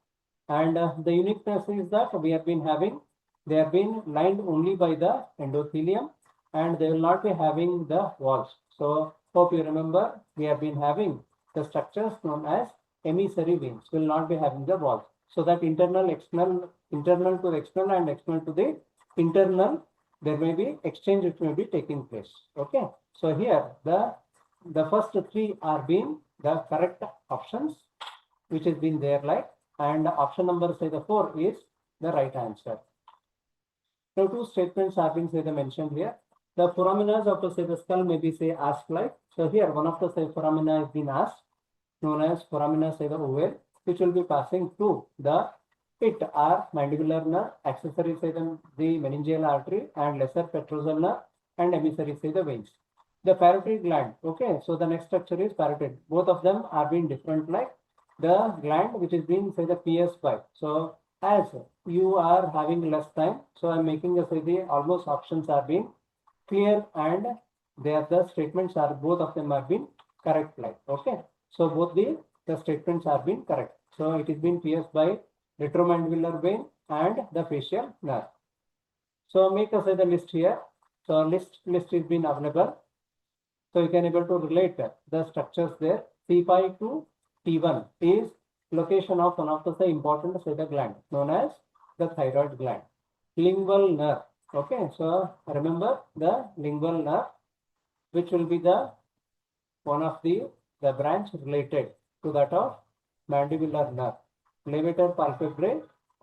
And the uniqueness is that we have been having, they have been lined only by the endothelium and they will not be having the walls. So hope you remember we have been having the structures known as emissary veins will not be having the walls. So that internal, external, internal to external and external to the internal, there may be exchange which may be taking place. Okay. So here the first 3 are being the correct options which has been there like, and option number say the 4 is the right answer. So 2 statements are being say the mentioned here. The foramina of the say the skull may be say asked like, so here one of the say foramina is being asked known as foramina say the oval, which will be passing through the pit or mandibular nerve, accessory say the meningeal artery and lesser petrosal nerve, and emissary say the veins. The parotid gland, okay, so the next structure is parotid. Both of them are being different like the gland which is being say the PS5. So as you are having less time, so I'm making a say the almost options are being clear and the statements are both of them are being correct like, okay. So both the statements are being correct. So it is being pierced by retromandibular vein and the facial nerve. So make us say the list here. So list is been available. So you can able to relate the structures there. C5 to T1 is location of one of the say important say the gland known as the thyroid gland. Lingual nerve. Okay, so remember the lingual nerve, which will be the one of the branch related to that of mandibular nerve. Levator palpebrae,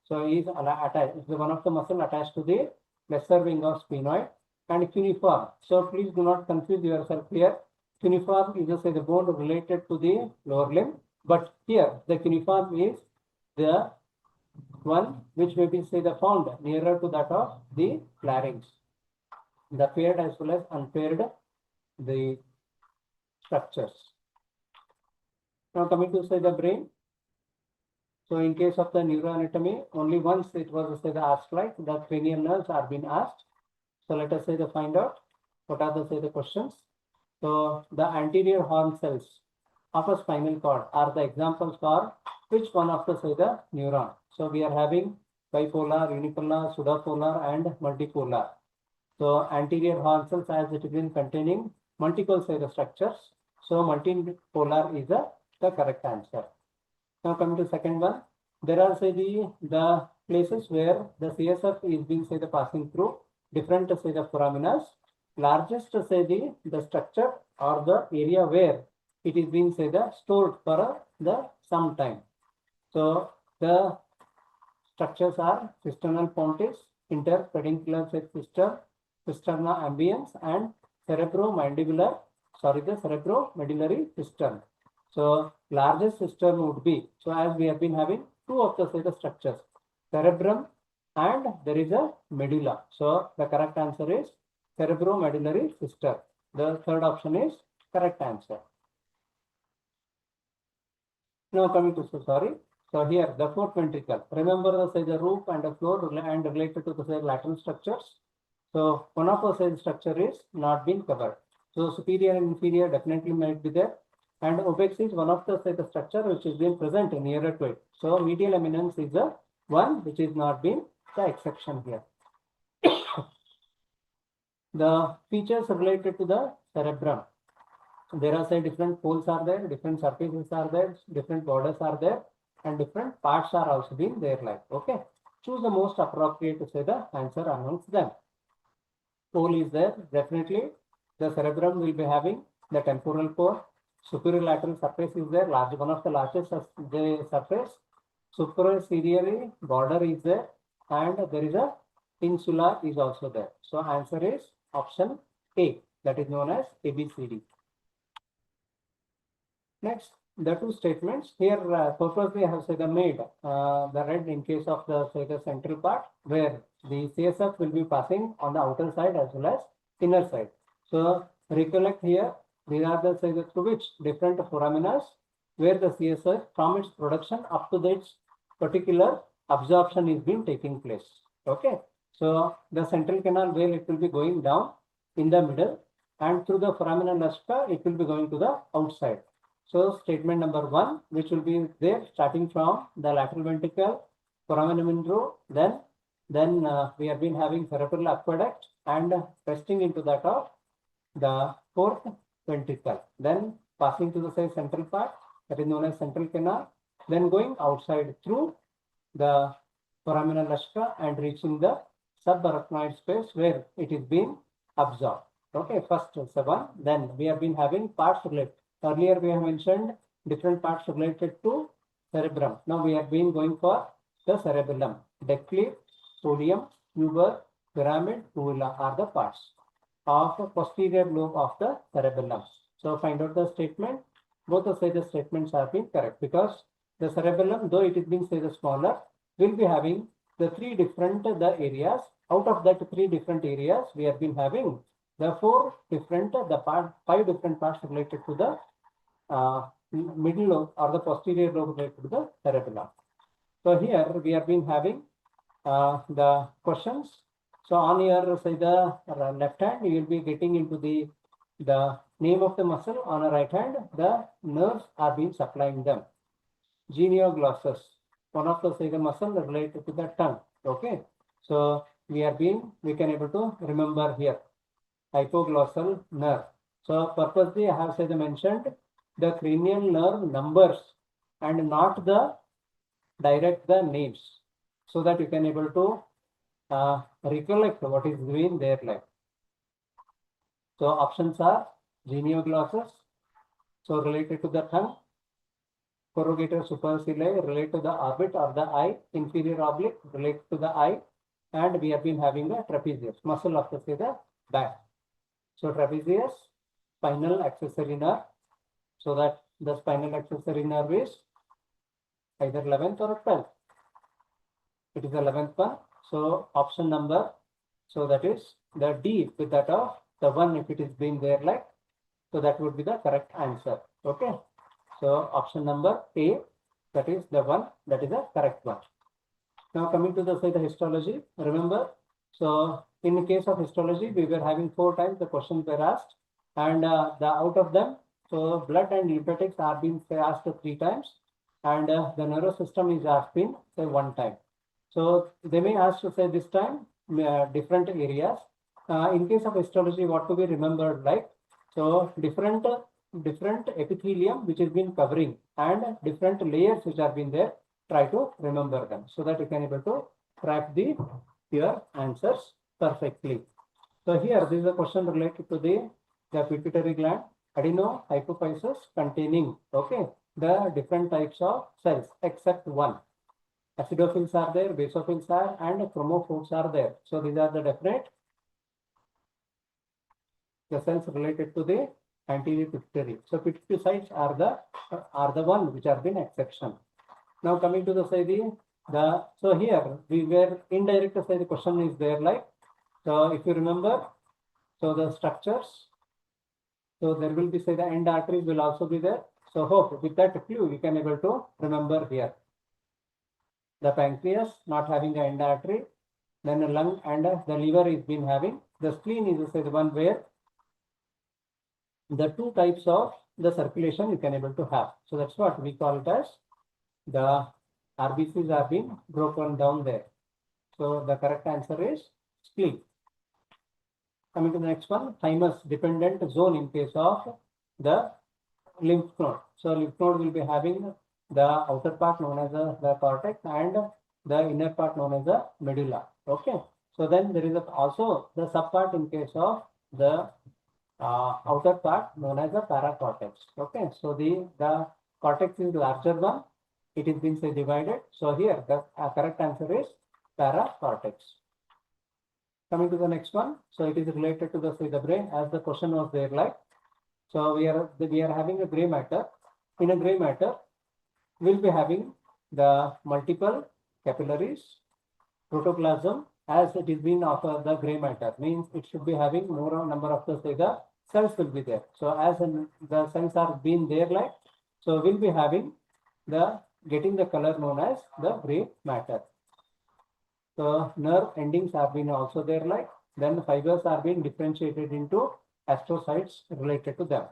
so is attached, is one of the muscle attached to the lesser wing of sphenoid, and cuneiform. So please do not confuse yourself here. Cuneiform is say the bone related to the lower limb, but here the cuneiform is the one which may be say the found nearer to that of the larynx. The paired as well as unpaired the structures. Now coming to say the brain. So in case of the neuroanatomy, only once it was say the asked like the cranial nerves are being asked. So let us say the find out what are the say the questions. So the anterior horn cells of a spinal cord are the examples for which one of the say the neuron. So we are having bipolar, unipolar, pseudopolar, and multipolar. So anterior horn cells as it is been containing multiple say the structures. So multipolar is the correct answer. Now coming to second one, there are say the places where the CSF is being say the passing through different say the foraminas. Largest say the structure or the area where it is being say the stored for the some time. So the structures are cisternal pontis, interpeduncular system, cisterna ambiens, and cerebromedullary system. So largest system would be, so as we have been having two of the say the structures, cerebrum and there is a medulla. So the correct answer is cerebromedullary system. The third option is correct answer. Now coming to So here the fourth ventricle. Remember the say the roof and the floor and related to the say lateral structures. So one of the say structure is not been covered. So superior and inferior definitely might be there. And obex is one of the say the structure which is being present nearer to it. So medial eminence is the one which is not being the exception here. The features related to the cerebrum. There are say different poles are there, different surfaces are there, different borders are there, and different parts are also being there like. Okay. Choose the most appropriate to say the answer amongst them. Pole is there, definitely. The cerebrum will be having the temporal pole. Superior lateral surface is there, large one of the largest the surface. Superior border is there, and there is a insula is also there. So answer is option A, that is known as ABCD. Next, the two statements here purposely I have said the made the red in case of the say the central part where the CSF will be passing on the outer side as well as inner side. So recollect here, these are the say the through which different foraminas where the CSF from its production up to its particular absorption is being taking place. Okay. So the central canal where it will be going down in the middle and through the foramina lusca it will be going to the outside. So statement number 1, which will be there starting from the lateral ventricle, foramen row, then we have been having cerebral aqueduct and resting into that of the fourth ventricle. Then passing to the say central part that is known as central canal, then going outside through the foramina lusca and reaching the subarachnoid space where it is being absorbed. Okay, first 7. Then we have been having parts related. Earlier we have mentioned different parts related to cerebrum. Now we have been going for the cerebellum. Decleve, sodium, tuber, pyramid, uvula are the parts of the posterior lobe of the cerebellum. So find out the statement. Both the say the statements have been correct because the cerebellum, though it is being say the smaller, will be having the 3 different the areas. Out of that 3 different areas, we have been having the 5 different parts related to the middle lobe or the posterior lobe related to the cerebellum. So here we have been having the questions. So on your say the left hand, you will be getting into the name of the muscle. On the right hand, the nerves are being supplying them. Genioglossus, one of the say the muscle related to the tongue. Okay. So we can able to remember here. Hypoglossal nerve. So purposely I have said mentioned the cranial nerve numbers and not the direct the names so that you can able to recollect what is doing there like. So options are genioglossus, so related to the tongue, corrugator supercilii related to the orbit or the eye, inferior oblique related to the eye, and we have been having a trapezius, muscle of the back. So trapezius, spinal accessory nerve, so that the spinal accessory nerve is either 11th or 12th. It is the 11th one. So option number, so that is the D with that of the one, if it is being there like, so that would be the correct answer. Okay. So option number A, that is the one, that is the correct one. Now coming to the histology, remember, so in the case of histology, we were having 4 times the questions were asked, and the out of them, so blood and lymphatics are being asked 3 times, and the nervous system is asked been say 1 time. So they may ask to say this time different areas. In case of histology, what to be remembered like, so different epithelium which has been covering and different layers which have been there. Try to remember them so that you can able to crack your answers perfectly. So here this is a question related to the pituitary gland, adenohypophysis containing the different types of cells except one. Acidophils are there, basophils are, and chromophores are there. So these are the definite the cells related to the anterior pituitary. So pituitary are the one which are been exception. Now coming to the so here we were indirect the question is there like, so if you remember, so the structures, so there will be the end arteries will also be there. So hope with that clue you can able to remember here. The pancreas not having the end artery, then the lung and the liver is been having. The spleen is the one where the 2 types of the circulation you can able to have. So that's what we call it as the RBCs are being broken down there. So the correct answer is spleen. Coming to the next one, thymus dependent zone in case of the lymph node. So lymph node will be having the outer part known as the cortex and the inner part known as the medulla. Okay. So then there is also the subpart in case of the outer part known as the paracortex. Okay. So the cortex is larger one. It is being divided. So here the correct answer is paracortex. Coming to the next one, so it is related to the brain as the question was there like. So we are having a gray matter. In a gray matter, we'll be having the multiple capillaries, protoplasm, as it is been of the gray matter means it should be having more number of the cells will be there. So as the cells are being there like, so we'll be having getting the color known as the gray matter. So nerve endings have been also there like, then fibers are being differentiated into astrocytes related to them.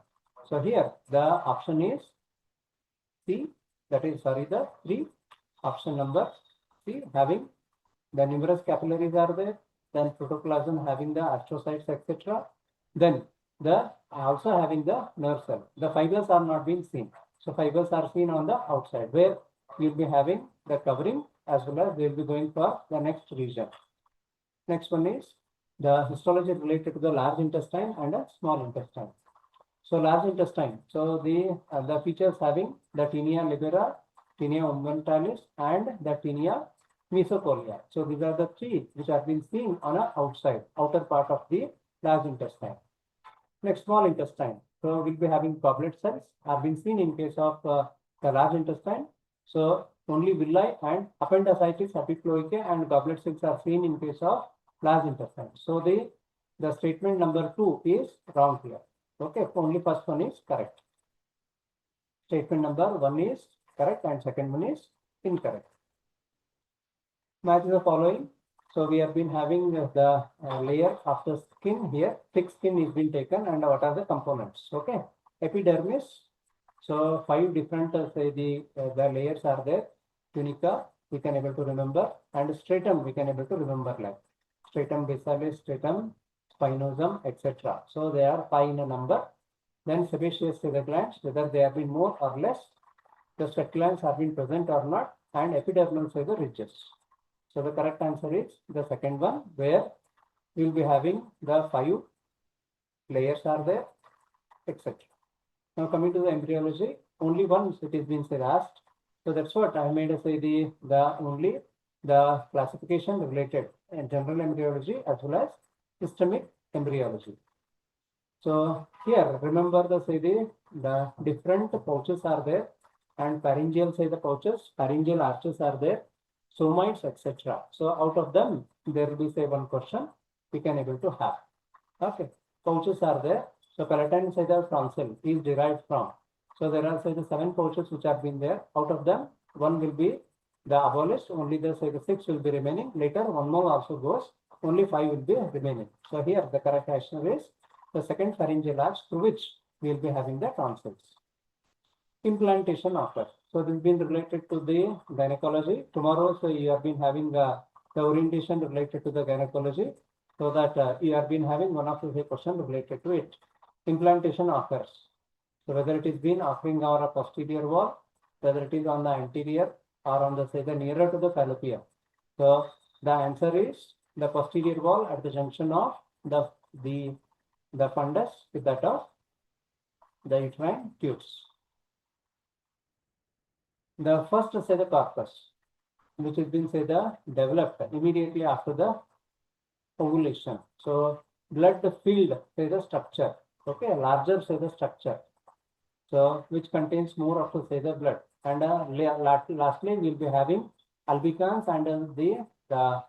So here the option is C, that is the 3, option number C, having the numerous capillaries are there, then protoplasm having the astrocytes etc. Then the also having the nerve cell. The fibers are not being seen. So fibers are seen on the outside where we will be having the covering as well as they will be going for the next region. Next one is the histology related to the large intestine and the small intestine. So large intestine, so the features having the tinea libera, tinea umentalis, and the tinea mesocolia. So these are the 3 which have been seen on a outer part of the large intestine. Next, small intestine. So we'll be having goblet cells have been seen in case of the large intestine. So only villi and appendicitis, epicloica, and goblet cells are seen in case of large intestine. So the statement number 2 is wrong here. Okay, only first one is correct. Statement number 1 is correct and second one is incorrect. Match the following. So we have been having the layer of the skin here. Thick skin is being taken, and what are the components? Okay, epidermis. So 5 different the layers are there. Tunica we can able to remember, and stratum we can able to remember like stratum basalis, stratum spinosum, etc. So they are 5 in a number. Then sebaceous glands, whether they have been more or less, the sweat glands have been present or not, and epidermal ridges. So the correct answer is the second one, where we will be having the 5 layers are there, etc. Now coming to the embryology, only once it is been asked. So that's what I made say the only the classification related in general embryology as well as systemic embryology. So here, remember the different pouches are there, and pharyngeal the pouches, pharyngeal arches are there, somites, etc. So out of them, there will be one question we can able to have. Okay, pouches are there. So palatine the tonsil is derived from. So there are the 7 pouches which have been there. Out of them, one will be the abolished. Only the 6 will be remaining. Later, one more also goes. Only 5 will be remaining. So here the correct answer is the second pharyngeal arch through which we will be having the tonsils. Implantation occurs. So this has been related to the gynecology. Tomorrow, so you have been having the orientation related to the gynecology. So that you have been having one of the question related to it. Implantation occurs. So whether it is been occurring on a posterior wall, whether it is on the anterior or on the the nearer to the fallopian. So the answer is the posterior wall at the junction of the fundus with that of the uterine tubes. The first the corpus, which has been developed immediately after the ovulation. So blood filled the structure, okay, larger the structure. So which contains more of the blood, and lastly we'll be having albicans, and the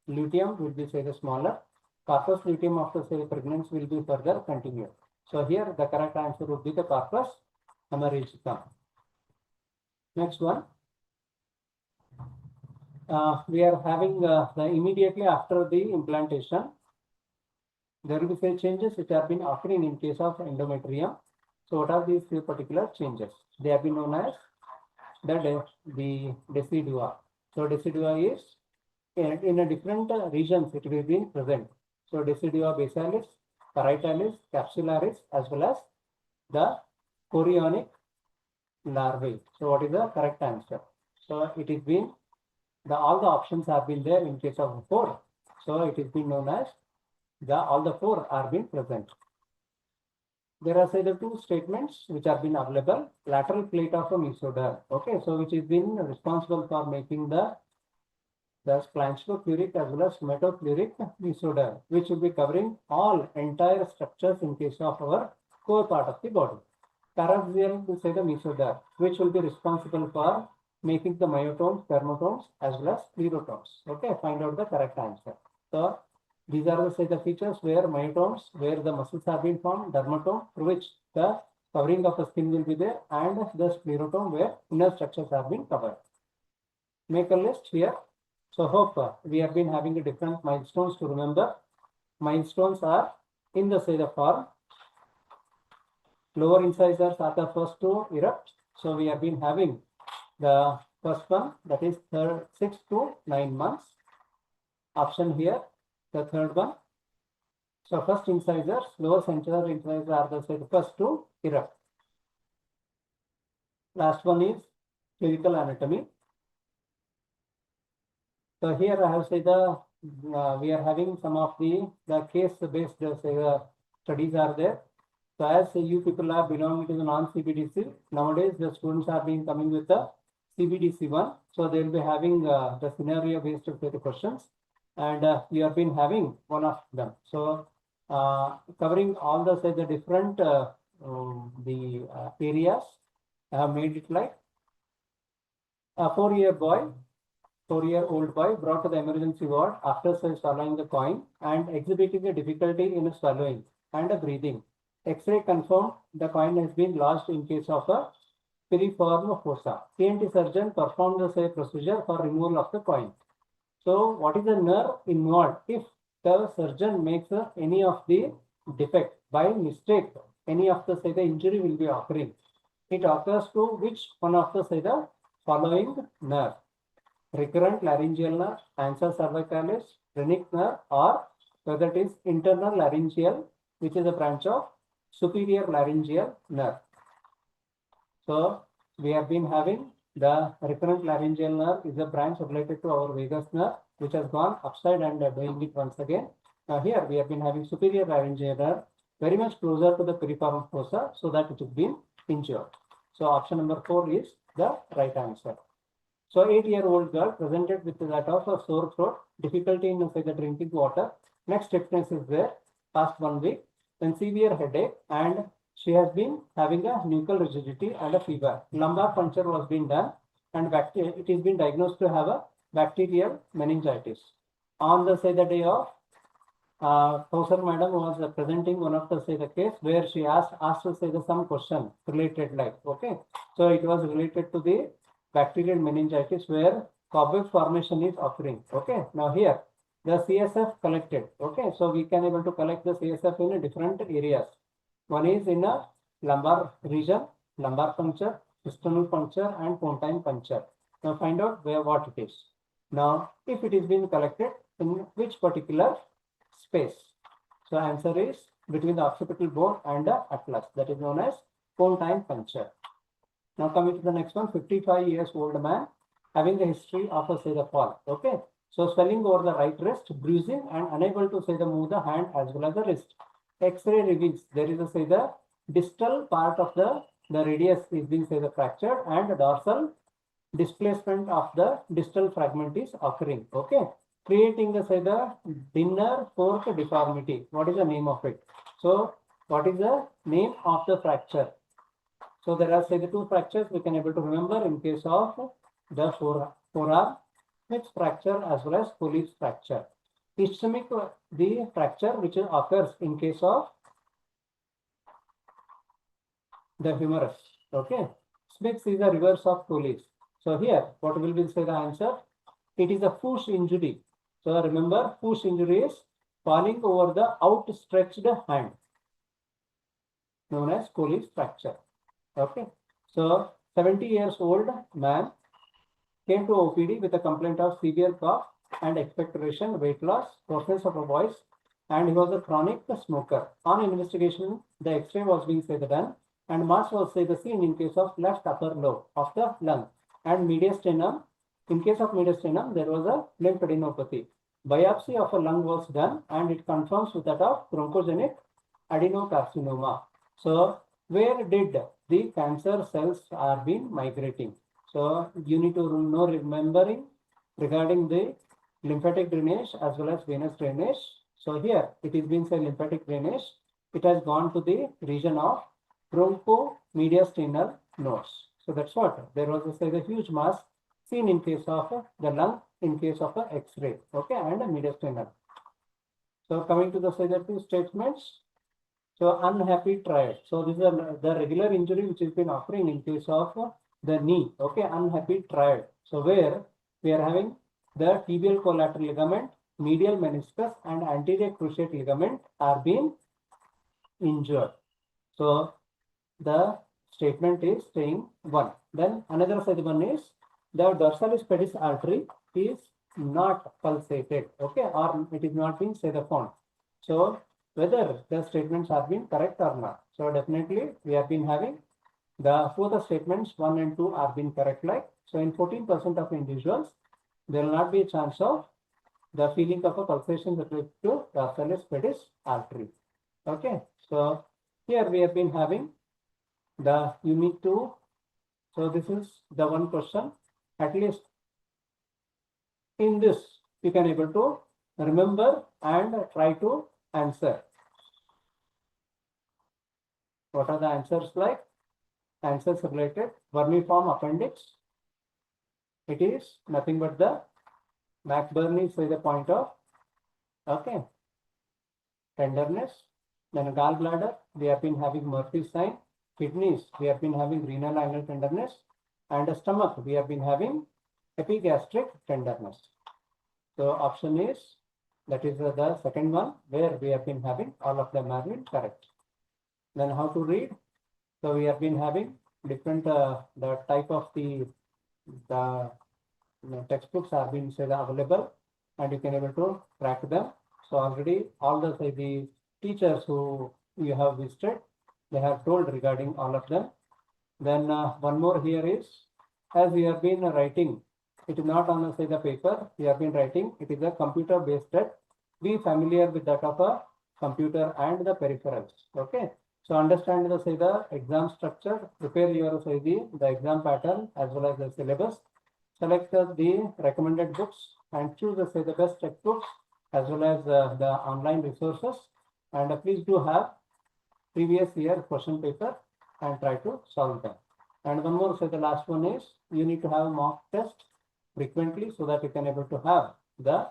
luteum will be the smaller. Corpus luteum of the pregnancy will be further continued. So here the correct answer would be the corpus americana. Next one. We are having the immediately after the implantation, there will be changes which have been occurring in case of endometrium. So what are these few particular changes? They have been known as the decidua. So decidua is in a different regions it will be present. So decidua basalis, parietalis, capsularis, as well as the chorionic larvae. So what is the correct answer? So it is been all the options have been there in case of 4. So it is been known as all the 4 are been present. There are the 2 statements which have been available. Lateral plate of a mesoderm. Okay, so which is been responsible for making the splanchnopluric as well as hematopluric mesoderm, which will be covering all entire structures in case of our core part of the body. Paraxial will the mesoderm, which will be responsible for making the myotomes, spermatomes, as well as sclerotomes. Okay, find out the correct answer. So these are the features where myotomes, where the muscles have been formed, dermatome, through which the covering of the skin will be there, and the sclerotome, where inner structures have been covered. Make a list here. So hope we have been having a different milestones to remember. Milestones are in the form. Lower incisors are the first to erupt. So we have been having the first one, that is 6 to 9 months. Option here, the third one. So first incisors, lower central incisors are the first to erupt. Last one is clinical anatomy. So here I have we are having some of the case-based studies are there. So as you people are belonging to the non-CBDC, nowadays the students are being coming with the CBDC one. So they will be having the scenario-based questions, and you have been having one of them. So covering all the different areas, I have made it like a 4-year-old boy brought to the emergency ward after swallowing the coin and exhibiting a difficulty in swallowing and breathing. X-ray confirmed the coin has been lodged in case of a piriform fossa. ENT surgeon performed the procedure for removal of the coin. So what is the nerve involved? If the surgeon makes any of the defect by mistake, any of the injury will be occurring. It occurs to which one of the following nerve? Recurrent laryngeal nerve, ansa cervicalis, phrenic nerve, or whether it is internal laryngeal, which is a branch of superior laryngeal nerve. So we have been having the recurrent laryngeal nerve is a branch related to our vagus nerve, which has gone upside and doing it once again. Now here we have been having superior laryngeal nerve very much closer to the piriform fossa, so that it has been injured. So option number 4 is the right answer. So 8-year-old girl presented with that of a sore throat, difficulty in say the drinking water. Next stiffness is there past 1 week, then severe headache, and she has been having a nuchal rigidity and a fever. Lumbar puncture was being done, and it has been diagnosed to have a bacterial meningitis. On the say the day of Kausar madam was presenting one of the say the case where she asked to say the some question related like okay. So it was related to the bacterial meningitis where cobweb formation is occurring. Okay. Now here the CSF collected. Okay. So we can able to collect the CSF in different areas. One is in a lumbar region, lumbar puncture, sternal puncture, and pontine puncture. Now find out where what it is. Now if it is being collected in which particular space. So answer is between the occipital bone and the atlas, that is known as pontine puncture. Now coming to the next one, 55 years old man having a history of a say the fall. Okay. So swelling over the right wrist, bruising, and unable to say the move the hand as well as the wrist. X-ray reveals there is a say the distal part of the radius is being say the fractured, and the dorsal displacement of the distal fragment is occurring. Okay. Creating the say the dinner fork deformity. What is the name of it? So what is the name of the fracture? So there are say the two fractures we can able to remember in case of the forearm mixed fracture as well as Colles fracture. Ischemic the fracture which occurs in case of the humerus. Okay. Smiths is the reverse of Colles. So here what will be say the answer? It is a push injury. So remember, push injury is falling over the outstretched hand, known as Colles fracture. Okay. So 70 years old man came to OPD with a complaint of severe cough and expectoration, weight loss, hoarseness of a voice, and he was a chronic smoker. On investigation, the X-ray was being said done, and mass was say the seen in case of left upper lobe of the lung and mediastinum. In case of mediastinum, there was a lymphadenopathy. Biopsy of a lung was done, and it confirms with that of bronchogenic adenocarcinoma. So where did the cancer cells are been migrating? So you need to know remembering regarding the lymphatic drainage as well as venous drainage. So here it is being said lymphatic drainage. It has gone to the region of bronchomediastinal nodes. So that's what there was a say the huge mass seen in case of the lung, in case of X-ray, okay, and mediastinal. So coming to the say the two statements. So unhappy triad. So this is the regular injury which has been occurring in case of the knee, okay, unhappy triad. So where we are having the tibial collateral ligament, medial meniscus, and anterior cruciate ligament are being injured. So the statement is saying one. Then another side one is the dorsalis pedis artery is not pulsated, okay, or it is not being say the found. So whether the statements have been correct or not. So definitely we have been having the both statements 1 and 2 are being correct like. So in 14% of individuals, there will not be a chance of the feeling of a pulsation related to dorsalis pedis artery. Okay. So here we have been having the unit 2. So this is the one question. At least in this you can able to remember and try to answer. What are the answers like? Answers related vermiform appendix. It is nothing but the McBurney say the point of okay tenderness. Then gallbladder we have been having Murphy's sign. Kidneys we have been having renal angle tenderness, and stomach we have been having epigastric tenderness. So option is that is the second one where we have been having all of them have been correct. Then how to read? So we have been having different the type of the textbooks are being said available, and you can able to track them. So already all the say the teachers who you have visited, they have told regarding all of them. Then one more here is, as we have been writing, it is not on say the paper, we have been writing, it is a computer based that. Be familiar with that of a computer and the peripherals. Okay. So understand the say the exam structure, prepare your say the exam pattern as well as the syllabus. select the recommended books and choose the best textbooks as well as the online resources. And please do have previous year question paper and try to solve them. And one more, the last one is you need to have mock test frequently so that you can able to have the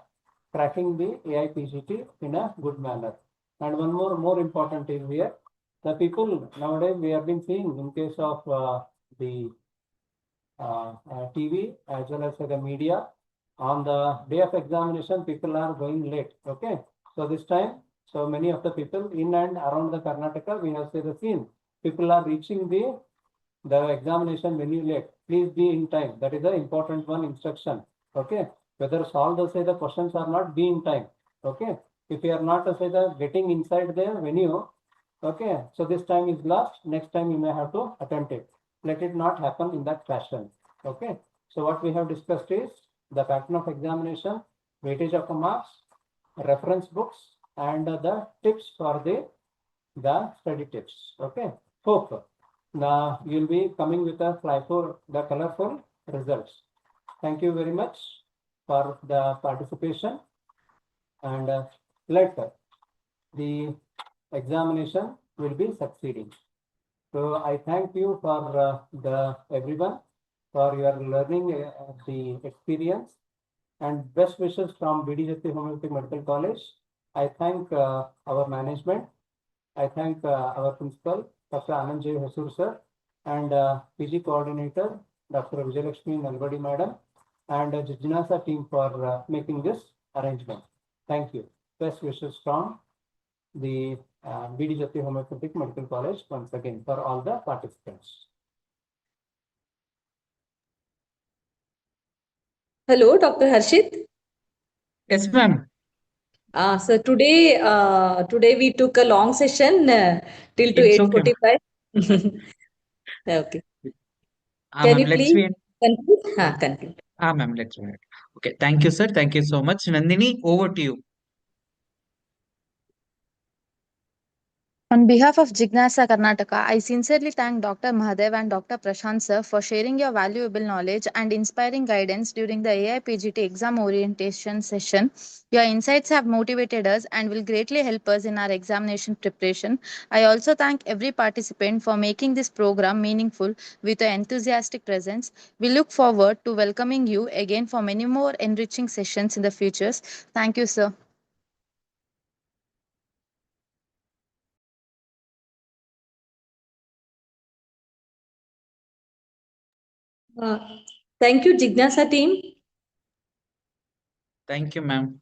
cracking the AI PGT in a good manner. And one more important is here, the people nowadays we have been seeing in case of the TV as well as the media, on the day of examination, people are going late. Okay. So this time, so many of the people in and around the Karnataka, we have seen people are reaching the examination very late. Please be in time. That is the important one instruction. Okay. Whether solve the questions or not, be in time. Okay. If you are not getting inside the venue, okay. So this time is lost. Next time you may have to attempt it. Let it not happen in that fashion. Okay. So what we have discussed is the pattern of examination, weightage of the marks, reference books, and the tips for the study tips. Okay. Hope now you'll be coming with the colorful results. Thank you very much for the participation, and let the examination will be succeeding. So I thank you for everyone for your learning the experience, and best wishes from BDJP Homeopathic Medical College. I thank our management. I thank our principal, Dr. Anand J. Hosur sir, and PG coordinator, Dr. Vijayalakshmi Nalvadi madam, and Jignasa team for making this arrangement. Thank you. Best wishes from the BDJP Homeopathic Medical College once again for all the participants. Hello, Dr. Harshit. Yes, ma'am. So today we took a long session till to It's okay. 8:45. Okay. Can Ma'am, you let's please wait. conclude? Conclude. Ma'am, let's wait. Okay. Thank you, sir. Thank you so much. Nandini, over to you. On behalf of Jignasa Karnataka, I sincerely thank Dr. Mahadev and Dr. Prashant sir for sharing your valuable knowledge and inspiring guidance during the AI PGT exam orientation session. Your insights have motivated us and will greatly help us in our examination preparation. I also thank every participant for making this program meaningful with an enthusiastic presence. We look forward to welcoming you again for many more enriching sessions in the future. Thank you, sir. Thank you, Jignasa team. Thank you, ma'am.